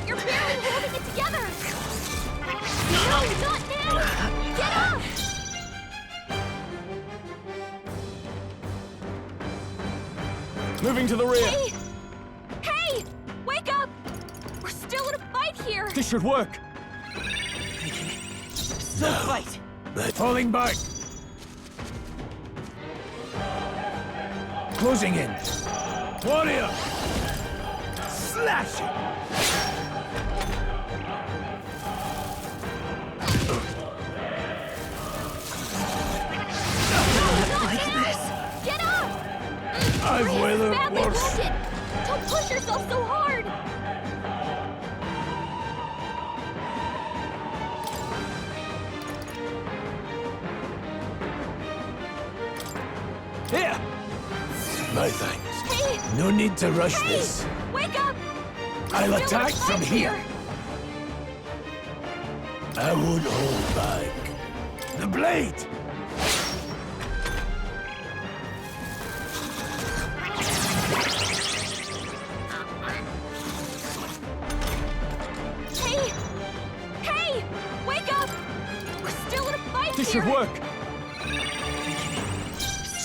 B: You're barely holding it together! No, not now! Get up!
F: Moving to the rear.
B: Hey! Hey! Wake up! We're still in a fight here!
F: This should work.
M: Still fight!
J: Falling back! Closing in. Warrior! Slash it!
B: Get up!
J: I've
B: Grace is
J: weathered
B: badly
J: worse.
B: wounded. Don't push yourself so hard!
F: Here!
J: My thanks.
B: Hey!
J: No need to rush
B: Hey!
J: this.
B: Wake up!
J: I'll
B: We're still in a
J: attack from
B: fight
J: here. I won't hold back. The blade!
B: Hey! Hey! Wake up! We're still in a fight
F: This
B: here!
F: should work.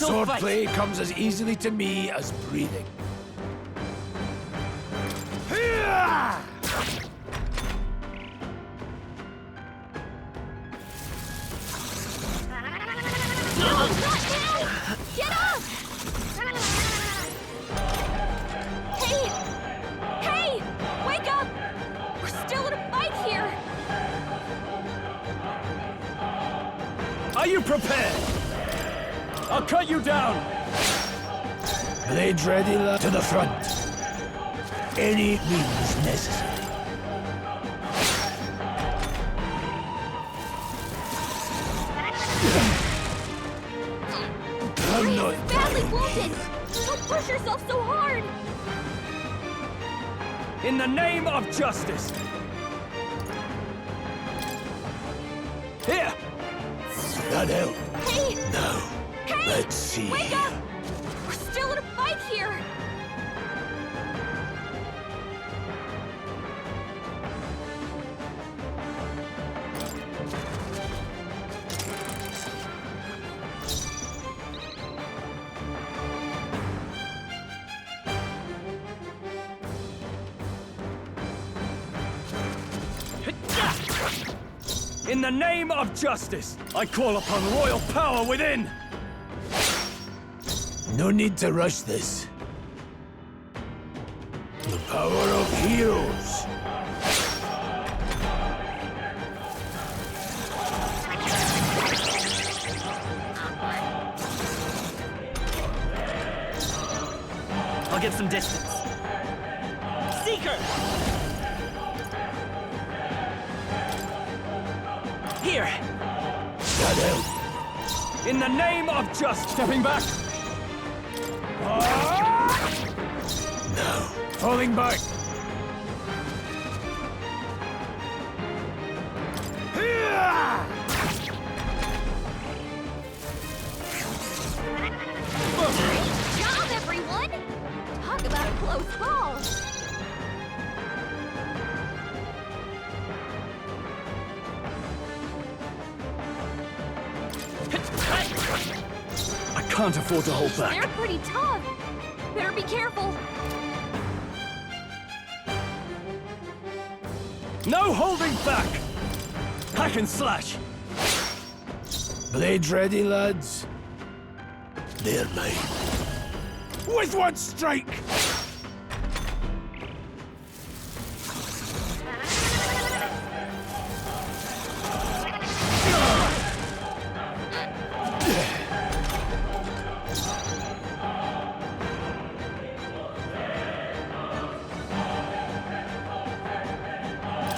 J: Swordplay comes as easily to me as breathing.
F: Are you prepared? I'll cut you down!
J: Blades ready, lad. To the front. Any means necessary. I'm not
B: badly wounded! Don't push yourself so hard!
F: In the name of justice! Here!
J: That help.
B: Hey!
J: No.
B: Hey!
J: Let's see.
B: Wake up! We're still in a fight here!
F: In the name of justice, I call upon royal power within!
J: No need to rush this. The power of heroes.
M: I'll get some distance. Seeker! Here!
J: That help.
F: In the name of just stepping back!
J: No. Falling back.
B: Great job, everyone! Talk about a close call!
F: I can't afford to hold back.
B: They're pretty tough! Better be careful!
F: No holding back! Hack and slash!
J: Blades ready, lads. They're mine. With one strike!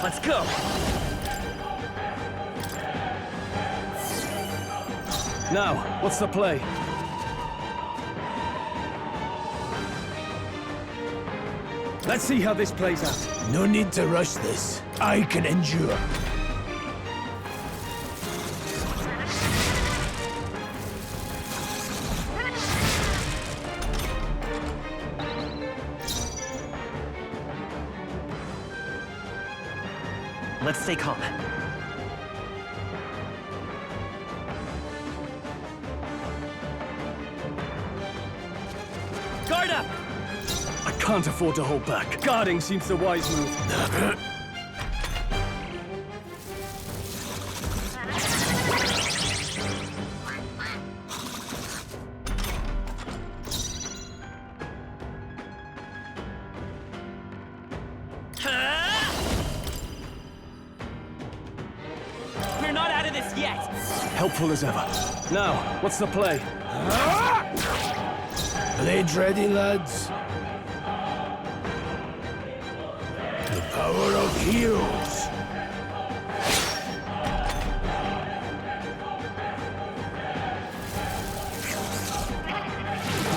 M: Let's go!
F: Now, what's the play? Let's see how this plays out.
J: No need to rush this. I can endure.
M: Let's stay calm. Guard up!
F: I can't afford to hold back. Guarding seems the wise move.
M: We're not out of this yet!
F: Helpful as ever. Now, what's the play?
J: Blades ready, lads. The power of heroes.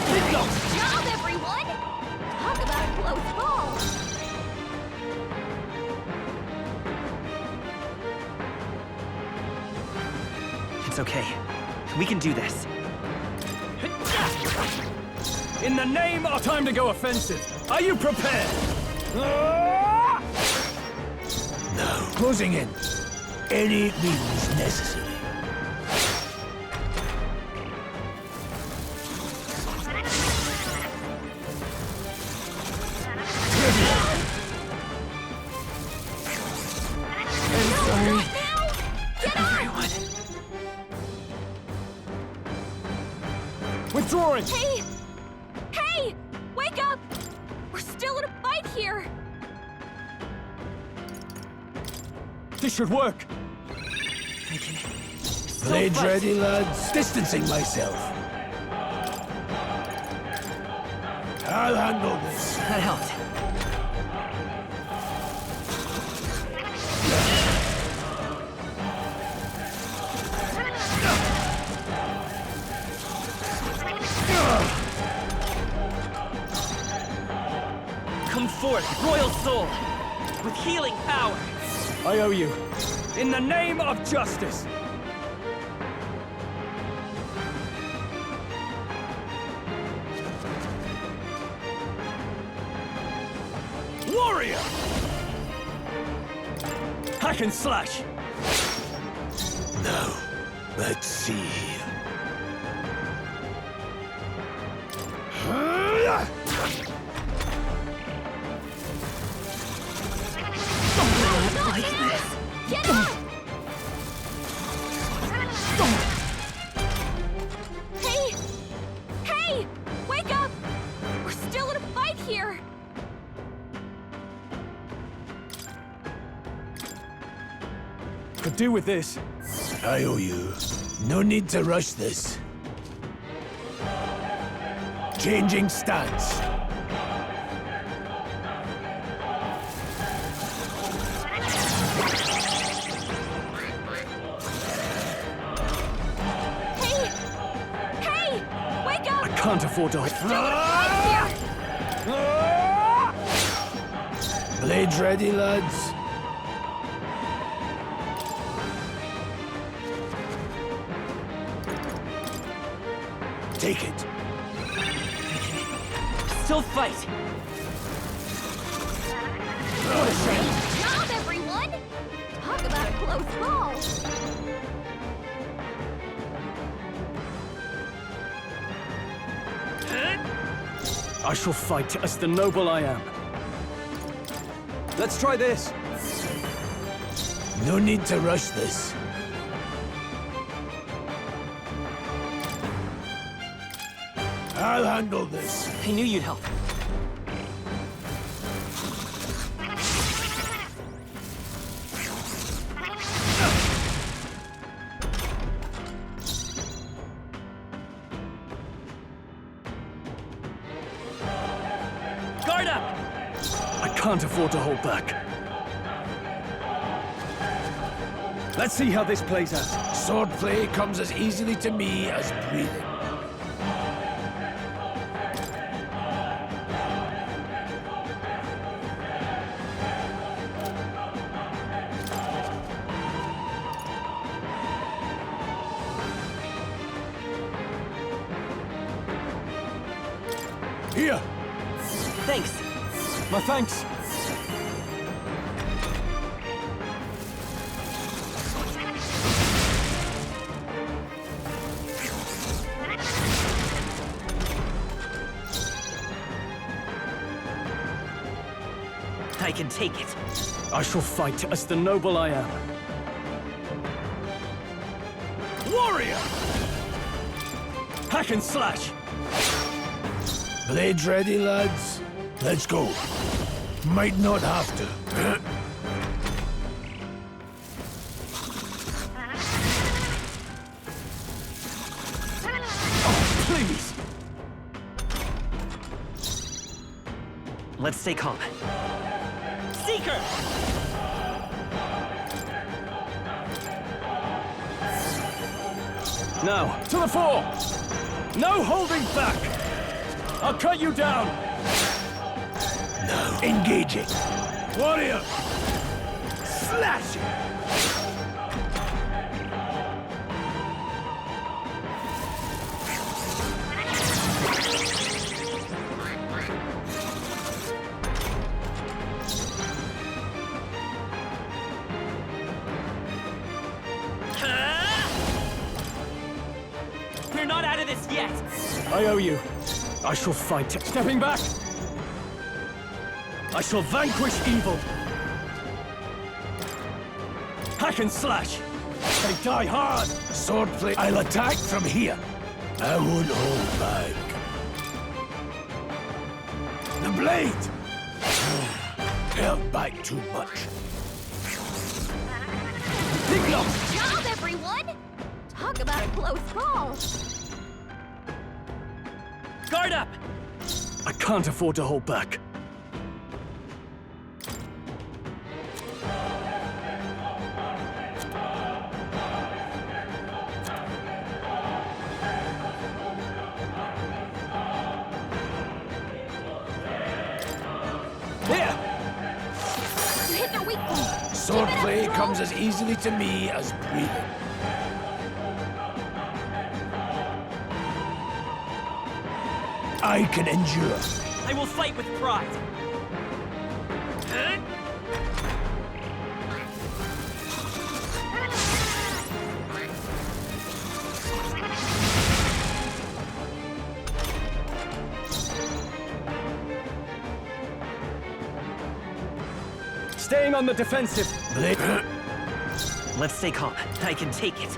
B: Great job, everyone! Talk about a close call!
M: It's okay. We can do this.
F: In the name of time to go offensive, are you prepared?
J: Now, closing in. Any means necessary.
F: Withdrawing!
B: Hey! Hey! Wake up! We're still in a fight here!
F: This should work.
M: They can
J: Blade ready, lads. Distancing myself. I'll handle this.
M: That helped.
G: Come forth, royal soul, with healing power.
F: I owe you. In the name of justice.
J: Warrior!
F: Hack and slash.
J: Now, let's see.
B: Get up! Hey! Hey! Wake up! We're still in a fight here!
F: Could do with this.
J: I owe you. No need to rush this. Changing stance.
B: Hey! Hey! Wake up!
F: I can't afford to.
B: Still in a fight here!
J: Blades ready, lads. Take it.
G: Still fight.
B: What a shame. Good job, everyone! Talk about a close call.
F: I shall fight as the noble I am. Let's try this.
J: No need to rush this. I'll handle this.
G: I knew you'd help. Guard up!
F: I can't afford to hold back. Let's see how this plays out.
J: Swordplay comes as easily to me as breathing. Here!
G: Thanks.
F: My thanks.
G: I can take it.
F: I shall fight as the noble I am.
J: Warrior!
F: Hack and slash!
J: Blades ready, lads. Let's go. Might not have to.
F: Oh, please!
G: Let's stay calm. Seeker!
F: Now, to the fore! No holding back! I'll cut you down!
J: Now, engaging. Warrior! Slashing!
G: We're not out of this yet!
F: I owe you. I shall fight. Stepping back! I shall vanquish evil! Hack and slash! They die hard!
J: Swordplay. I'll attack from here. I won't hold back. The blade! Held back too much.
B: Good job, everyone! Talk about a close call.
G: Guard up!
F: I can't afford to hold back.
J: Here!
B: You hit their weak point.
J: Swordplay comes as easily to me as breathing. I can endure.
G: I will fight with pride.
F: Staying on the defensive.
M: Let's stay calm. I can take it.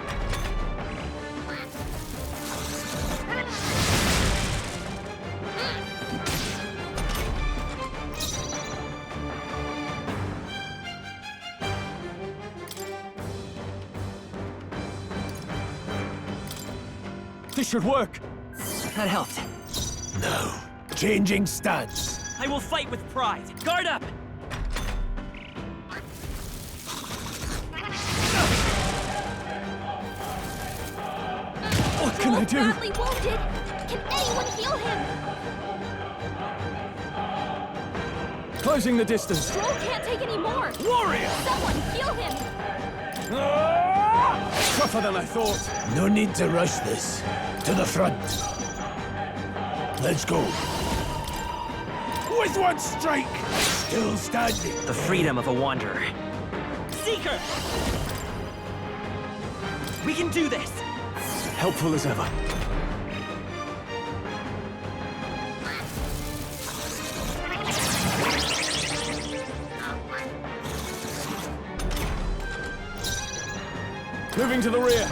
F: This should work.
M: That helped.
J: No. Changing stance.
G: I will fight with pride. Guard up!
F: What can I do?
B: Badly wounded. Can anyone heal him?
F: Closing the distance.
B: Stroll can't take any more.
J: Warrior!
B: Someone heal him.
F: Tougher than I thought.
J: No need to rush this. To the front. Let's go. With one strike! Still standing.
M: The freedom of a wanderer.
G: Seeker! We can do this!
F: Helpful as ever. Moving to the rear.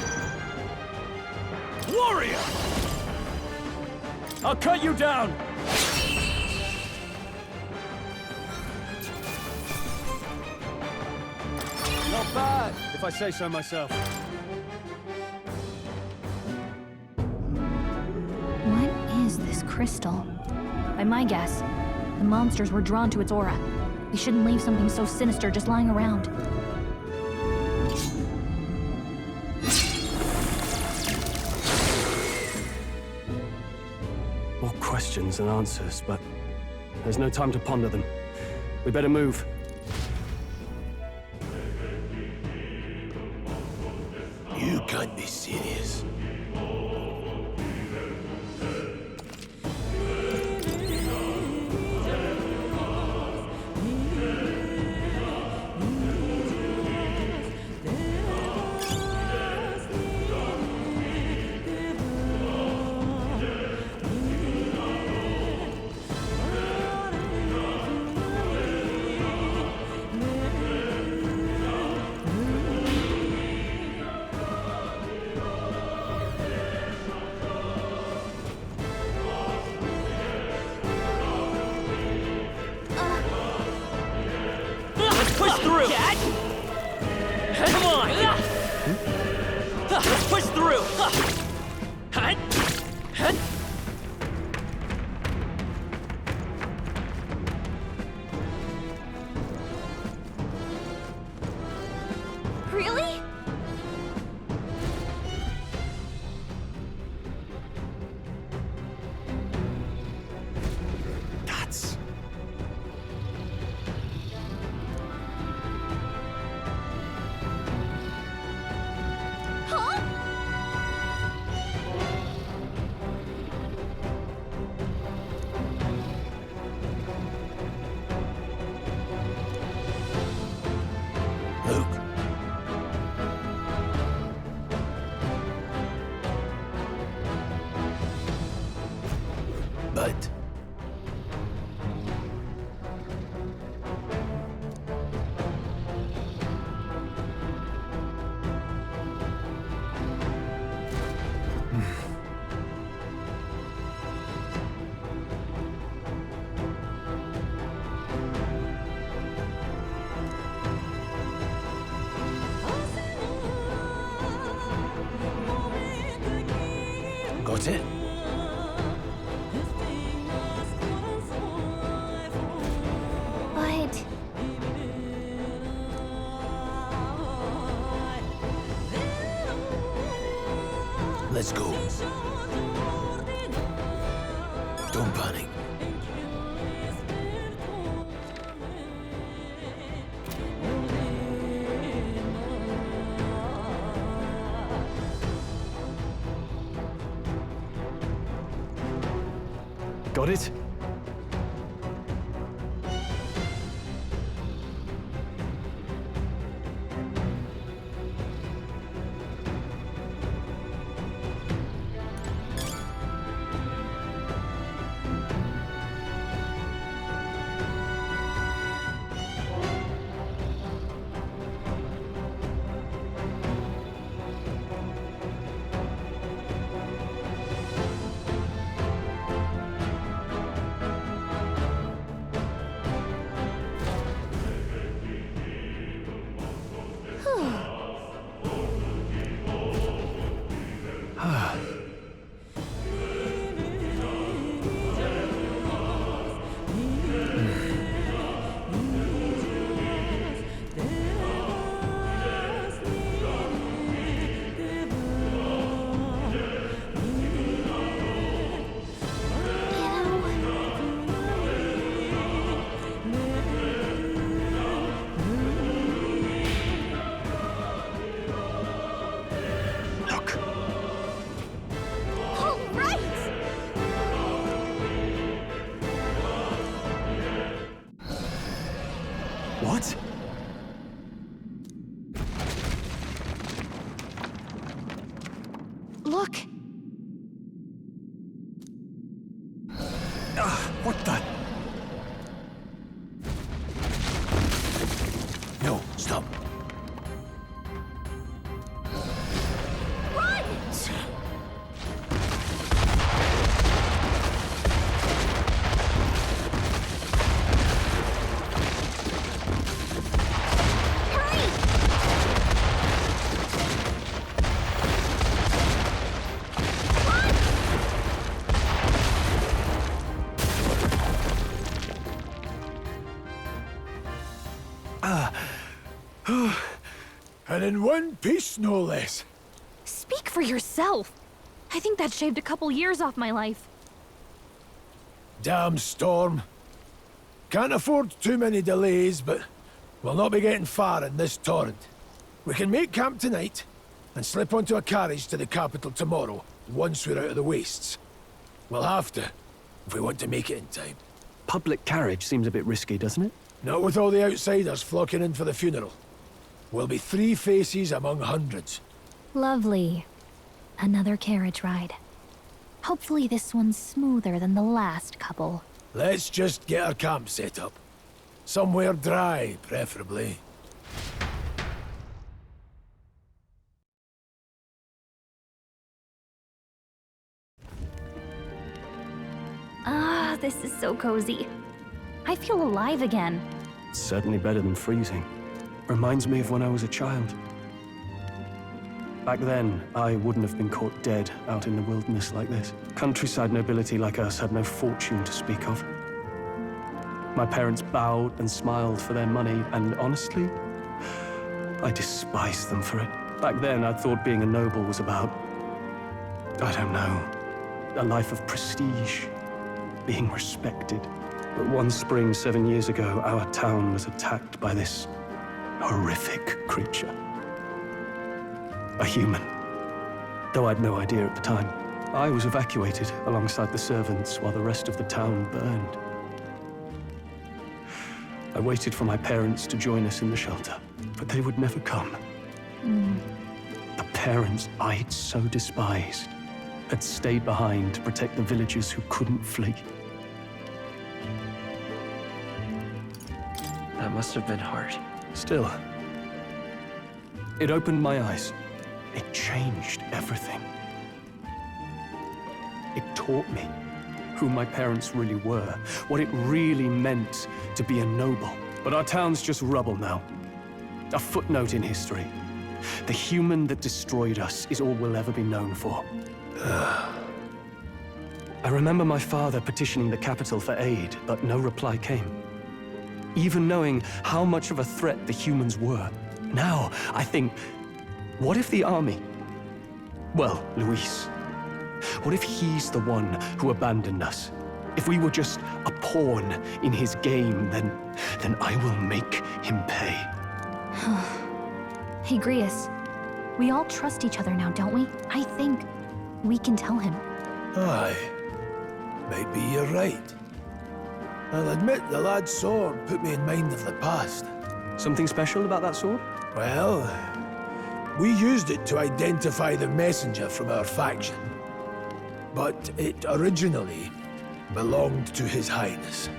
J: Warrior!
F: I'll cut you down. Not bad, if I say so myself.
I: What is this crystal? By my guess, the monsters were drawn to its aura. We shouldn't leave something so sinister just lying around.
F: More questions than answers, but there's no time to ponder them. We better move.
J: You can't be serious.
G: Push through! Come on! Let's push through!
B: Really?
J: That's...
B: Huh?
J: Luke. But... it.
I: But...
J: Let's go. Don't panic.
F: Got it? What?
I: Look!
F: What the?
J: No, stop.
B: Run!
J: And in one piece, no less.
B: Speak for yourself. I think that shaved a couple years off my life.
J: Damn storm. Can't afford too many delays, but we'll not be getting far in this torrent. We can make camp tonight and slip onto a carriage to the capital tomorrow, once we're out of the wastes. We'll have to, if we want to make it in time.
F: Public carriage seems a bit risky, doesn't it?
J: Not with all the outsiders flocking in for the funeral. We'll be 3 faces among hundreds.
I: Lovely. Another carriage ride. Hopefully this one's smoother than the last couple.
J: Let's just get our camp set up. Somewhere dry, preferably.
I: Ah, this is so cozy. I feel alive again.
F: Certainly better than freezing. Reminds me of when I was a child. Back then, I wouldn't have been caught dead out in the wilderness like this. Countryside nobility like us had no fortune to speak of. My parents bowed and smiled for their money, and honestly, I despised them for it. Back then, I thought being a noble was about, I don't know, a life of prestige, being respected. But one spring 7 years ago, our town was attacked by this horrific creature. A human. Though I'd no idea at the time. I was evacuated alongside the servants while the rest of the town burned. I waited for my parents to join us in the shelter, but they would never come. The parents I'd so despised had stayed behind to protect the villagers who couldn't flee.
M: That must have been hard.
F: Still, it opened my eyes. It changed everything. It taught me who my parents really were, what it really meant to be a noble. But our town's just rubble now. A footnote in history. The human that destroyed us is all we'll ever be known for. I remember my father petitioning the capital for aid, but no reply came. Even knowing how much of a threat the humans were. Now, I think, what if the army... Well, Luis, what if he's the one who abandoned us? If we were just a pawn in his game, then I will make him pay.
I: Hey, Grius. We all trust each other now, don't we? I think we can tell him.
J: Aye. Maybe you're right. I'll admit the lad's sword put me in mind of the past.
F: Something special about that sword?
J: Well, we used it to identify the messenger from our faction. But it originally belonged to His Highness.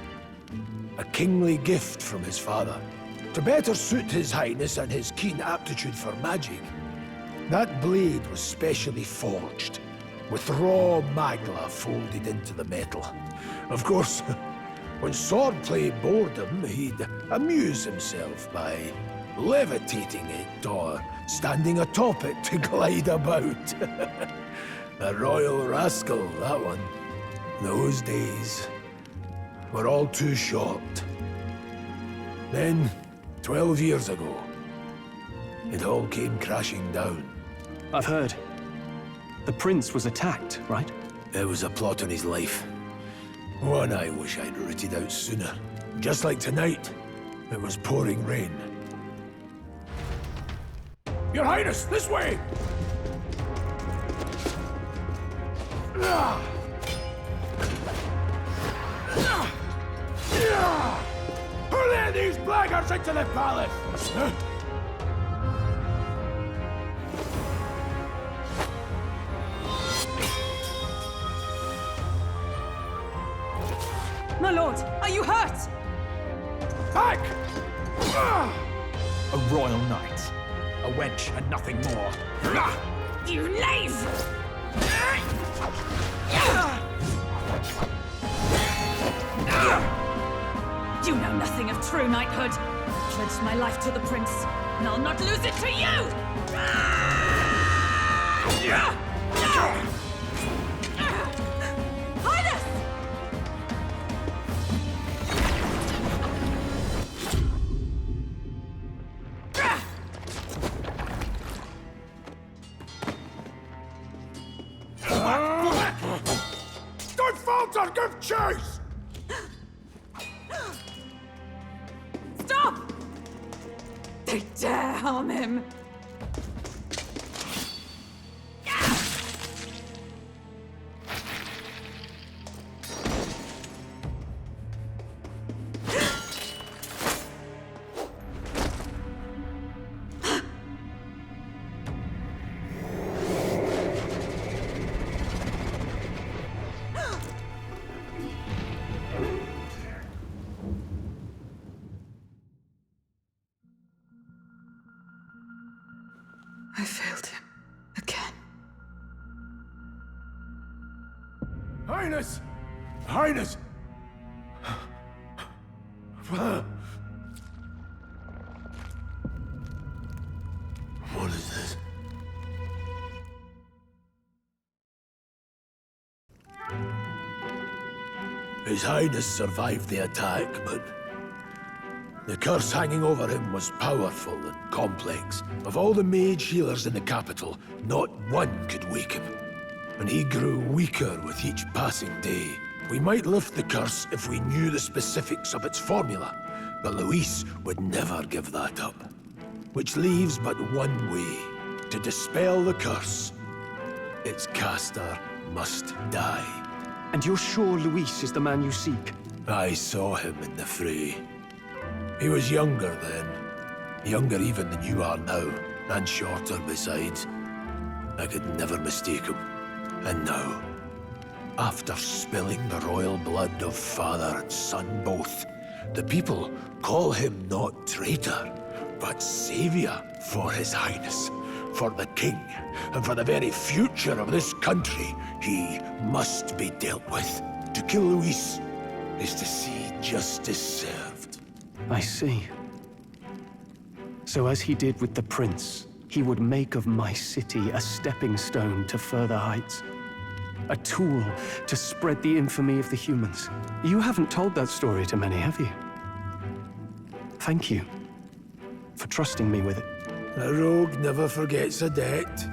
J: A kingly gift from his father. To better suit His Highness and his keen aptitude for magic, that blade was specially forged, with raw magla folded into the metal. Of course, when swordplay bored him, he'd amuse himself by levitating it or standing atop it to glide about. A royal rascal, that one. Those days were all too short. Then, 12 years ago, it all came crashing down.
F: I've heard. The prince was attacked, right?
J: There was a plot on his life. One I wish I'd rooted out sooner. Just like tonight, it was pouring rain.
T: Your Highness, this way!
J: Who let these blackguards into the palace?
D: My lord, are you hurt?
J: Back!
N: A royal knight. A wench and nothing more.
D: You knave! You know nothing of true knighthood. I pledged my life to the prince, and I'll not lose it to you! Highness!
J: Don't falter, give chase!
D: Stop! They dare harm him! I failed him. Again.
J: Highness! Highness! What is this? His Highness survived the attack, but the curse hanging over him was powerful and complex. Of all the mage healers in the capital, not one could wake him. And he grew weaker with each passing day. We might lift the curse if we knew the specifics of its formula, but Luis would never give that up. Which leaves but one way. To dispel the curse, its caster must die.
F: And you're sure Luis is the man you seek?
J: I saw him in the fray. He was younger then. Younger even than you are now, and shorter besides. I could never mistake him. And now, after spilling the royal blood of father and son both, the people call him not traitor, but savior for His Highness. For the king, and for the very future of this country, he must be dealt with. To kill Luis is to see justice served.
F: I see. So as he did with the prince, he would make of my city a stepping stone to further heights. a tool to spread the infamy of the humans. You haven't told that story to many, have you? Thank you for trusting me with it.
J: A rogue never forgets a debt.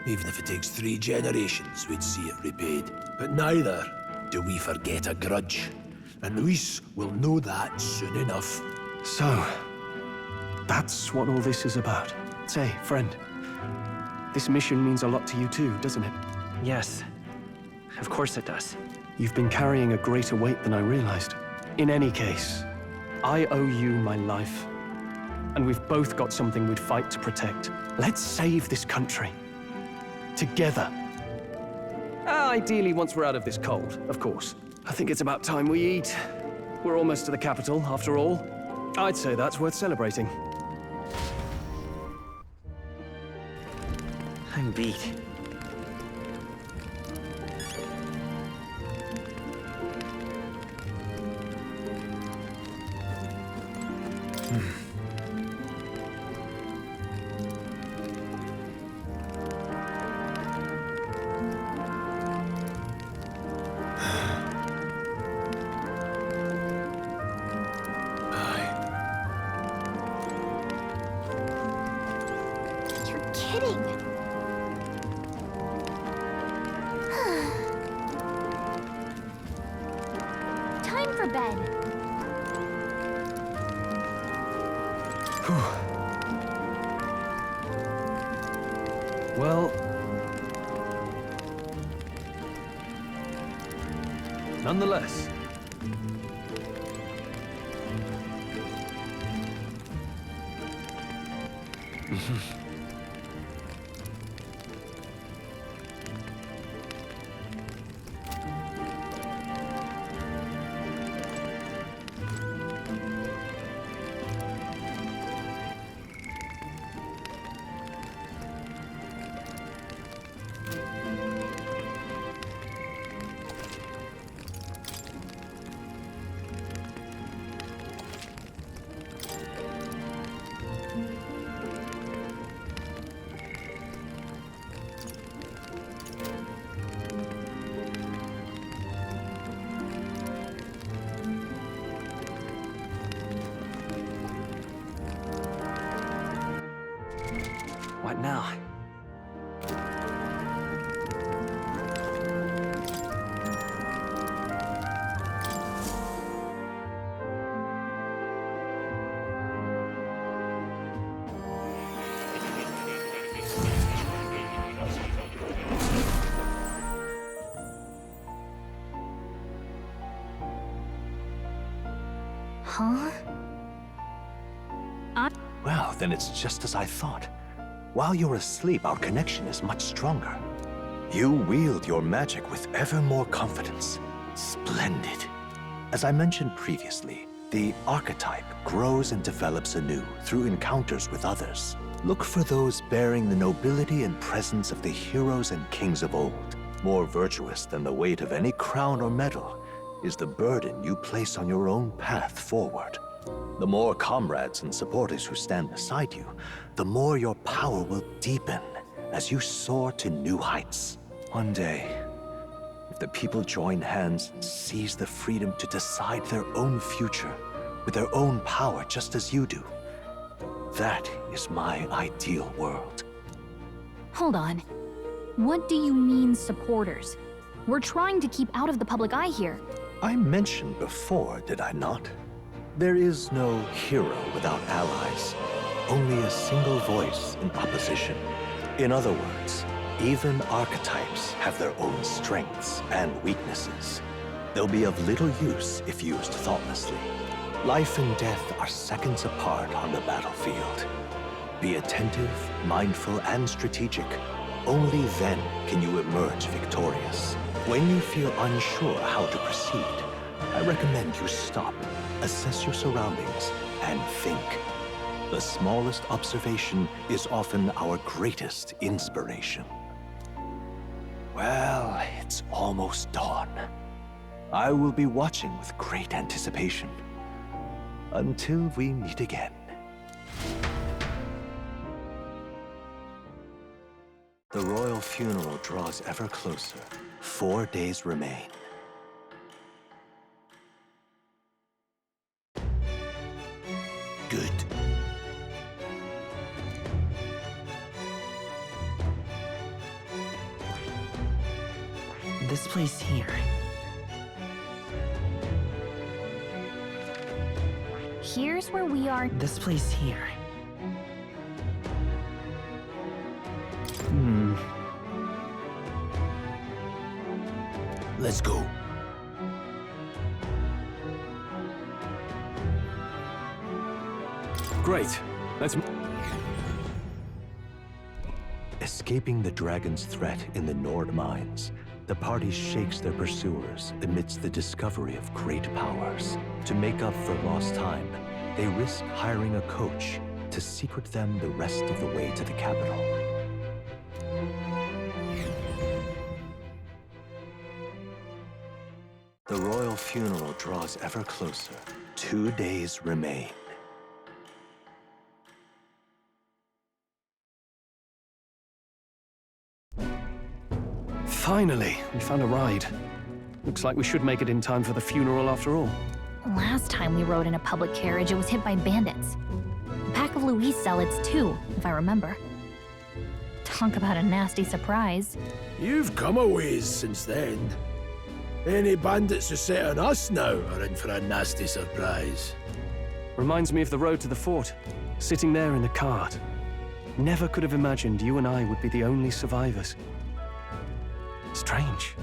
J: Even if it takes 3 generations, we'd see it repaid. But neither do we forget a grudge. And Luis will know that soon enough.
F: So, that's what all this is about. Say, friend, this mission means a lot to you too, doesn't it?
M: Yes, of course it does.
F: You've been carrying a greater weight than I realized. In any case, I owe you my life. And we've both got something we'd fight to protect. Let's save this country. Together. Ideally, once we're out of this cold, of course. I think it's about time we eat. We're almost to the capital, after all. I'd say that's worth celebrating.
M: I'm beat.
B: You're kidding. Time for bed.
F: Well... nonetheless...
M: What now?
I: Huh?
H: Well, then it's just as I thought. While you're asleep, our connection is much stronger. You wield your magic with ever more confidence. Splendid. As I mentioned previously, the archetype grows and develops anew through encounters with others. Look for those bearing the nobility and presence of the heroes and kings of old. More virtuous than the weight of any crown or medal is the burden you place on your own path forward. The more comrades and supporters who stand beside you, the more your power will deepen as you soar to new heights. One day, if the people join hands and seize the freedom to decide their own future with their own power just as you do, that is my ideal world.
I: Hold on. What do you mean, supporters? We're trying to keep out of the public eye here.
H: I mentioned before, did I not? There is no hero without allies, only a single voice in opposition. In other words, even archetypes have their own strengths and weaknesses. They'll be of little use if used thoughtlessly. Life and death are seconds apart on the battlefield. Be attentive, mindful, and strategic. Only then can you emerge victorious. When you feel unsure how to proceed, I recommend you stop, assess your surroundings, and think. The smallest observation is often our greatest inspiration. Well, it's almost dawn. I will be watching with great anticipation. Until we meet again. The royal funeral draws ever closer. 4 days remain. Good.
M: This place here.
I: Here's where we are.
M: This place here.
J: Let's go.
F: Great. Let's...
H: Escaping the dragon's threat in the Nord mines, the party shakes their pursuers amidst the discovery of great powers. To make up for lost time, they risk hiring a coach to secret them the rest of the way to the capital. The royal funeral draws ever closer. 2 days remain.
F: Finally, we found a ride. Looks like we should make it in time for the funeral after all.
I: Last time we rode in a public carriage, it was hit by bandits. A pack of Louis zealots, too, if I remember. Talk about a nasty surprise.
J: You've come a ways since then. Any bandits who set on us now are in for a nasty surprise.
F: Reminds me of the road to the fort, sitting there in the cart. Never could have imagined you and I would be the only survivors. Strange.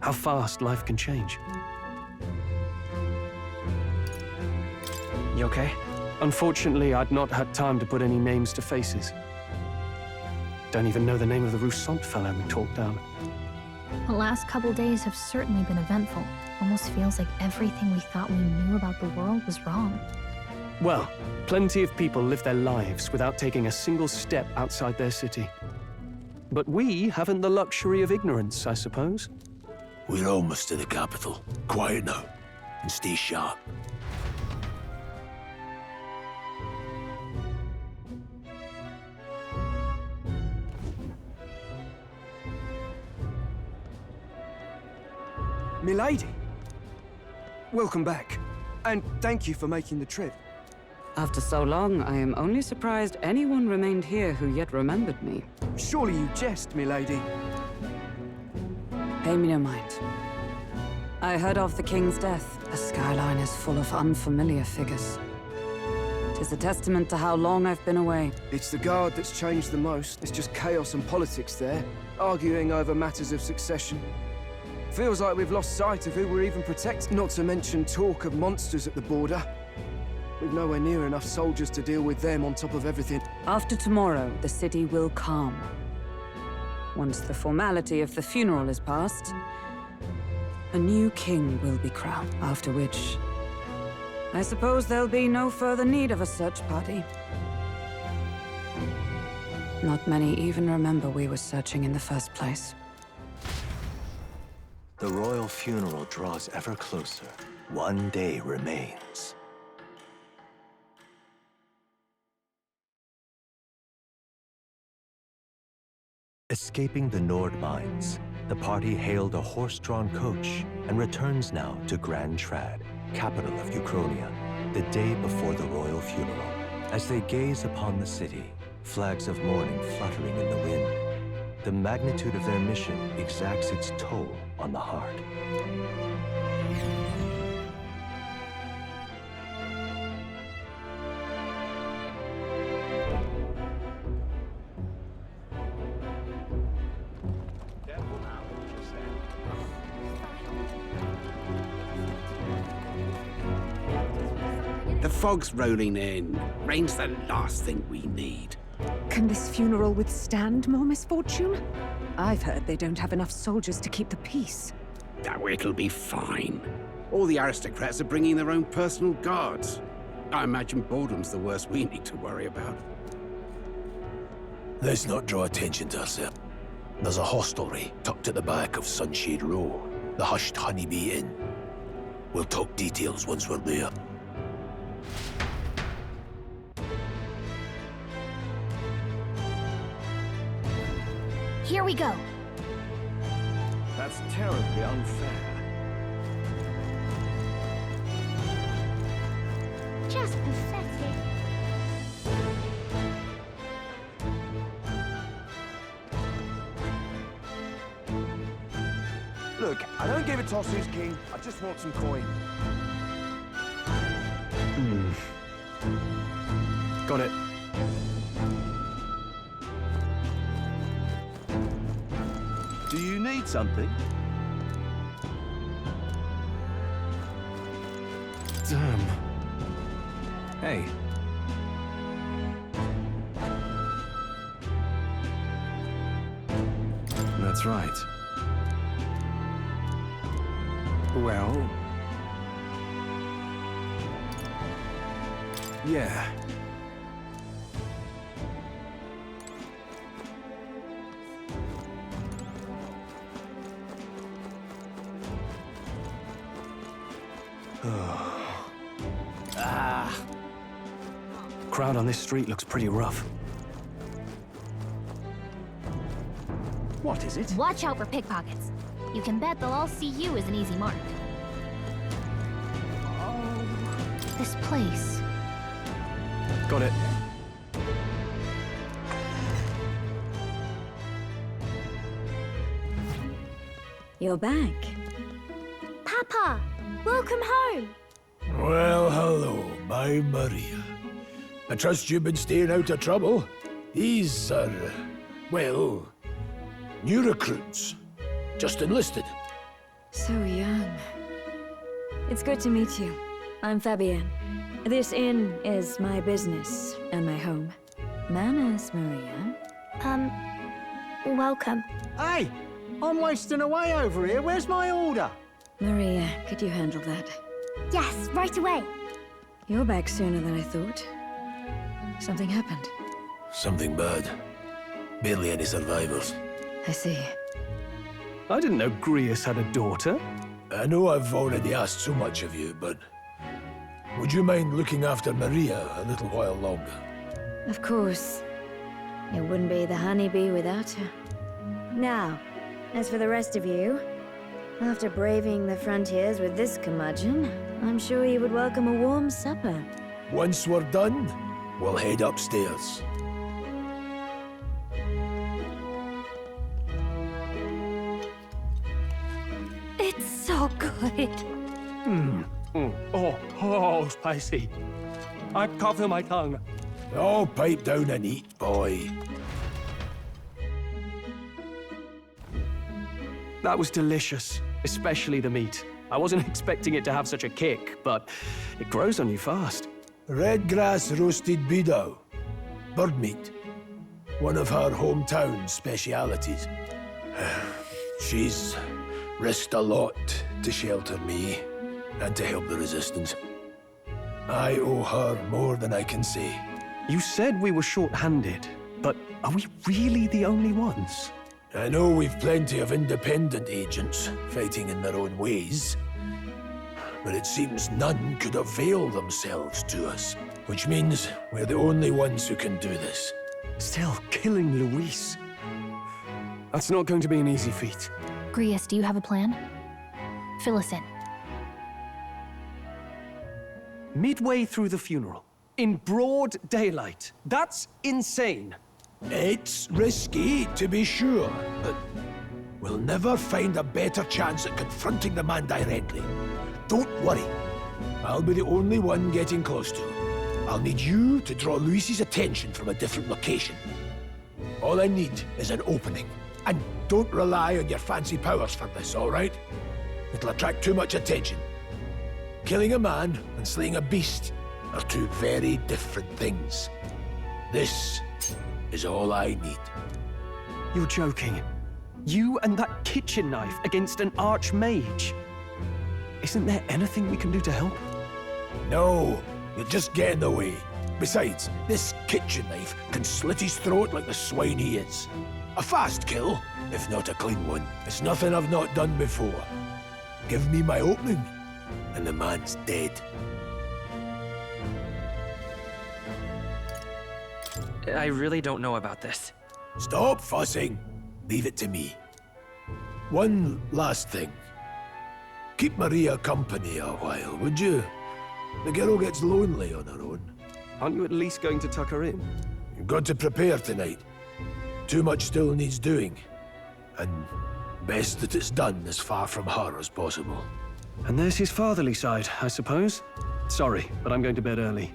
F: How fast life can change.
M: You okay?
F: Unfortunately, I'd not had time to put any names to faces. Don't even know the name of the Roussant fellow we talked down.
I: The last couple days have certainly been eventful. Almost feels like everything we thought we knew about the world was wrong.
F: Well, plenty of people live their lives without taking a single step outside their city. But we haven't the luxury of ignorance, I suppose.
J: We're almost to the capital. Quiet now, and stay sharp.
K: Milady! Welcome back, and thank you for making the trip.
D: After so long, I am only surprised anyone remained here who yet remembered me.
K: Surely you jest, milady.
D: Pay me no mind. I heard of the king's death. The skyline is full of unfamiliar figures. 'Tis a testament to how long I've been away.
K: It's the guard that's changed the most. It's just chaos and politics there, arguing over matters of succession. Feels like we've lost sight of who we're even protecting, not to mention talk of monsters at the border. We've nowhere near enough soldiers to deal with them on top of everything.
D: After tomorrow, the city will calm. Once the formality of the funeral is past, a new king will be crowned, after which I suppose there'll be no further need of a search party. Not many even remember we were searching in the first place.
H: The royal funeral draws ever closer. 1 day remains. Escaping the Nord mines, the party hailed a horse-drawn coach and returns now to Grand Trad, capital of Ukrainia, the day before the royal funeral. As they gaze upon the city, flags of mourning fluttering in the wind, the magnitude of their mission exacts its toll on the heart.
O: The fog's rolling in. Rain's the last thing we need.
S: Can this funeral withstand more misfortune? I've heard they don't have enough soldiers to keep the peace.
O: Oh, it'll be fine. All the aristocrats are bringing their own personal guards. I imagine boredom's the worst we need to worry about.
J: Let's not draw attention to ourselves. There's a hostelry tucked at the back of Sunshade Row, the Hushed Honeybee Inn. We'll talk details once we're there.
I: Here we go.
K: That's terribly unfair.
I: Just pathetic.
K: Look, I don't give a toss who's king. I just want some coin.
F: Got it.
H: Do you need something?
F: Damn.
C: Hey. That's right. Well... yeah.
F: Crowd on this street looks pretty rough.
K: What is it?
I: Watch out for pickpockets. You can bet they'll all see you as an easy mark. This place.
F: Got it.
P: You're back.
B: Papa, welcome home.
J: Well, hello, my Maria. I trust you've been staying out of trouble. These are, well, new recruits. Just enlisted.
P: So young. It's good to meet you. I'm Fabienne. This inn is my business and my home. Manners, Maria.
R: Welcome. Hey, I'm wasting away over here. Where's my order?
P: Maria, could you handle that?
B: Yes, right away.
P: You're back sooner than I thought. Something happened.
J: Something bad. Barely any survivors.
P: I see.
F: I didn't know Grius had a daughter.
J: I know I've already asked so much of you, but would you mind looking after Maria a little while longer?
P: Of course. It wouldn't be the honeybee without her. Now, as for the rest of you, after braving the frontiers with this curmudgeon, I'm sure you would welcome a warm supper.
J: Once we're done, we'll head upstairs.
B: It's so good.
F: Oh, spicy. I can't feel my tongue.
J: Oh, pipe down and eat, boy.
F: That was delicious, especially the meat. I wasn't expecting it to have such a kick, but it grows on you fast.
J: Red grass roasted beedow. Bird meat. One of her hometown specialities. She's risked a lot to shelter me and to help the resistance. I owe her more than I can say.
F: You said we were short-handed, but are we really the only ones?
J: I know we've plenty of independent agents fighting in their own ways, but it seems none could avail themselves to us, which means we're the only ones who can do this.
F: Still, killing Luis. That's not going to be an easy feat.
I: Grius, do you have a plan? Fill us in.
F: Midway through the funeral, in broad daylight. That's insane.
J: It's risky, to be sure, but we'll never find a better chance at confronting the man directly. Don't worry. I'll be the only one getting close to him. I'll need you to draw Luis's attention from a different location. All I need is an opening. And don't rely on your fancy powers for this, all right? It'll attract too much attention. Killing a man and slaying a beast are two very different things. This is all I need.
F: You're joking. You and that kitchen knife against an archmage. Isn't there anything we can do to help?
J: No, you'll just get in the way. Besides, this kitchen knife can slit his throat like the swine he is. A fast kill, if not a clean one. It's nothing I've not done before. Give me my opening, and the man's dead.
M: I really don't know about this.
J: Stop fussing. Leave it to me. One last thing. Keep Maria company a while, would you? The girl gets lonely on her own.
F: Aren't you at least going to tuck her in?
J: You've got to prepare tonight. Too much still needs doing. And best that it's done as far from her as possible.
F: And there's his fatherly side, I suppose. Sorry, but I'm going to bed early.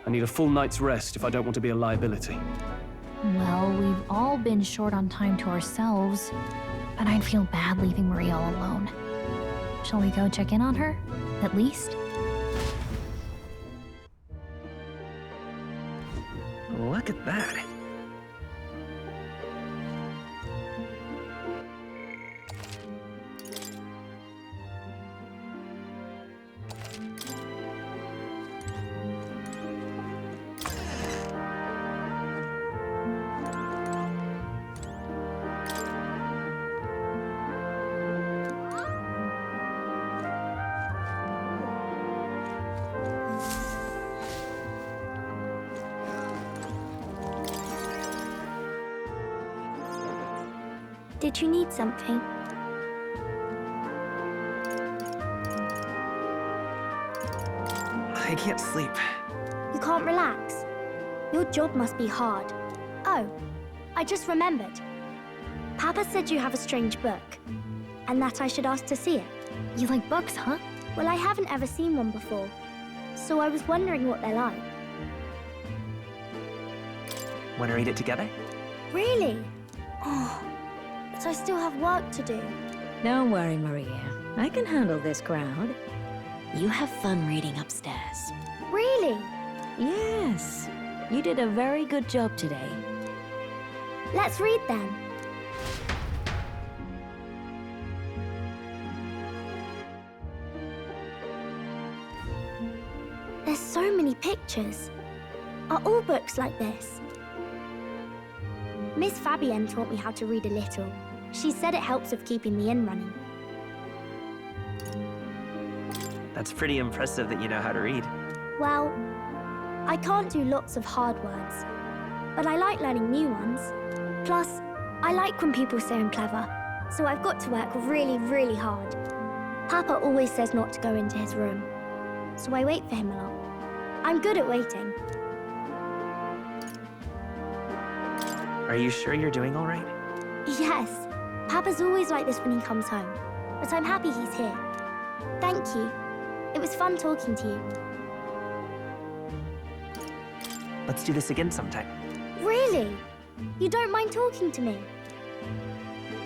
F: I need a full night's rest if I don't want to be a liability.
I: Well, we've all been short on time to ourselves, but I'd feel bad leaving Maria all alone. Shall we go check in on her, at least?
M: Look at that.
A: Did you need something?
M: I can't sleep.
A: You can't relax? Your job must be hard. Oh, I just remembered. Papa said you have a strange book, and that I should ask to see it.
I: You like books, huh?
A: Well, I haven't ever seen one before, so I was wondering what they're like.
M: Want to read it together?
A: Really? Oh, but I still have work to do.
P: Don't worry, Maria. I can handle this crowd. You have fun reading upstairs.
A: Really?
P: Yes. You did a very good job today.
A: Let's read then. There's so many pictures. Are all books like this? Miss Fabienne taught me how to read a little. She said it helps with keeping the inn running.
M: That's pretty impressive that you know how to read.
A: Well, I can't do lots of hard words, but I like learning new ones. Plus, I like when people say I'm clever, so I've got to work really, really hard. Papa always says not to go into his room, so I wait for him a lot. I'm good at waiting.
M: Are you sure you're doing all right?
A: Yes, Papa's always like this when he comes home, but I'm happy he's here. Thank you. It was fun talking to you.
M: Let's do this again sometime.
A: Really? You don't mind talking to me?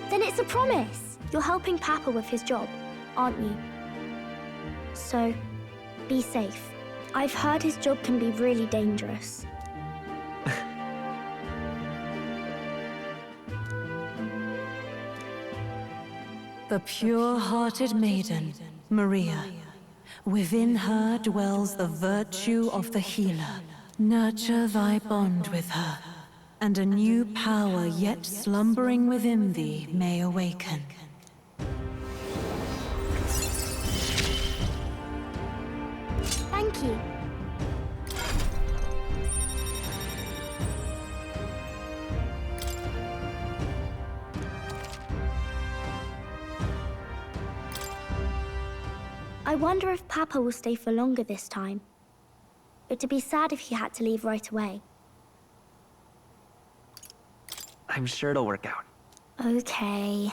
A: Then it's a promise. You're helping Papa with his job, aren't you? So, be safe. I've heard his job can be really dangerous.
L: The pure-hearted maiden, Maria. Within her dwells the virtue of the healer. Nurture thy bond with her, and a new power yet slumbering within thee may awaken.
A: Thank you. I wonder if Papa will stay for longer this time. It'd be sad if he had to leave right away.
M: I'm sure it'll work out.
A: Okay.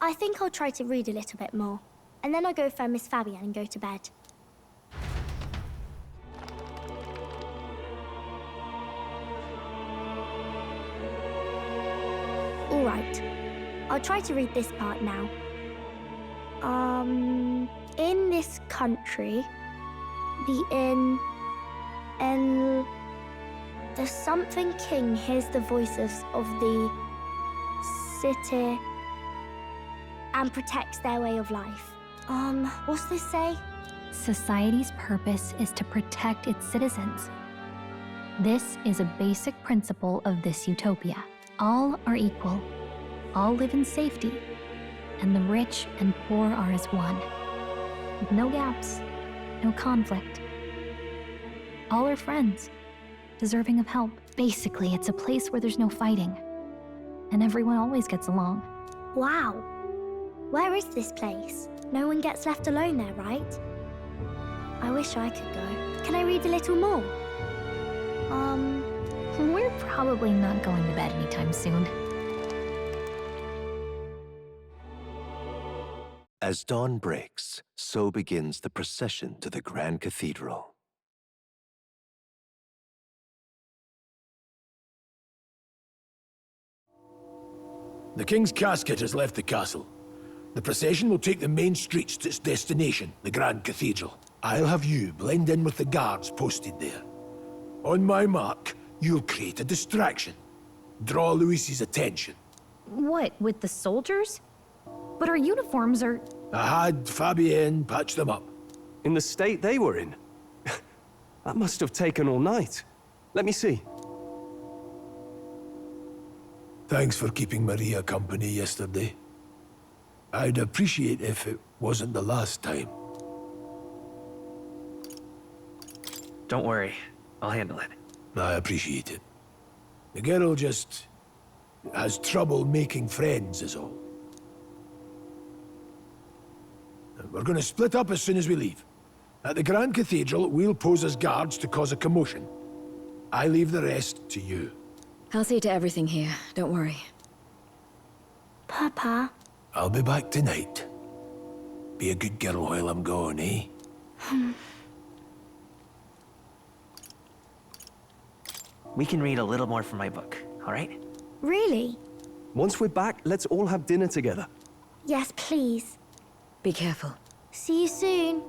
A: I think I'll try to read a little bit more, and then I'll go find Miss Fabienne and go to bed. All right. I'll try to read this part now. In this country, the something king hears the voices of the city and protects their way of life. What's this say?
I: Society's purpose is to protect its citizens. This is a basic principle of this utopia. All are equal, all live in safety, and the rich and poor are as one. With no gaps, no conflict. All are friends, deserving of help. Basically, it's a place where there's no fighting. and everyone always gets along.
A: Wow. Where is this place? No one gets left alone there, right? I wish I could go. Can I read a little more?
I: We're probably not going to bed anytime soon.
H: As dawn breaks, so begins the procession to the Grand Cathedral.
J: The King's casket has left the castle. The procession will take the main streets to its destination, the Grand Cathedral. I'll have you blend in with the guards posted there. On my mark, you'll create a distraction. Draw Luis's attention.
I: What, with the soldiers? But our uniforms are...
J: I had Fabienne patch them up.
F: In the state they were in? That must have taken all night. Let me see.
J: Thanks for keeping Maria company yesterday. I'd appreciate if it wasn't the last time.
M: Don't worry. I'll handle it.
J: I appreciate it. The girl just has trouble making friends, is all. We're gonna split up as soon as we leave. At the Grand Cathedral, we'll pose as guards to cause a commotion. I leave the rest to you.
P: I'll see to everything here. Don't worry.
A: Papa.
J: I'll be back tonight. Be a good girl while I'm gone, eh?
M: We can read a little more from my book, all right?
A: Really?
F: Once we're back, let's all have dinner together.
A: Yes, please.
P: Be careful.
A: See you soon.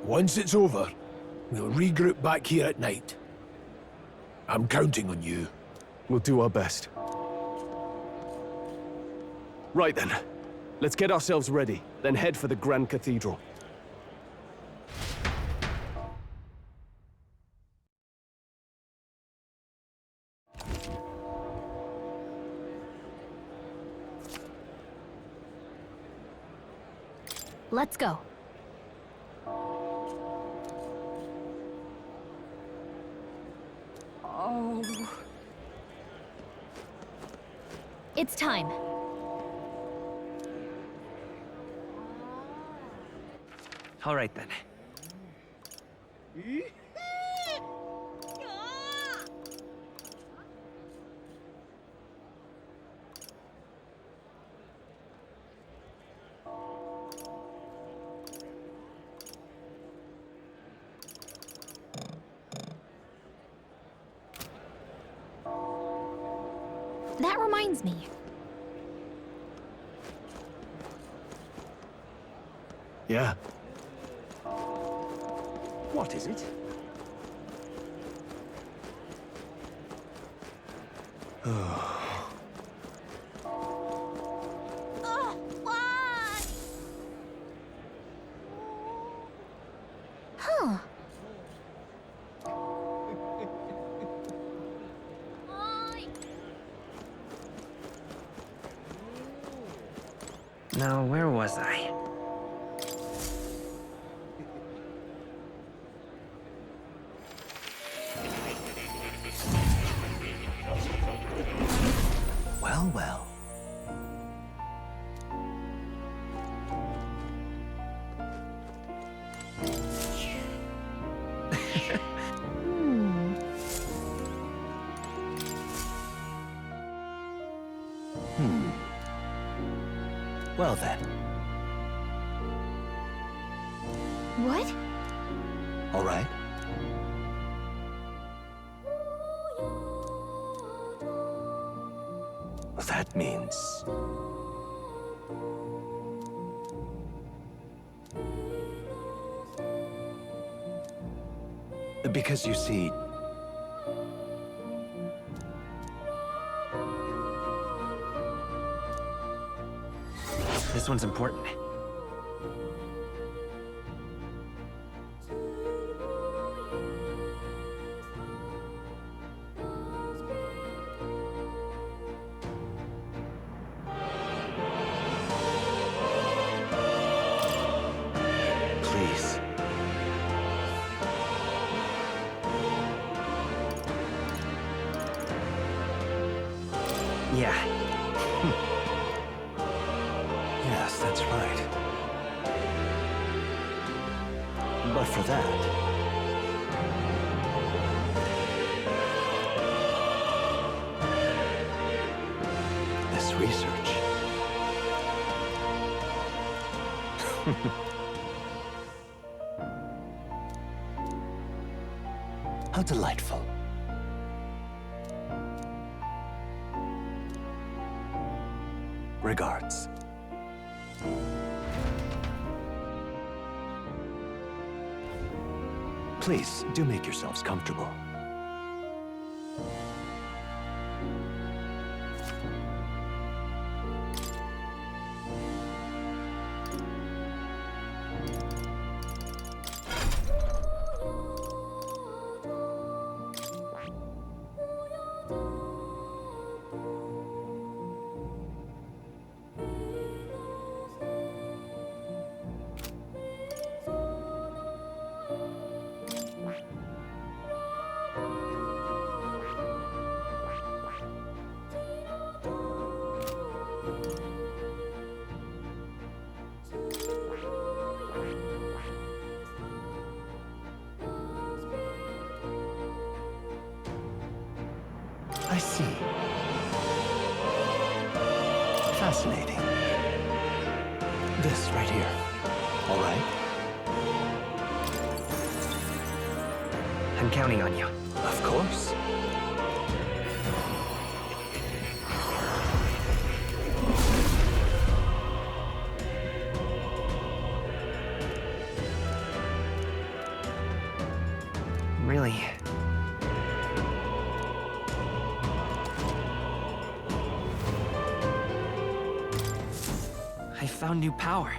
J: Once it's over, we'll regroup back here at night. I'm counting on you.
F: We'll do our best. Right then. Let's get ourselves ready, then head for the Grand Cathedral.
I: Let's go.
D: Oh.
I: It's time.
M: All right then.
I: That reminds me.
F: Yeah.
N: What is it?
I: Huh.
M: Now, where was I?
H: Well, well. Well then.
A: What?
H: All right. That means... Because you see...
M: This one's important.
H: Please,
M: Yeah.
H: Yes, that's right. But for that, this research. How delightful. Regards. Please, do make yourselves comfortable. I see. Fascinating. This right here. All right?
M: I'm counting on you.
H: Of course.
M: Really? I found new power.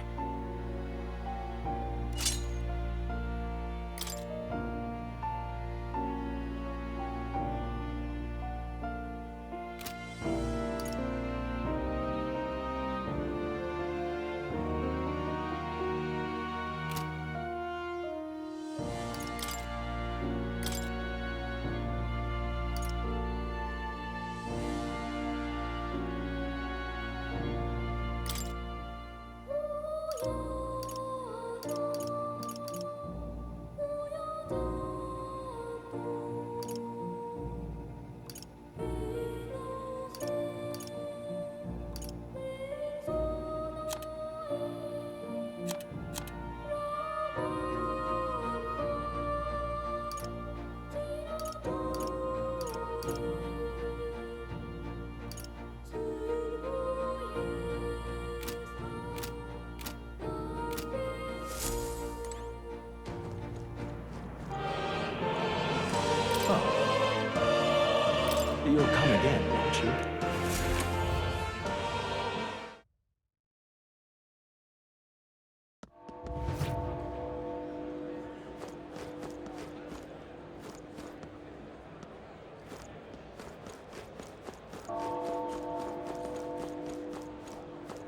H: You'll come again, won't you?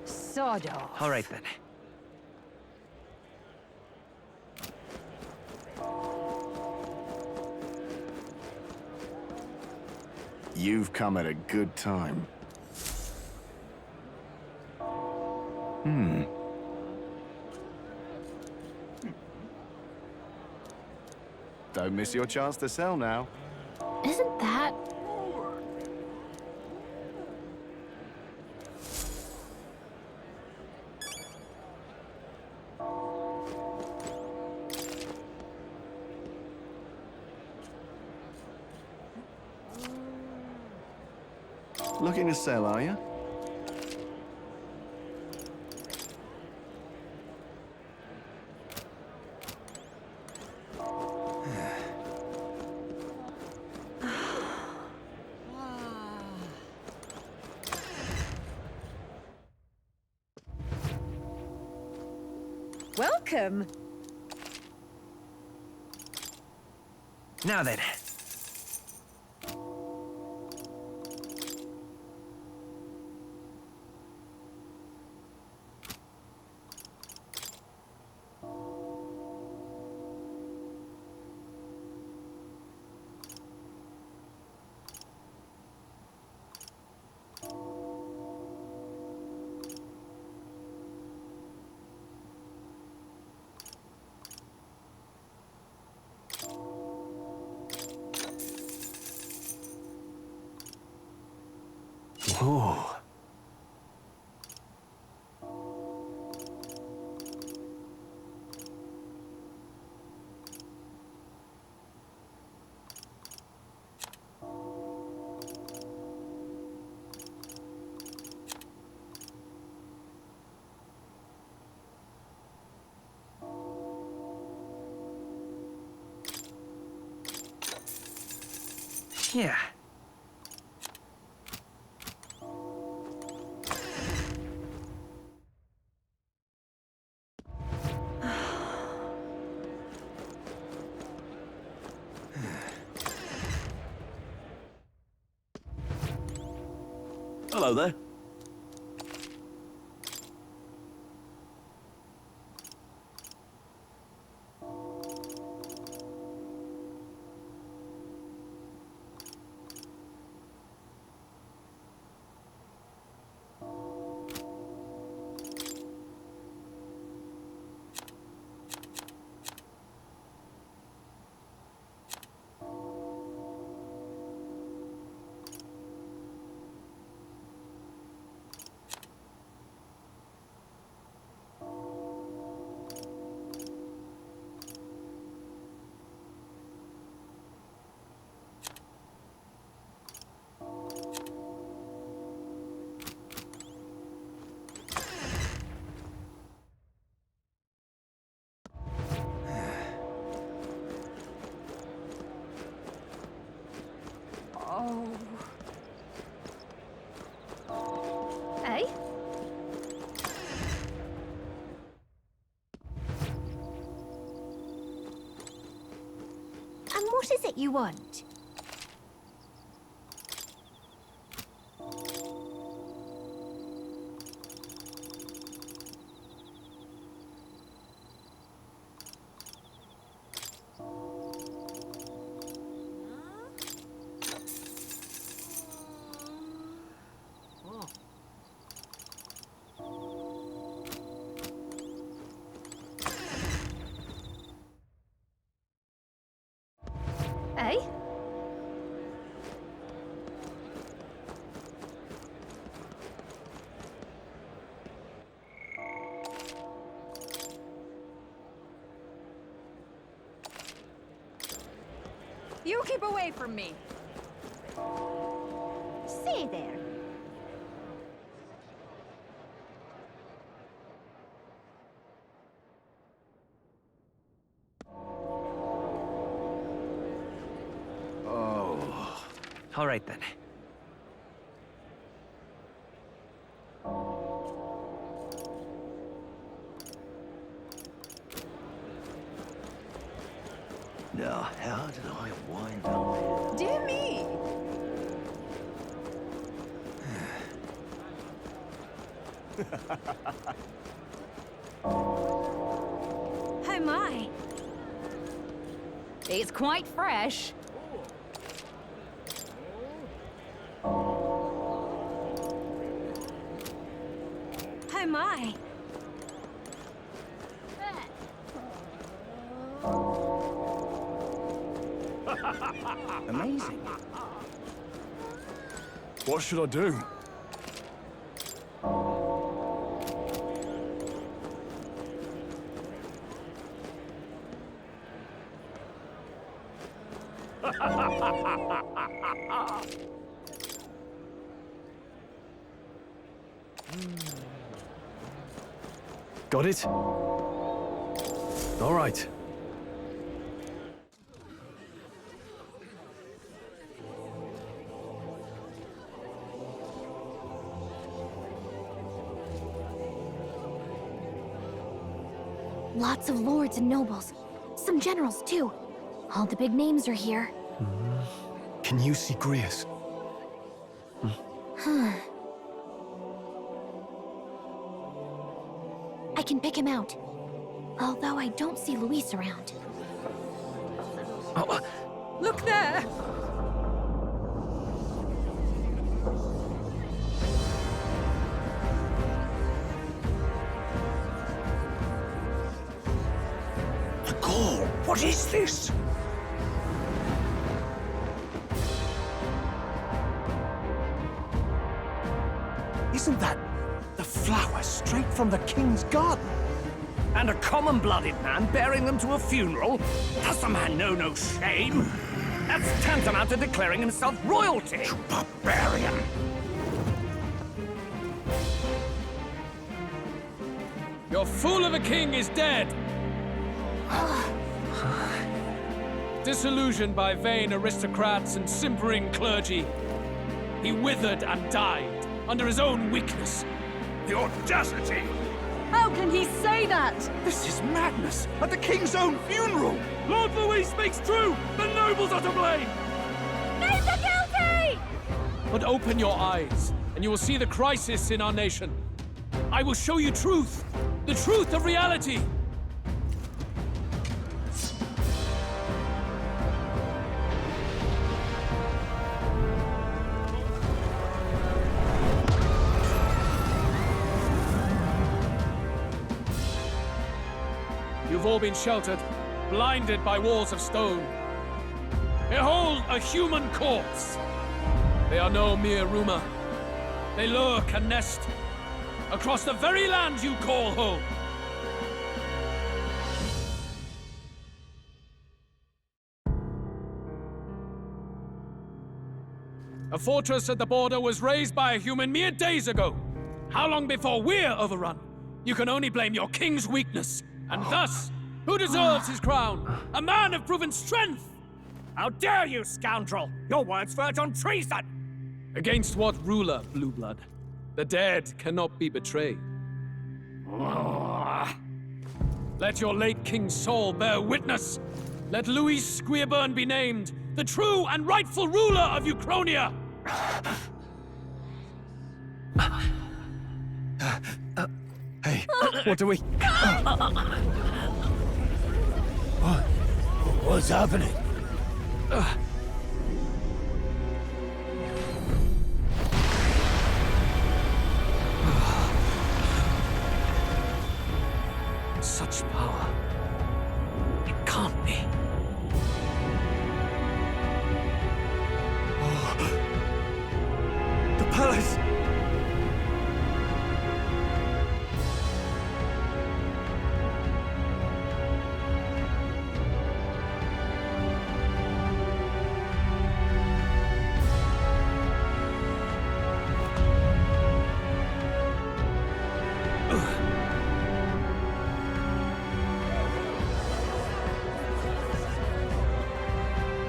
S: Sawdust.
M: All right, then.
E: You've come at a good time. Don't miss your chance to sell now.
I: Isn't that...
E: Looking to sell, are you?
S: Welcome.
M: Now then.
F: Oh.
M: Yeah.
U: Hello there.
I: Hey?
B: And what is it you want?
I: Hey?
Q: You keep away from me.
B: Stay there.
M: Oh. All right then.
H: Now, how did I wind up here?
Q: Dear me.
I: Oh my.
Q: It's quite fresh.
I: Oh my.
J: Amazing.
U: What should I do?
F: Got it? All right.
I: Lots of lords and nobles. Some generals, too. All the big names are here.
F: Can you see Grius?
I: I can pick him out. Although I don't see Luis around.
Q: Look there.
J: The call. What is this? straight from the king's garden.
G: And a common-blooded man bearing them to a funeral? Does the man know no shame? That's tantamount to declaring himself royalty. You
J: barbarian!
C: Your fool of a king is dead! Disillusioned by vain aristocrats and simpering clergy, he withered and died under his own weakness.
J: The audacity!
Q: How can he say that?
J: This is madness! At the king's own funeral!
G: Lord Louis speaks true! The nobles are to blame!
B: Names are guilty!
C: But open your eyes, and you will see the crisis in our nation. I will show you truth, the truth of reality. You've all been sheltered, blinded by walls of stone. Behold a human corpse! They are no mere rumor. They lurk and nest across the very land you call home. A fortress at the border was raised by a human mere days ago. How long before we're overrun? You can only blame your king's weakness. And thus, who deserves his crown? A man of proven strength!
G: How dare you, scoundrel! Your words verge on treason!
C: Against what ruler, Blue Blood? The dead cannot be betrayed. Let your late king's soul bear witness. Let Louis Squeerburn be named the true and rightful ruler of Uchronia.
J: Hey, what do we... What's happening?
C: Such power. It can't be.
J: The palace!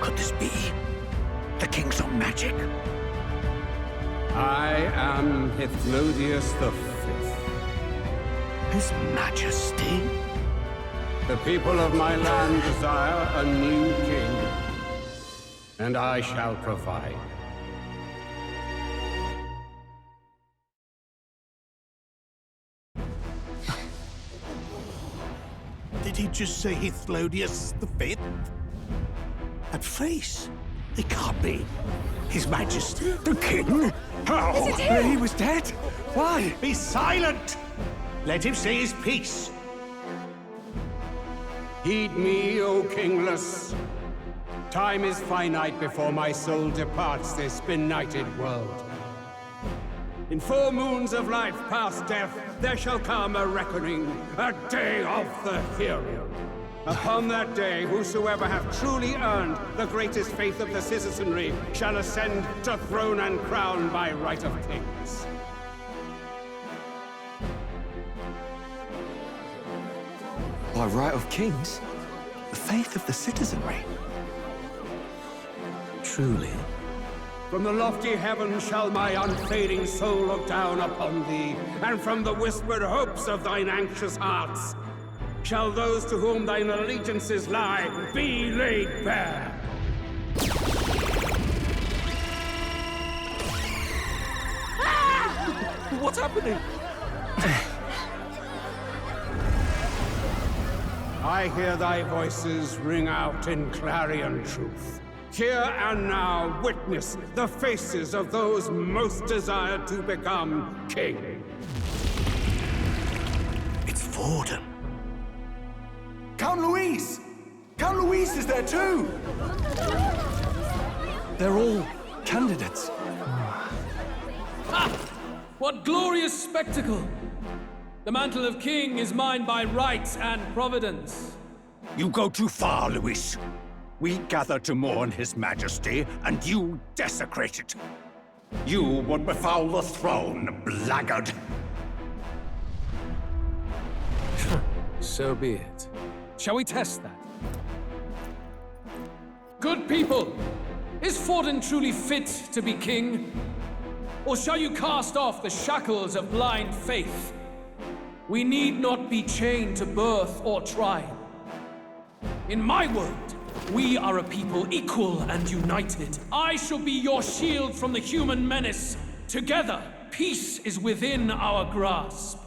J: Could this be the king's own magic?
O: I am Hithlodius V.
J: His Majesty?
O: The people of my land desire a new king, and I shall provide.
J: Did he just say Hithlodius V? That face? It can't be. His Majesty? The king? How?
Q: Is it him?
J: He was dead? Why? Be silent! Let him say his piece.
O: Heed me, O kingless. Time is finite before my soul departs this benighted world. In 4 moons of life past death, there shall come a reckoning, a day of the hero. Upon that day, whosoever have truly earned the greatest faith of the citizenry shall ascend to throne and crown by right of kings.
H: By right of kings? The faith of the citizenry?
C: Truly?
O: From the lofty heavens shall my unfading soul look down upon thee, and from the whispered hopes of thine anxious hearts shall those to whom thine allegiances lie be laid bare.
J: What's happening?
O: I hear thy voices ring out in clarion truth. Here and now witness the faces of those most desired to become king.
J: It's Vorden. Count Louise! Count Louise is there too!
H: They're all candidates.
C: Ha! What glorious spectacle! The mantle of king is mine by right and providence.
J: You go too far, Luis. We gather to mourn his majesty, and you desecrate it. You would befoul the throne, blackguard.
C: So be it. Shall we test that? Good people, is Forden truly fit to be king? Or shall you cast off the shackles of blind faith? We need not be chained to birth or tribe. In my world, we are a people equal and united. I shall be your shield from the human menace. Together, peace is within our grasp.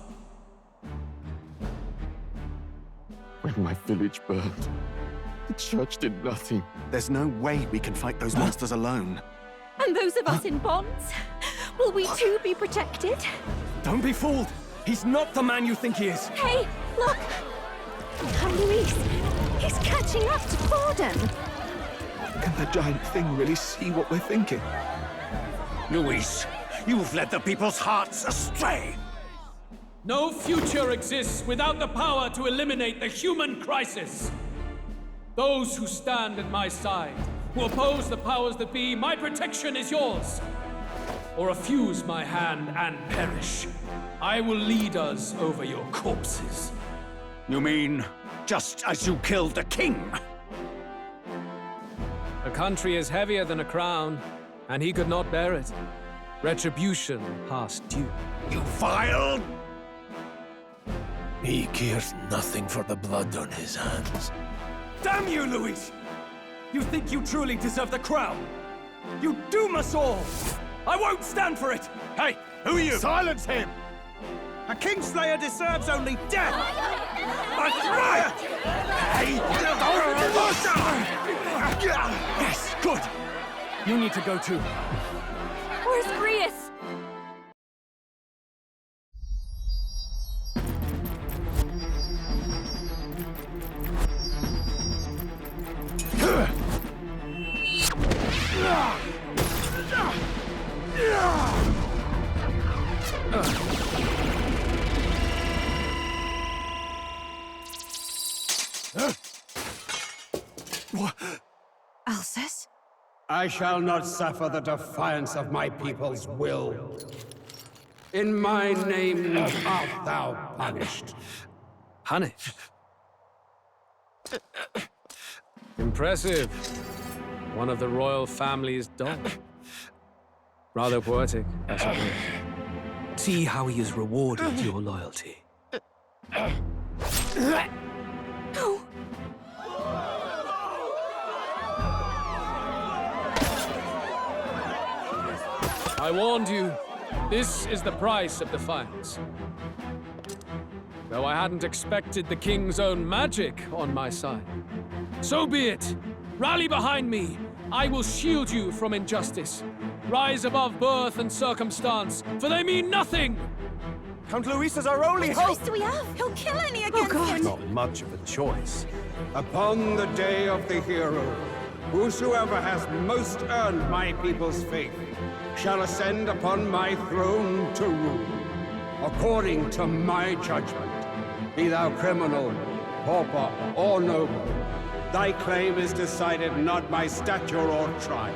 T: When my village burned, the church did nothing.
E: There's no way we can fight those monsters alone.
B: And those of us in bonds? Will we too be protected?
G: Don't be fooled! He's not the man you think he is!
B: Hey, look! Luis, he's catching up to Forden!
T: Can the giant thing really see what we're thinking?
J: Luis, you've led the people's hearts astray!
C: No future exists without the power to eliminate the human crisis. Those who stand at my side, who oppose the powers that be, my protection is yours. Or refuse my hand and perish. I will lead us over your corpses.
J: You mean, just as you killed the king?
C: A country is heavier than a crown, and he could not bear it. Retribution past due.
J: You vile...
T: He cares nothing for the blood on his hands.
G: Damn you, Luis! You think you truly deserve the crown? You doom us all! I won't stand for it!
J: Hey, who are you?
G: Silence him! A Kingslayer deserves only death!
J: That's right! Hey,
G: Yes, good! You need to go too.
B: Where's Grius?
L: Alcest?
O: I shall not suffer the defiance of my people's will. In my name art thou punished.
C: Punished? Impressive. One of the royal family's dog. Rather poetic, I suppose. See how he has rewarded your loyalty.
B: No.
C: I warned you. This is the price of defiance. Though I hadn't expected the king's own magic on my side. So be it. Rally behind me. I will shield you from injustice. Rise above birth and circumstance, for they mean nothing!
G: Count Luis is our only
B: What
G: hope!
B: choice do we have? He'll kill any against him!
O: Not much of a choice. Upon the day of the hero, whosoever has most earned my people's faith shall ascend upon my throne to rule, according to my judgment. Be thou criminal, pauper, or noble, thy claim is decided not by stature or tribe.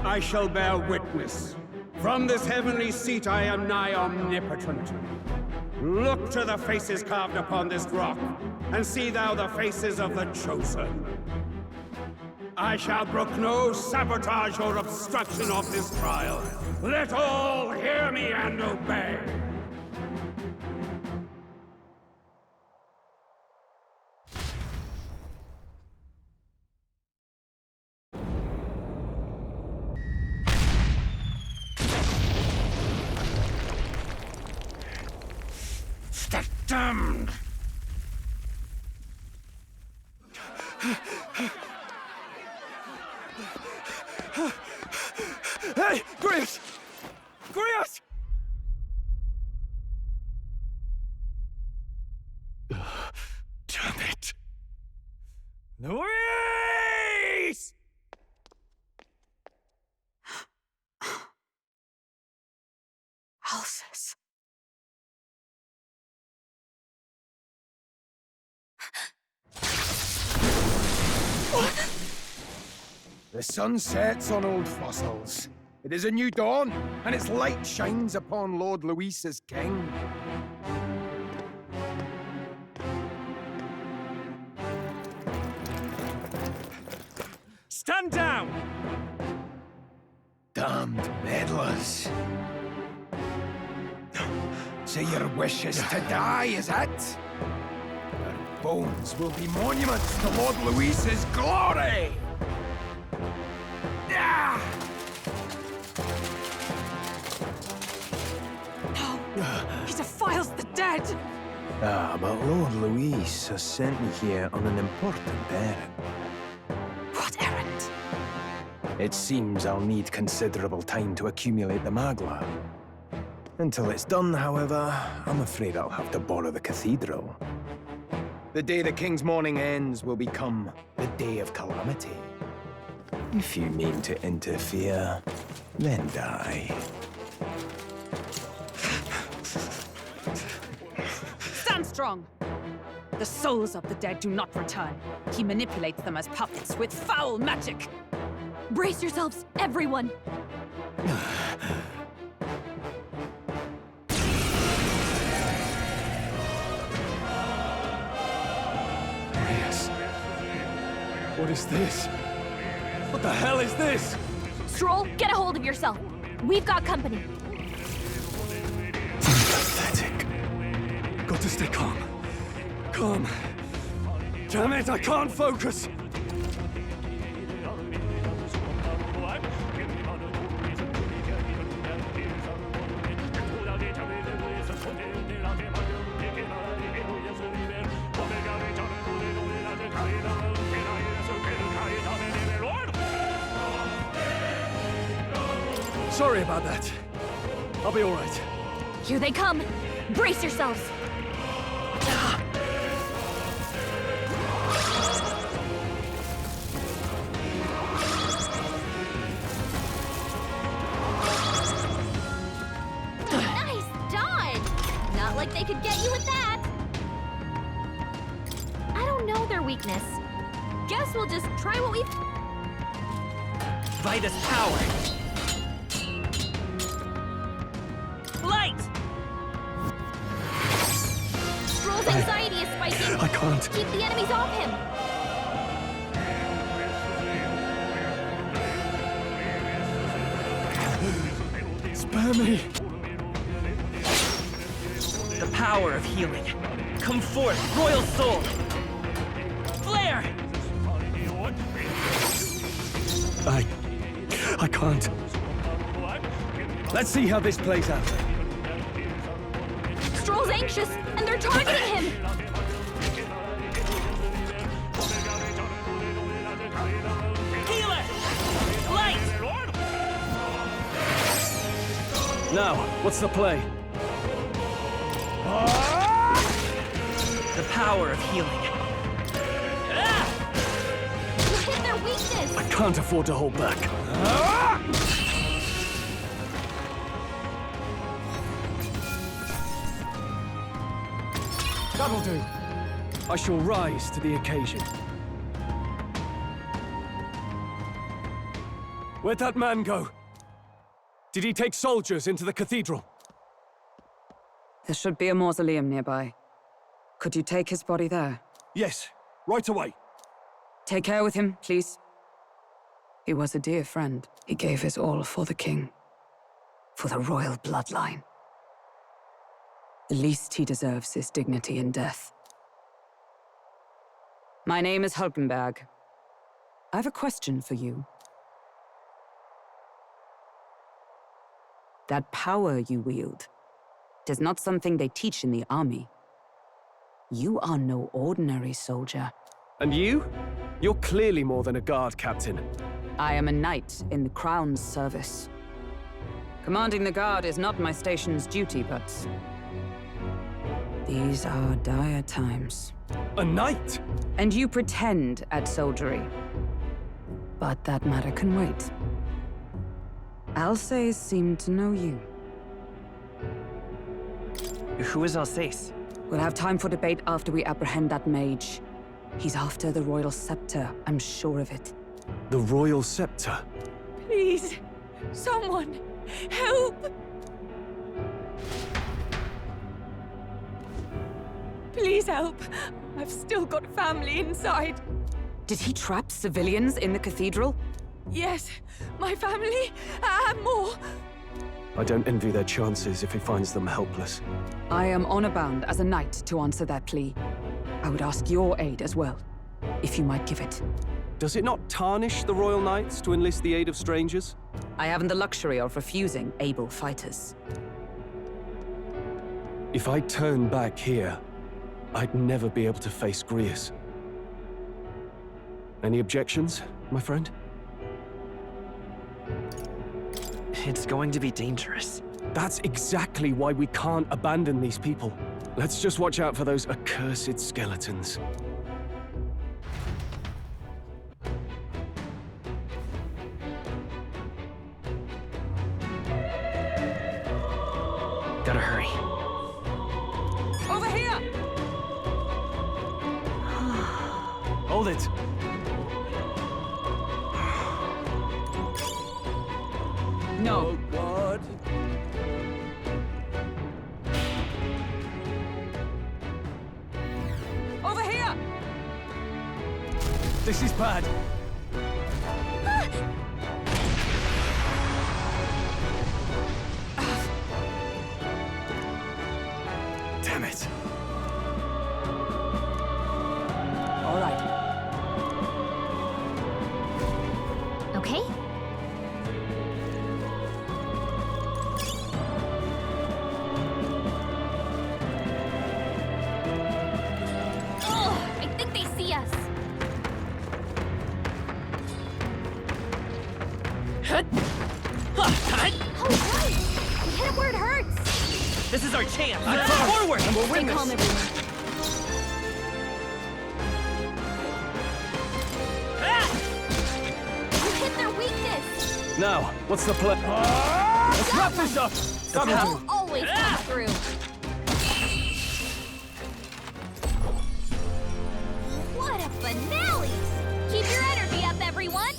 O: I shall bear witness. From this heavenly seat I am nigh omnipotent. Look to the faces carved upon this rock, and see thou the faces of the chosen. I shall brook no sabotage or obstruction of this trial. Let all hear me and obey.
J: Damned!
G: Hey, Grius! Grius!
T: Damn it.
G: Luis!
L: Alcest.
J: The sun sets on old fossils. It is a new dawn, and its light shines upon Lord Luis as king.
G: Stand down!
J: Damned meddlers. So your wish is to die, is it? Your bones will be monuments to Lord Luis's glory! Ah!
D: No! He defiles the dead!
K: Ah, but Lord Luis has sent me here on an important errand.
D: What errand?
K: It seems I'll need considerable time to accumulate the Magla. Until it's done, however, I'm afraid I'll have to borrow the cathedral. The day the king's mourning ends will become the day of calamity. If you mean to interfere, then die.
D: Stand strong! The souls of the dead do not return. He manipulates them as puppets with foul magic!
B: Brace yourselves, everyone!
F: What is this? What the hell is this?
B: Stroll, get a hold of yourself. We've got company.
F: Pathetic. Got to stay calm. Calm. Damn it, I can't focus. Sorry about that. I'll be all right.
B: Here they come. Brace yourselves. Nice dodge! Not like they could get you with that. I don't know their weakness. Guess we'll just try what we've...
M: Vitus power!
B: Stroll's anxiety is spiking.
F: I can't.
B: Keep the enemies off him.
F: Spare me.
M: The power of healing. Come forth, royal soul! Flare!
F: I can't. Let's see how this plays out.
B: Stroll's anxious, and they're targeting him.
M: Healer! Light!
F: Now, what's the play?
M: The power of healing.
B: You hit their weakness.
F: I can't afford to hold back. That'll do. I shall rise to the occasion. Where'd that man go? Did he take soldiers into the cathedral?
D: There should be a mausoleum nearby. Could you take his body there?
F: Yes, right away.
D: Take care with him, please. He was a dear friend. He gave his all for the king. For the royal bloodline. The least he deserves is dignity in death. My name is Hulkenberg. I have a question for you. That power you wield, it is not something they teach in the army. You are no ordinary soldier.
F: And you? You're clearly more than a guard captain.
D: I am a knight in the Crown's service. Commanding the guard is not my station's duty, but... these are dire times.
F: A knight?
D: And you pretend at soldiery. But that matter can wait. Alsace seemed to know you.
M: Who is Alsace?
D: We'll have time for debate after we apprehend that mage. He's after the royal scepter, I'm sure of it.
F: The royal scepter?
L: Please, someone, help! Please help. I've still got family inside.
D: Did he trap civilians in the cathedral?
L: Yes, my family, and more.
F: I don't envy their chances if he finds them helpless.
D: I am honor bound as a knight to answer that plea. I would ask your aid as well, if you might give it.
F: Does it not tarnish the royal knights to enlist the aid of strangers?
D: I haven't the luxury of refusing able fighters.
F: If I turn back here, I'd never be able to face Grius. Any objections, my friend?
M: It's going to be dangerous.
F: That's exactly why we can't abandon these people. Let's just watch out for those accursed skeletons.
M: Gotta hurry.
L: Over here!
F: Hold it!
D: No.
F: Oh, God.
L: Over here!
F: This is bad. Damn it.
D: All right.
I: Okay?
B: Oh, I think they see us. Oh, right! We hit him where it hurts.
M: This is our chance!
G: Forward! And we'll
B: Stay
G: win this!
B: calm, everyone. You hit their weakness.
F: Now, what's the plan?
G: Let's wrap this up!
B: I'll always come through. What a finale! Keep your energy up, everyone!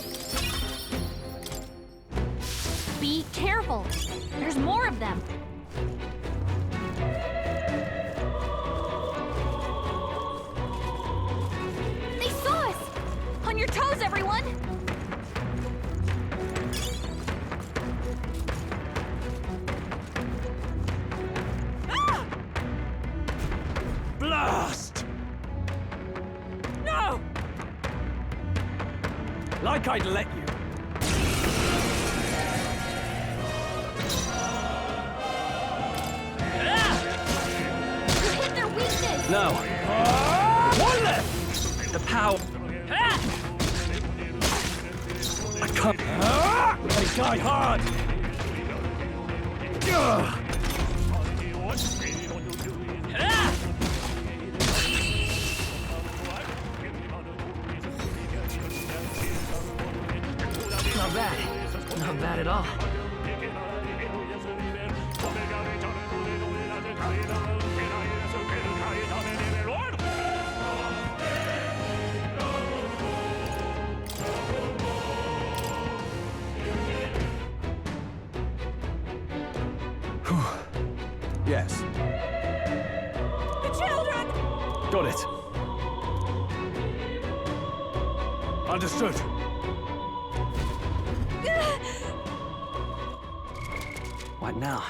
B: Be careful. There's more of them. They saw us! On your toes, everyone!
G: Blast!
L: No!
G: Like I'd let you.
B: You hit their weakness!
F: Now.
G: One left!
M: The power.
F: I can't.
G: They die hard!
M: Not bad. Not bad at all.
F: Yes.
L: The children!
F: Got it.
G: Understood.
M: What now?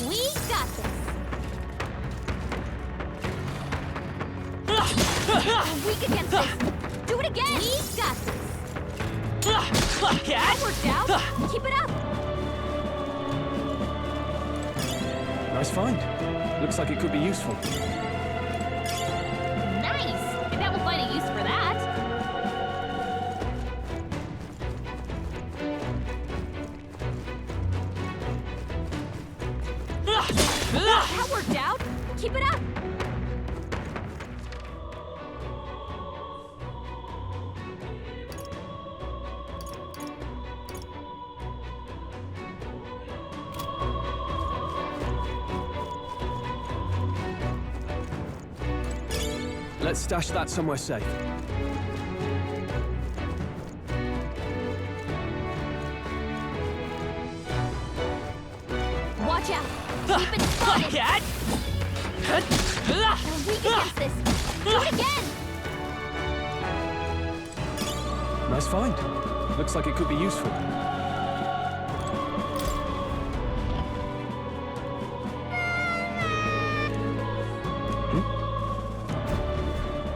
B: We got this! Weak against this! Do it again! We got this! That worked out! Keep it up!
F: Nice find. Looks like it could be useful.
B: Nice! I bet we'll find a use for that. That worked out! Keep it up!
F: Let's stash that somewhere safe.
B: Watch out! Keep it spotted! We're weak against this! Do it again!
F: Nice find. Looks like it could be useful.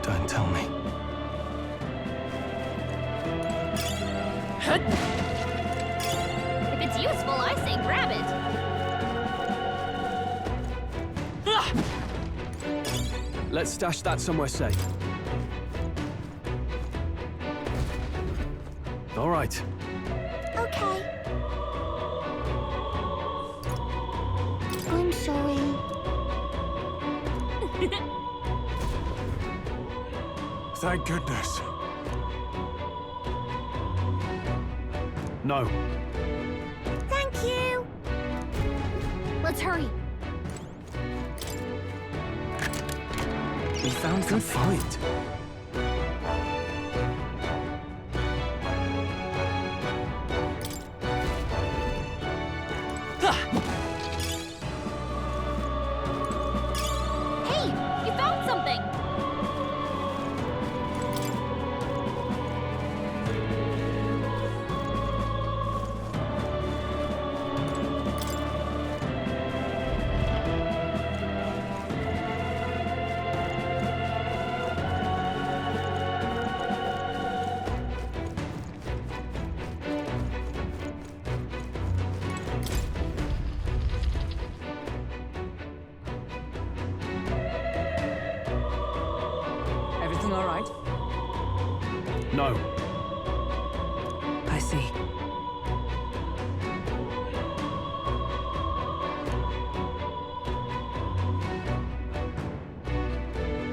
M: Don't tell me.
B: If it's useful, I say grab it!
F: Let's stash that somewhere safe. All right.
A: Okay. I'm sorry.
U: Thank goodness.
F: No.
A: Thank you.
B: Let's hurry.
M: We found
F: Good
M: something.
F: find.
B: Hey, you found something!
D: Everything all right?
F: No.
D: I see.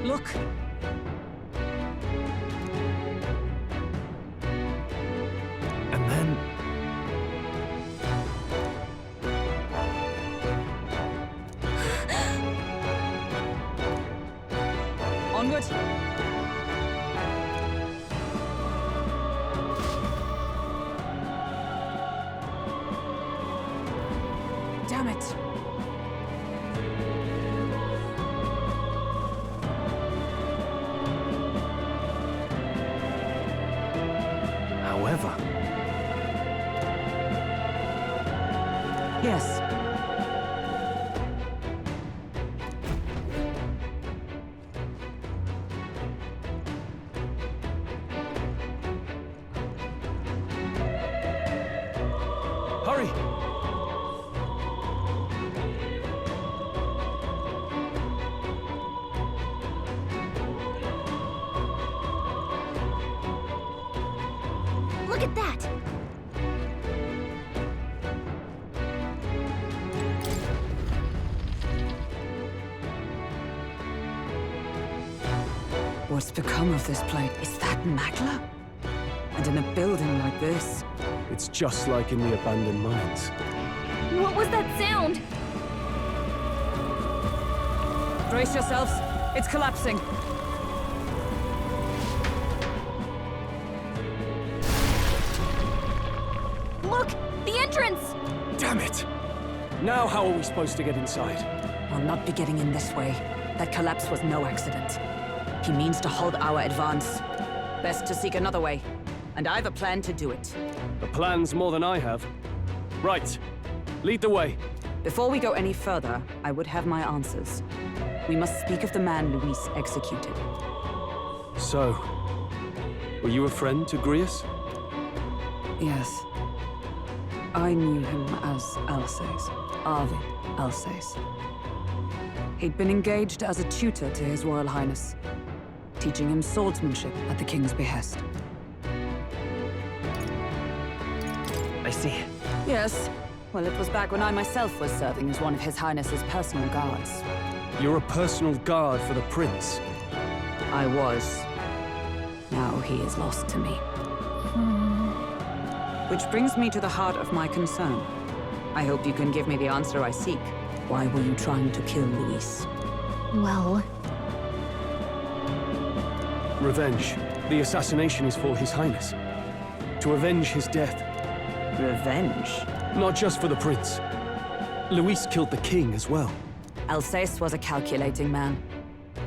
D: Look!
F: And then...
D: Onward! Damn it!
F: However...
D: Yes.
F: Hurry!
B: Look at that!
D: What's become of this place? Is that Magla? And in a building like this?
F: It's just like in the abandoned mines.
B: What was that sound?
D: Brace yourselves. It's collapsing.
B: Look! The entrance!
F: Damn it! Now how are we supposed to get inside?
D: We'll not be getting in this way. That collapse was no accident. He means to halt our advance. Best to seek another way. And I've a plan to do it.
F: The plan's more than I have. Right. Lead the way.
D: Before we go any further, I would have my answers. We must speak of the man Luis executed.
F: So, were you a friend to Grius?
D: Yes. I knew him as Alsace. Arvid Alsace. He'd been engaged as a tutor to His Royal Highness, teaching him swordsmanship at the King's behest.
M: I see.
D: Yes, Well, it was back when I myself was serving as one of His Highness's personal guards.
F: You're a personal guard for the prince.
D: I was. Now he is lost to me. Which brings me to the heart of my concern. I hope you can give me the answer I seek. Why were you trying to kill Luis?
I: Well...
F: Revenge. The assassination is for His Highness. To avenge his death.
D: Revenge?
F: Not just for the prince. Luis killed the king as well.
D: Alsace was a calculating man.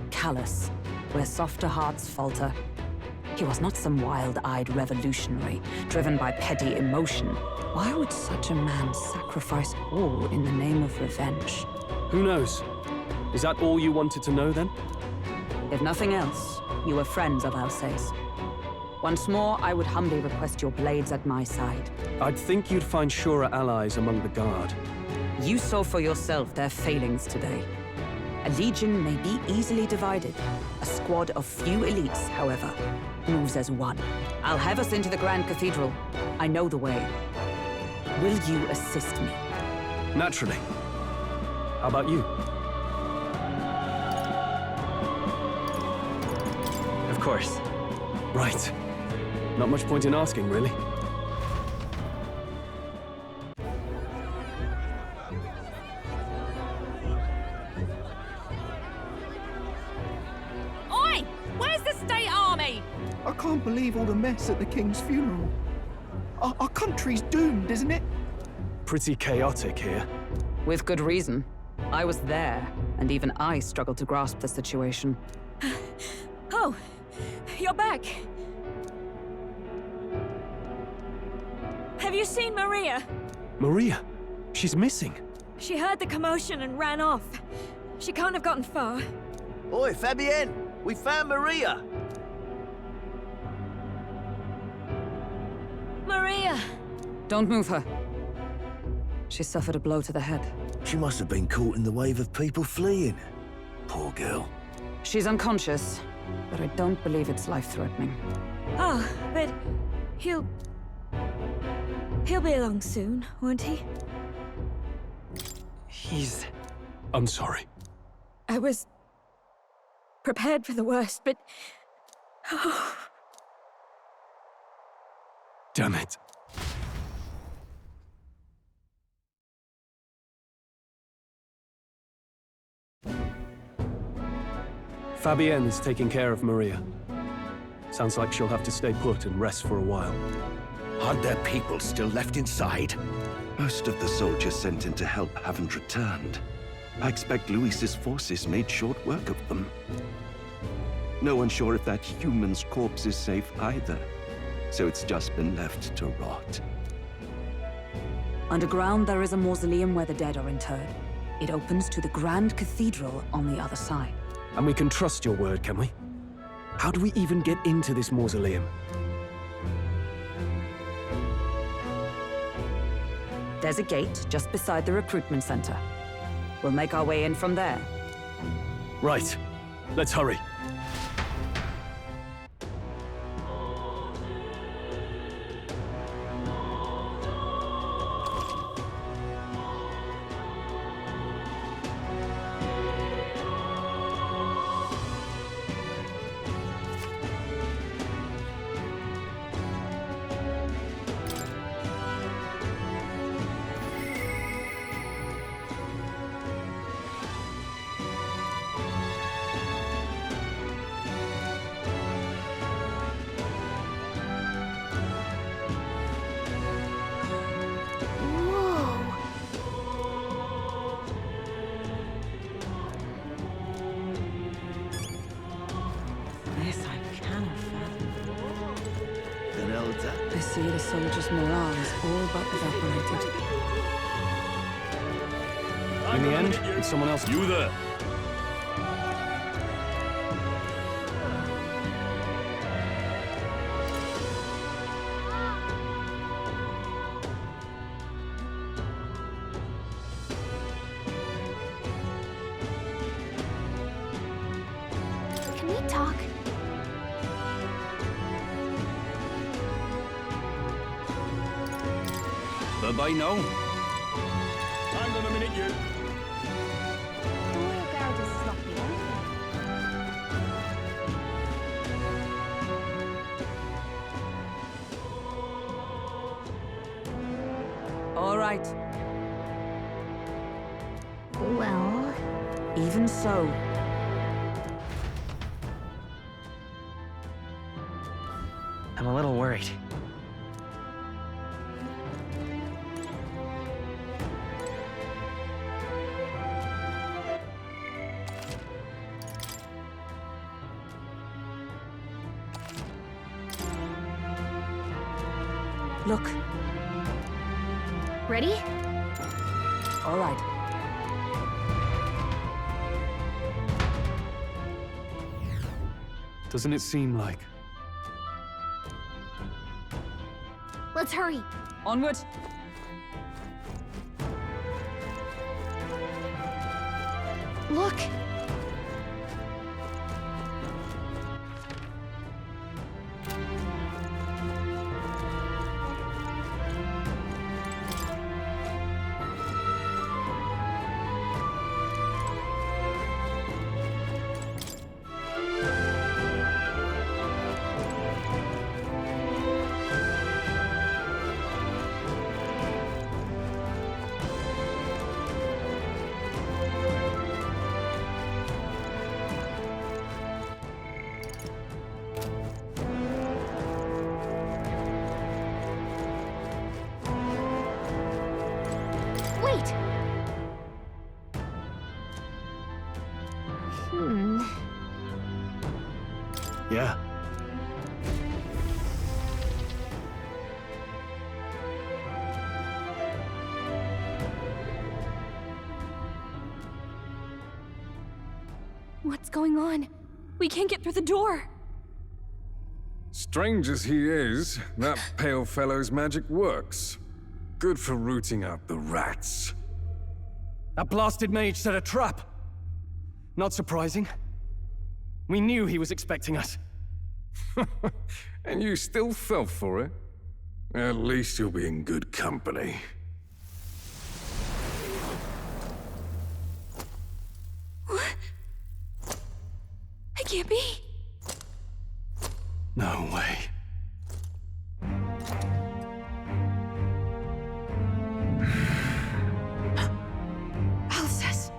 D: Callous, where softer hearts falter. He was not some wild-eyed revolutionary, driven by petty emotion. Why would such a man sacrifice all in the name of revenge?
F: Who knows? Is that all you wanted to know, then?
D: If nothing else, you were friends of Alsace. Once more, I would humbly request your blades at my side.
F: I'd think you'd find surer allies among the Guard.
D: You saw for yourself their failings today. A legion may be easily divided. A squad of few elites, however, moves as one. I'll have us into the Grand Cathedral. I know the way. Will you assist me?
F: Naturally. How about you?
M: Of course.
F: Right. Not much point in asking, really.
B: Oi! Where's the state army?
R: I can't believe all the mess at the king's funeral. Our country's doomed, isn't it?
F: Pretty chaotic here.
D: With good reason. I was there, and even I struggled to grasp the situation.
Q: Oh, you're back. Have you seen Maria?
F: Maria? She's missing.
Q: She heard the commotion and ran off. She can't have gotten far.
V: Oi, Fabienne! We found Maria!
Q: Maria!
D: Don't move her. She suffered a blow to the head.
V: She must have been caught in the wave of people fleeing. Poor girl.
D: She's unconscious, but I don't believe it's life-threatening.
Q: Oh, but he'll be along soon, won't he?
F: I'm sorry.
Q: I was prepared for the worst, but... Oh.
F: Damn it. Fabienne is taking care of Maria. Sounds like she'll have to stay put and rest for a while.
J: Aren't there people still left inside?
W: Most of the soldiers sent in to help haven't returned. I expect Luis's forces made short work of them. No one's sure if that human's corpse is safe either, so it's just been left to rot.
D: Underground, there is a mausoleum where the dead are interred. It opens to the Grand Cathedral on the other side.
F: And we can trust your word, can we? How do we even get into this mausoleum?
D: There's a gate just beside the recruitment center. We'll make our way in from there.
F: Right. Let's hurry.
D: I see the soldiers' morale is all but evaporated.
F: In the end, it's someone else.
U: You there!
A: Can we talk?
U: Bye-bye now. Hang on a minute, you.
I: The royal garages is locked here.
D: All right.
I: Well...
D: Even so.
M: I'm a little worried.
D: Look.
I: Ready?
D: All right.
F: Doesn't it seem like?
I: Let's hurry.
D: Onward.
I: Look! Wait!
H: Yeah.
Q: What's going on? We can't get through the door.
U: Strange as he is, that pale fellow's magic works. Good for rooting out the rats.
F: That blasted mage set a trap. Not surprising. We knew he was expecting us.
U: And you still fell for it? At least you'll be in good company.
Q: What? I can't be.
U: No way.
Q: Alcest.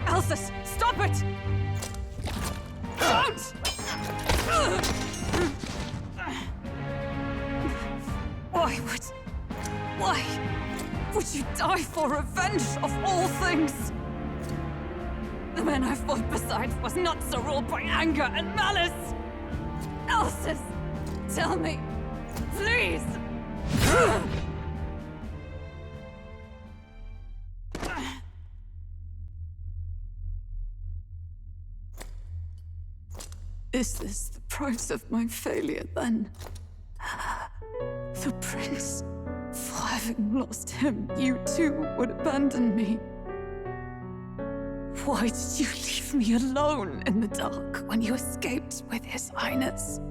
Q: Alcest, stop it! Don't! Why would you die for revenge of all things? The man I fought beside was not so ruled by anger and malice. Alcest, tell me, please. Is this the price of my failure, then? The prince, for having lost him, you too would abandon me. Why did you leave me alone in the dark when you escaped with his highness?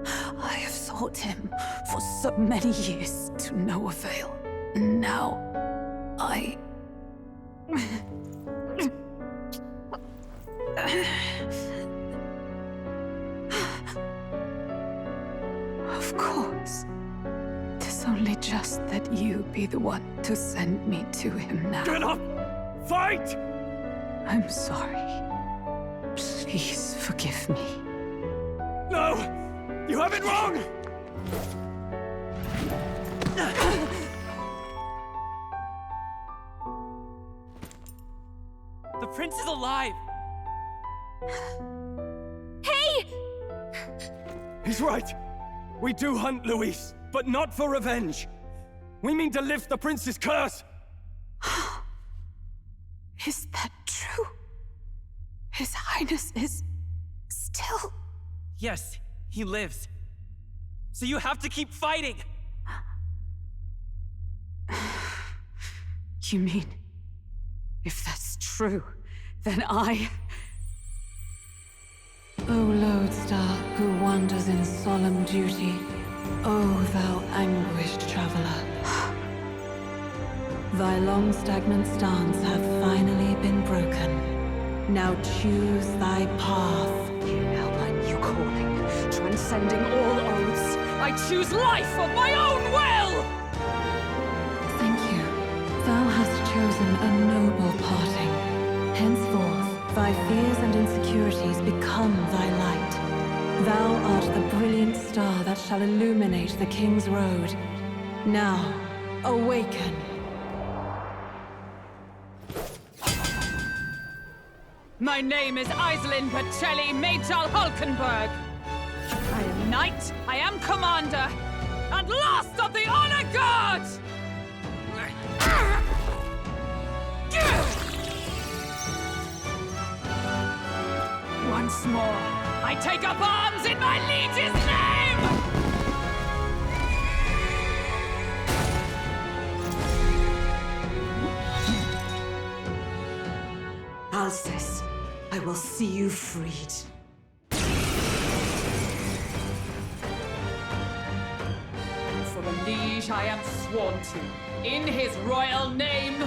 Q: I have sought him for so many years to no avail. And now, I... Of course. 'Tis only just that you be the one to send me to him now.
F: Get up! Fight!
Q: I'm sorry. Please forgive me.
F: No! You have it wrong!
M: The prince is alive!
B: Hey!
F: He's right. We do hunt Luis, but not for revenge. We mean to lift the prince's curse.
Q: Is that true? His highness is still...
M: Yes, he lives. So you have to keep fighting!
Q: You mean
L: If that's true, then I... O lodestar who wanders in solemn duty, O thou anguished traveler. Thy long stagnant stance hath finally been broken. Now choose thy path.
Q: Now my new calling, transcending all oaths, I choose life of my own will!
L: Thank you. Thou hast chosen a noble parting. Henceforth, thy fears and insecurities become thy light. Thou art the brilliant star that shall illuminate the King's Road. Now, awaken.
Q: My name is Iselin Pacelli Majal Hulkenberg. I am knight, I am commander, and last of the Honor Guard! Once more, I take up arms in my liege's name!
L: Alcest, I will see you freed.
Q: For the liege I am sworn to, in his royal name.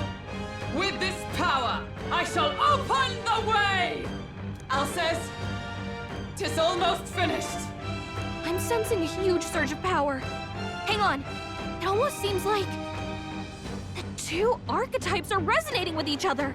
Q: With this power, I shall open the way! Alcest, 'tis almost finished.
B: I'm sensing a huge surge of power. Hang on. It almost seems like the two archetypes are resonating with each other.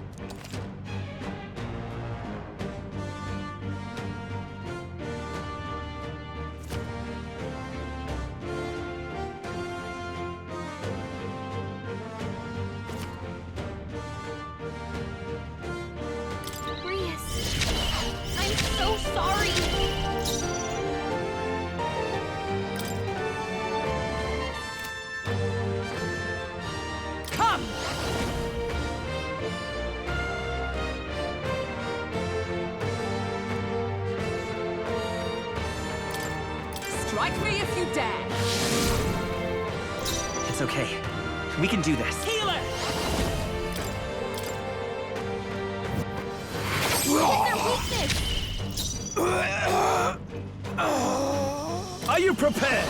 B: I'm so sorry.
Q: Come! Strike me if you dare.
M: It's okay. We can do this.
Q: Healer!
G: Are you prepared?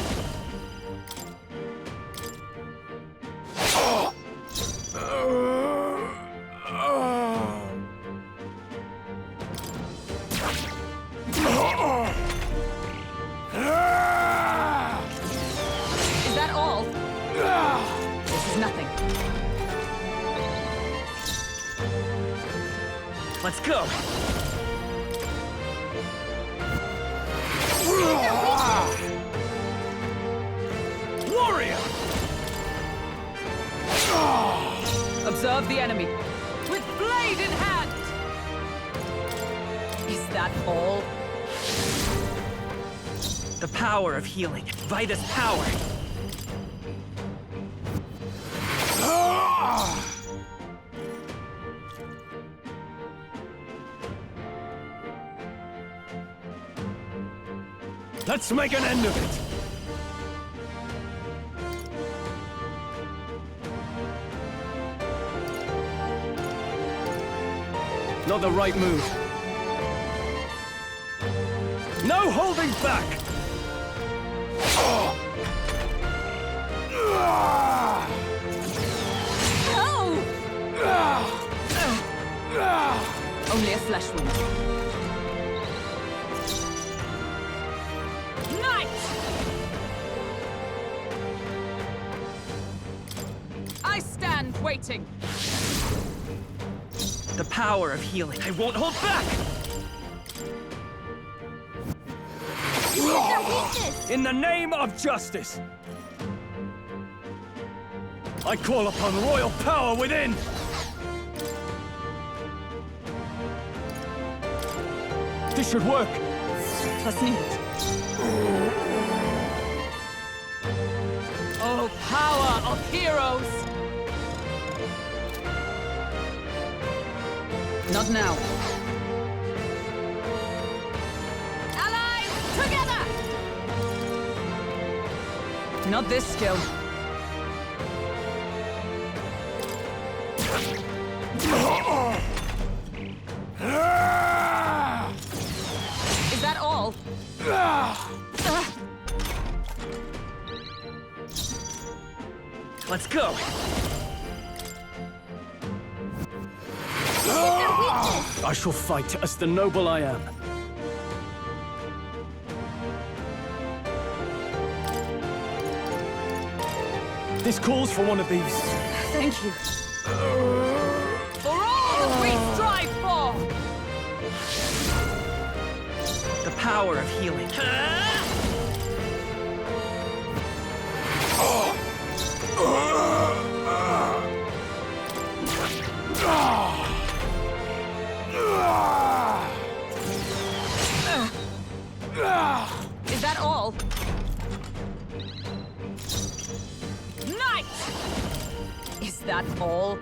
Q: Is that all? This is nothing.
M: Let's go.
G: Warrior!
Q: Observe the enemy. With blade in hand! Is that all?
M: The power of healing. Vitus power.
G: Let's make an end of it! Not the right move. No holding back!
Q: Only a flesh wound. Knight! I stand waiting.
M: The power of healing. I won't hold back!
G: In the name of justice! I call upon royal power within! This should work!
Q: Let's need it. Oh, power of heroes! Not now. Allies, together! Not this skill.
M: Let's go!
F: I shall fight as the noble I am. This calls for one of these.
Q: Thank you. For all that we strive for!
M: The power of healing.
Q: Is that all? Knight! Is that all?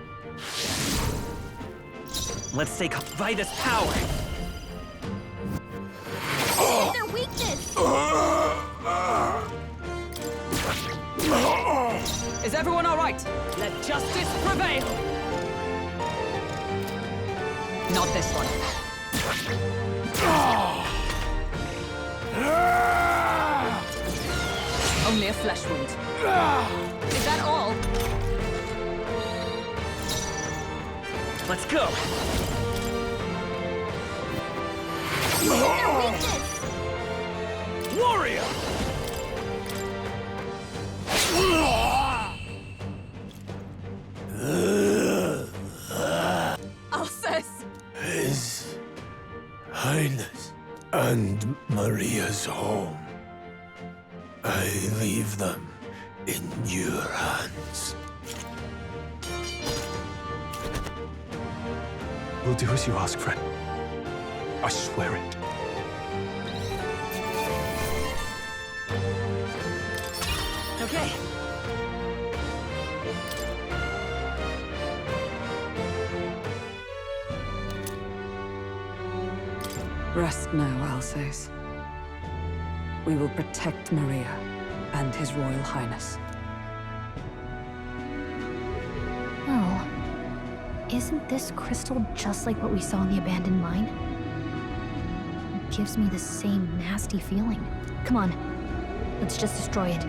M: Let's take Vitus' power.
B: Their weakness!
Q: Is everyone all right? Let justice prevail! Not this one. Only a flesh wound. Is that all?
M: Let's go!
B: Their weakness!
G: Warrior!
Q: Alcest!
V: His Highness and Maria's home. I leave them in your hands.
F: We'll do as you ask, friend. I swear it.
Q: Okay.
D: Rest now, Alcest. We will protect Maria and His Royal Highness.
I: Oh. Isn't this crystal just like what we saw in the abandoned mine? It gives me the same nasty feeling. Come on. Let's just destroy it.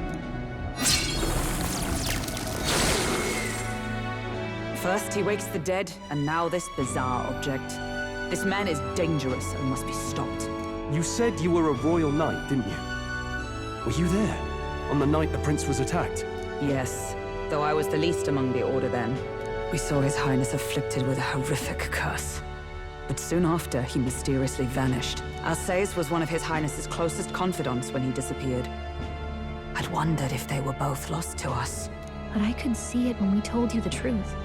D: First he wakes the dead, and now this bizarre object. This man is dangerous and must be stopped.
F: You said you were a royal knight, didn't you? Were you there on the night the prince was attacked?
D: Yes, though I was the least among the Order then. We saw His Highness afflicted with a horrific curse. But soon after, he mysteriously vanished. Alcest was one of His Highness's closest confidants when he disappeared. I'd wondered if they were both lost to us.
I: But I could see it when we told you the truth.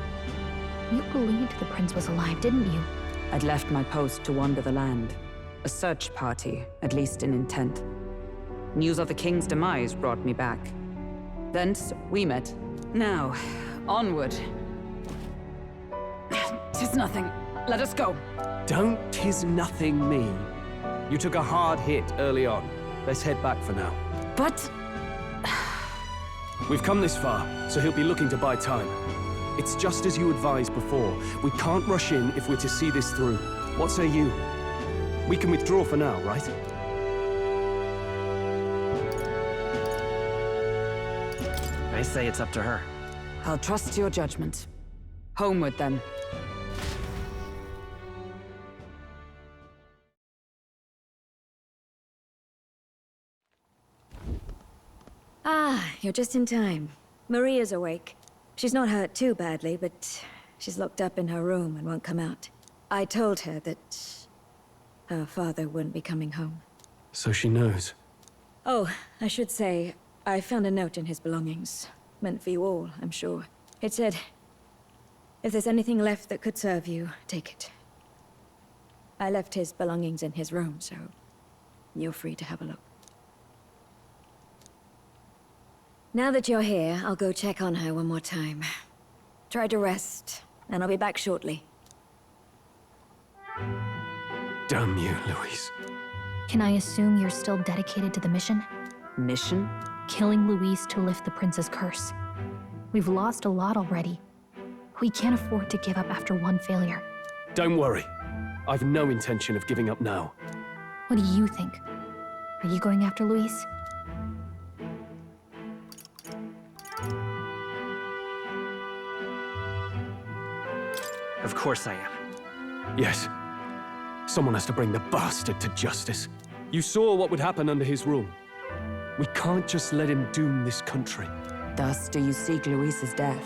I: You believed the prince was alive, didn't you?
D: I'd left my post to wander the land. A search party, at least in intent. News of the king's demise brought me back. Thence, we met. Now, onward. 'Tis nothing. Let us go.
F: Don't "'tis nothing" me. You took a hard hit early on. Let's head back for now.
D: But...
F: We've come this far, so he'll be looking to buy time. It's just as you advised before. We can't rush in if we're to see this through. What say you? We can withdraw for now, right?
M: I say it's up to her.
D: I'll trust your judgment. Homeward, then.
N: Ah, you're just in time. Maria's awake. She's not hurt too badly, but she's locked up in her room and won't come out. I told her that her father wouldn't be coming home.
F: So she knows.
N: Oh, I should say, I found a note in his belongings. Meant for you all, I'm sure. It said, if there's anything left that could serve you, take it. I left his belongings in his room, so you're free to have a look. Now that you're here, I'll go check on her one more time. Try to rest, and I'll be back shortly.
F: Damn you, Louise.
I: Can I assume you're still dedicated to the mission?
D: Mission?
I: Killing Louise to lift the prince's curse. We've lost a lot already. We can't afford to give up after one failure.
F: Don't worry. I've no intention of giving up now.
I: What do you think? Are you going after Louise?
M: course I am.
F: Yes. Someone has to bring the bastard to justice. You saw what would happen under his rule. We can't just let him doom this country.
D: Thus do you seek Luis's death.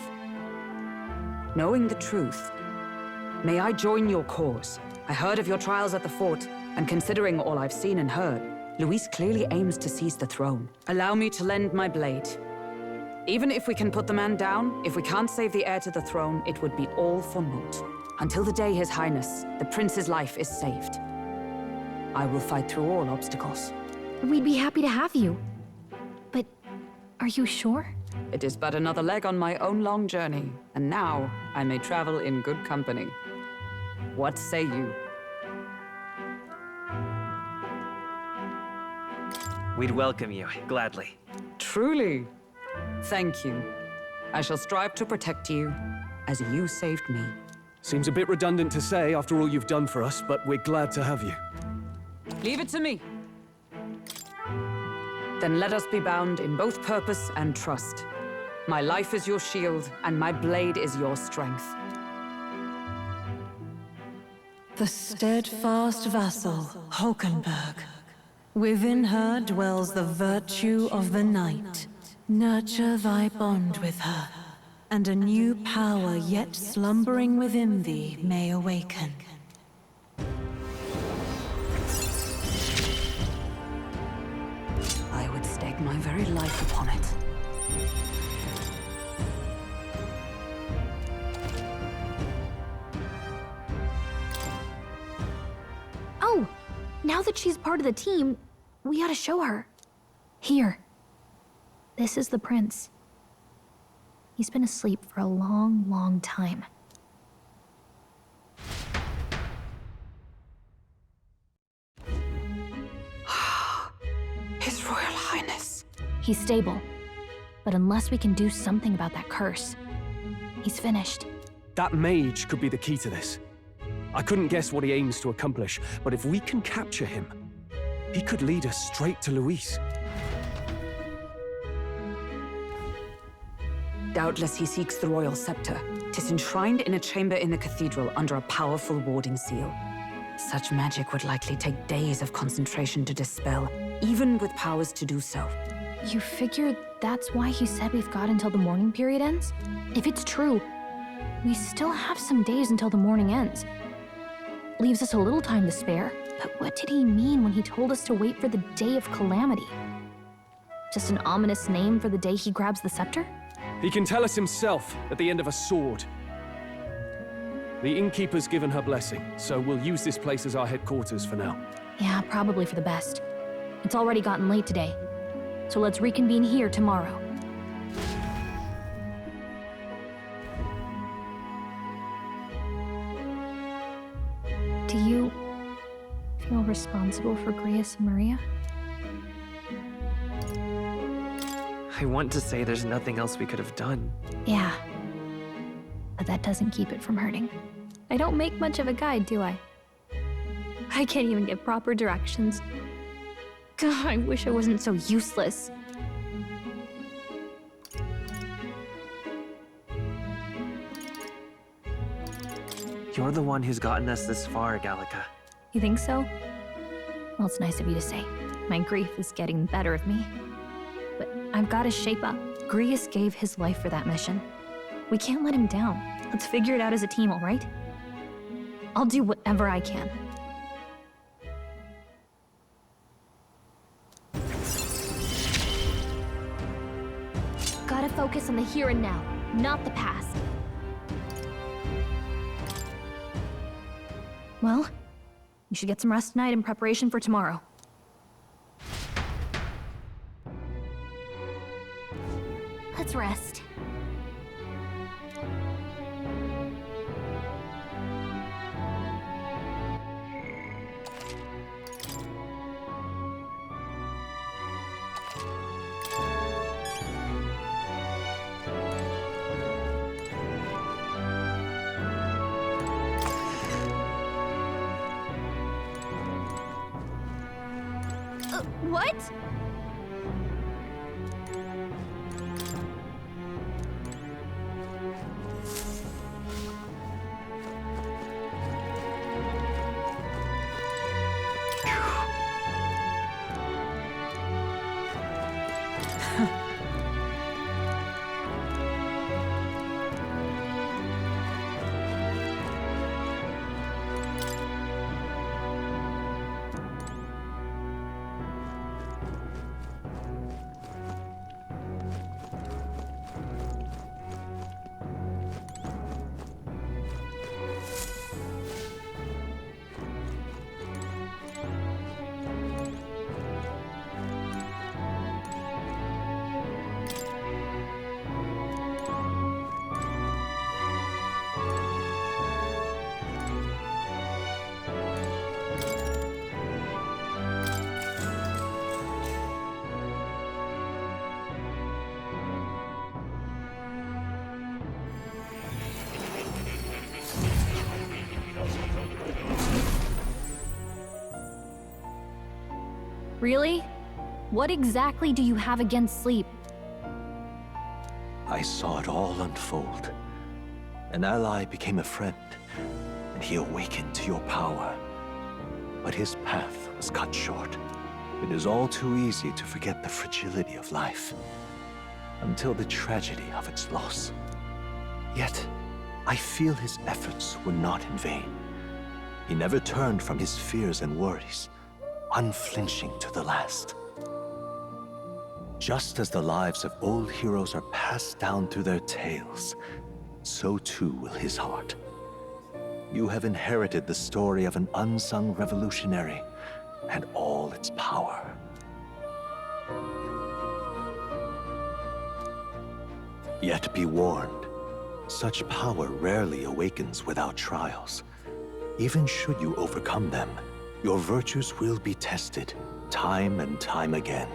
D: Knowing the truth, may I join your cause? I heard of your trials at the fort, and considering all I've seen and heard, Luis clearly aims to seize the throne. Allow me to lend my blade. Even if we can put the man down, if we can't save the heir to the throne, it would be all for naught. Until the day His Highness, the prince's life, is saved. I will fight through all obstacles.
I: We'd be happy to have you. But are you sure?
D: It is but another leg on my own long journey, and now I may travel in good company. What say you?
M: We'd welcome you, gladly.
D: Truly? Thank you. I shall strive to protect you, as you saved me.
F: Seems a bit redundant to say after all you've done for us, but we're glad to have you.
D: Leave it to me. Then let us be bound in both purpose and trust. My life is your shield, and my blade is your strength.
L: The steadfast vassal, Hulkenberg. Within her dwells the virtue of the knight. Nurture thy bond with her, and a new power yet slumbering within thee may awaken.
D: I would stake my very life upon it.
I: Oh, now that she's part of the team, we ought to show her. Here. This is the prince. He's been asleep for a long, long time.
D: His Royal Highness.
I: He's stable. But unless we can do something about that curse, he's finished.
F: That mage could be the key to this. I couldn't guess what he aims to accomplish, but if we can capture him, he could lead us straight to Luis.
D: Doubtless he seeks the royal scepter. 'Tis enshrined in a chamber in the cathedral under a powerful warding seal. Such magic would likely take days of concentration to dispel, even with powers to do so.
I: You figure that's why he said we've got until the mourning period ends? If it's true, we still have some days until the mourning ends. Leaves us a little time to spare, but what did he mean when he told us to wait for the day of calamity? Just an ominous name for the day he grabs the scepter?
F: He can tell us himself at the end of a sword. The innkeeper's given her blessing, so we'll use this place as our headquarters for now.
I: Yeah, probably for the best. It's already gotten late today, so let's reconvene here tomorrow. Do you feel responsible for Grius and Maria?
M: I want to say there's nothing else we could have done.
I: Yeah. But that doesn't keep it from hurting. I don't make much of a guide, do I? I can't even give proper directions. God, I wish I wasn't so useless.
M: You're the one who's gotten us this far, Gallica.
I: You think so? Well, it's nice of you to say. My grief is getting the better of me. But I've got to shape up. Grius gave his life for that mission. We can't let him down. Let's figure it out as a team, all right? I'll do whatever I can. Gotta focus on the here and now, not the past. Well, you should get some rest tonight in preparation for tomorrow. Let's rest.
B: What?
I: Really? What exactly do you have against sleep?
H: I saw it all unfold. An ally became a friend, and he awakened to your power. But his path was cut short. It is all too easy to forget the fragility of life, until the tragedy of its loss. Yet, I feel his efforts were not in vain. He never turned from his fears and worries, unflinching to the last. Just as the lives of old heroes are passed down through their tales, so too will his heart. You have inherited the story of an unsung revolutionary and all its power. Yet be warned, such power rarely awakens without trials. Even should you overcome them, your virtues will be tested, time and time again.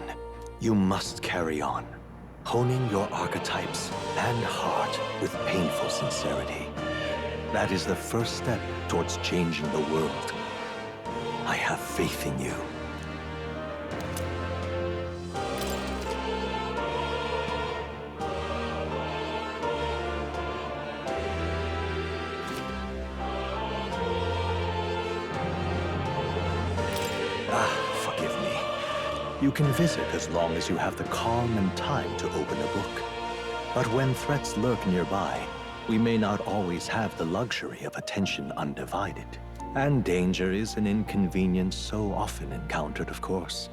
H: You must carry on, honing your archetypes and heart with painful sincerity. That is the first step towards changing the world. I have faith in you. Forgive me. You can visit as long as you have the calm and time to open a book. But when threats lurk nearby, we may not always have the luxury of attention undivided. And danger is an inconvenience so often encountered, of course.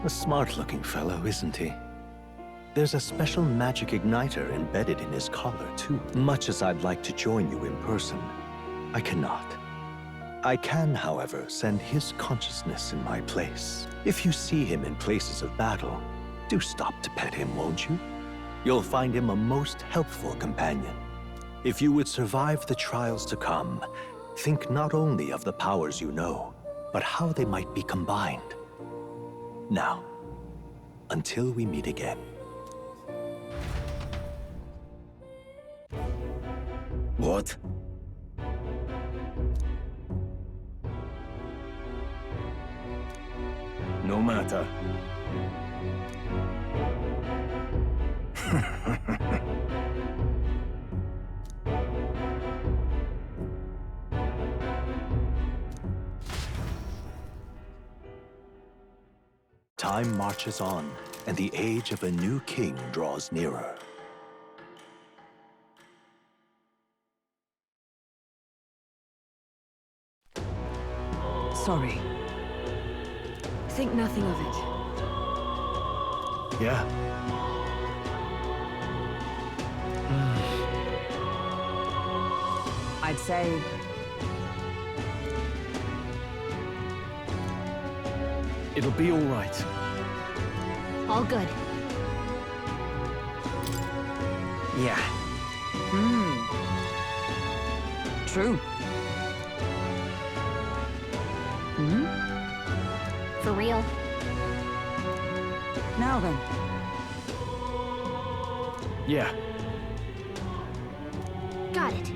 H: A smart-looking fellow, isn't he? There's a special magic igniter embedded in his collar, too. Much as I'd like to join you in person, I cannot. I can, however, send his consciousness in my place. If you see him in places of battle, do stop to pet him, won't you? You'll find him a most helpful companion. If you would survive the trials to come, think not only of the powers you know, but how they might be combined. Now, until we meet again.
K: What? No matter.
H: Time marches on, and the age of a new king draws nearer.
N: Sorry. Think nothing of it.
K: Yeah.
D: I'd say...
F: It'll be all right.
I: All good.
M: Yeah.
D: True.
I: For real.
D: Now then.
F: Yeah.
I: Got it.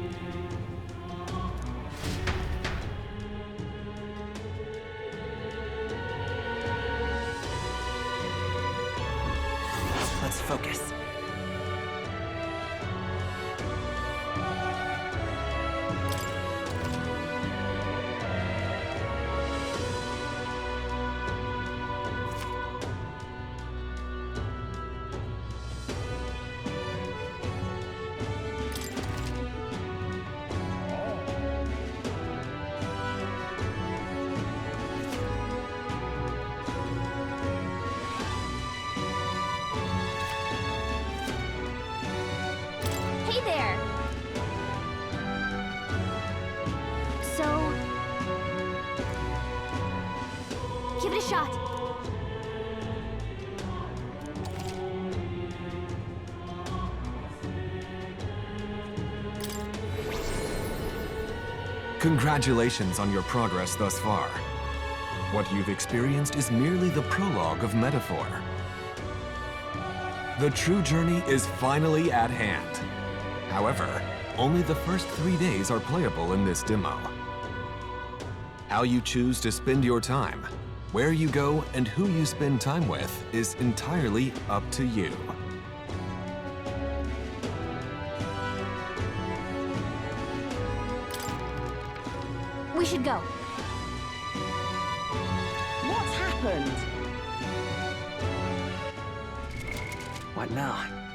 M: Let's focus.
B: Hey there! So... give it a shot.
E: Congratulations on your progress thus far. What you've experienced is merely the prologue of metaphor. The true journey is finally at hand. However, only the first 3 days are playable in this demo. How you choose to spend your time, where you go, and who you spend time with is entirely up to you.
B: We should go.
C: What's happened?
M: What now?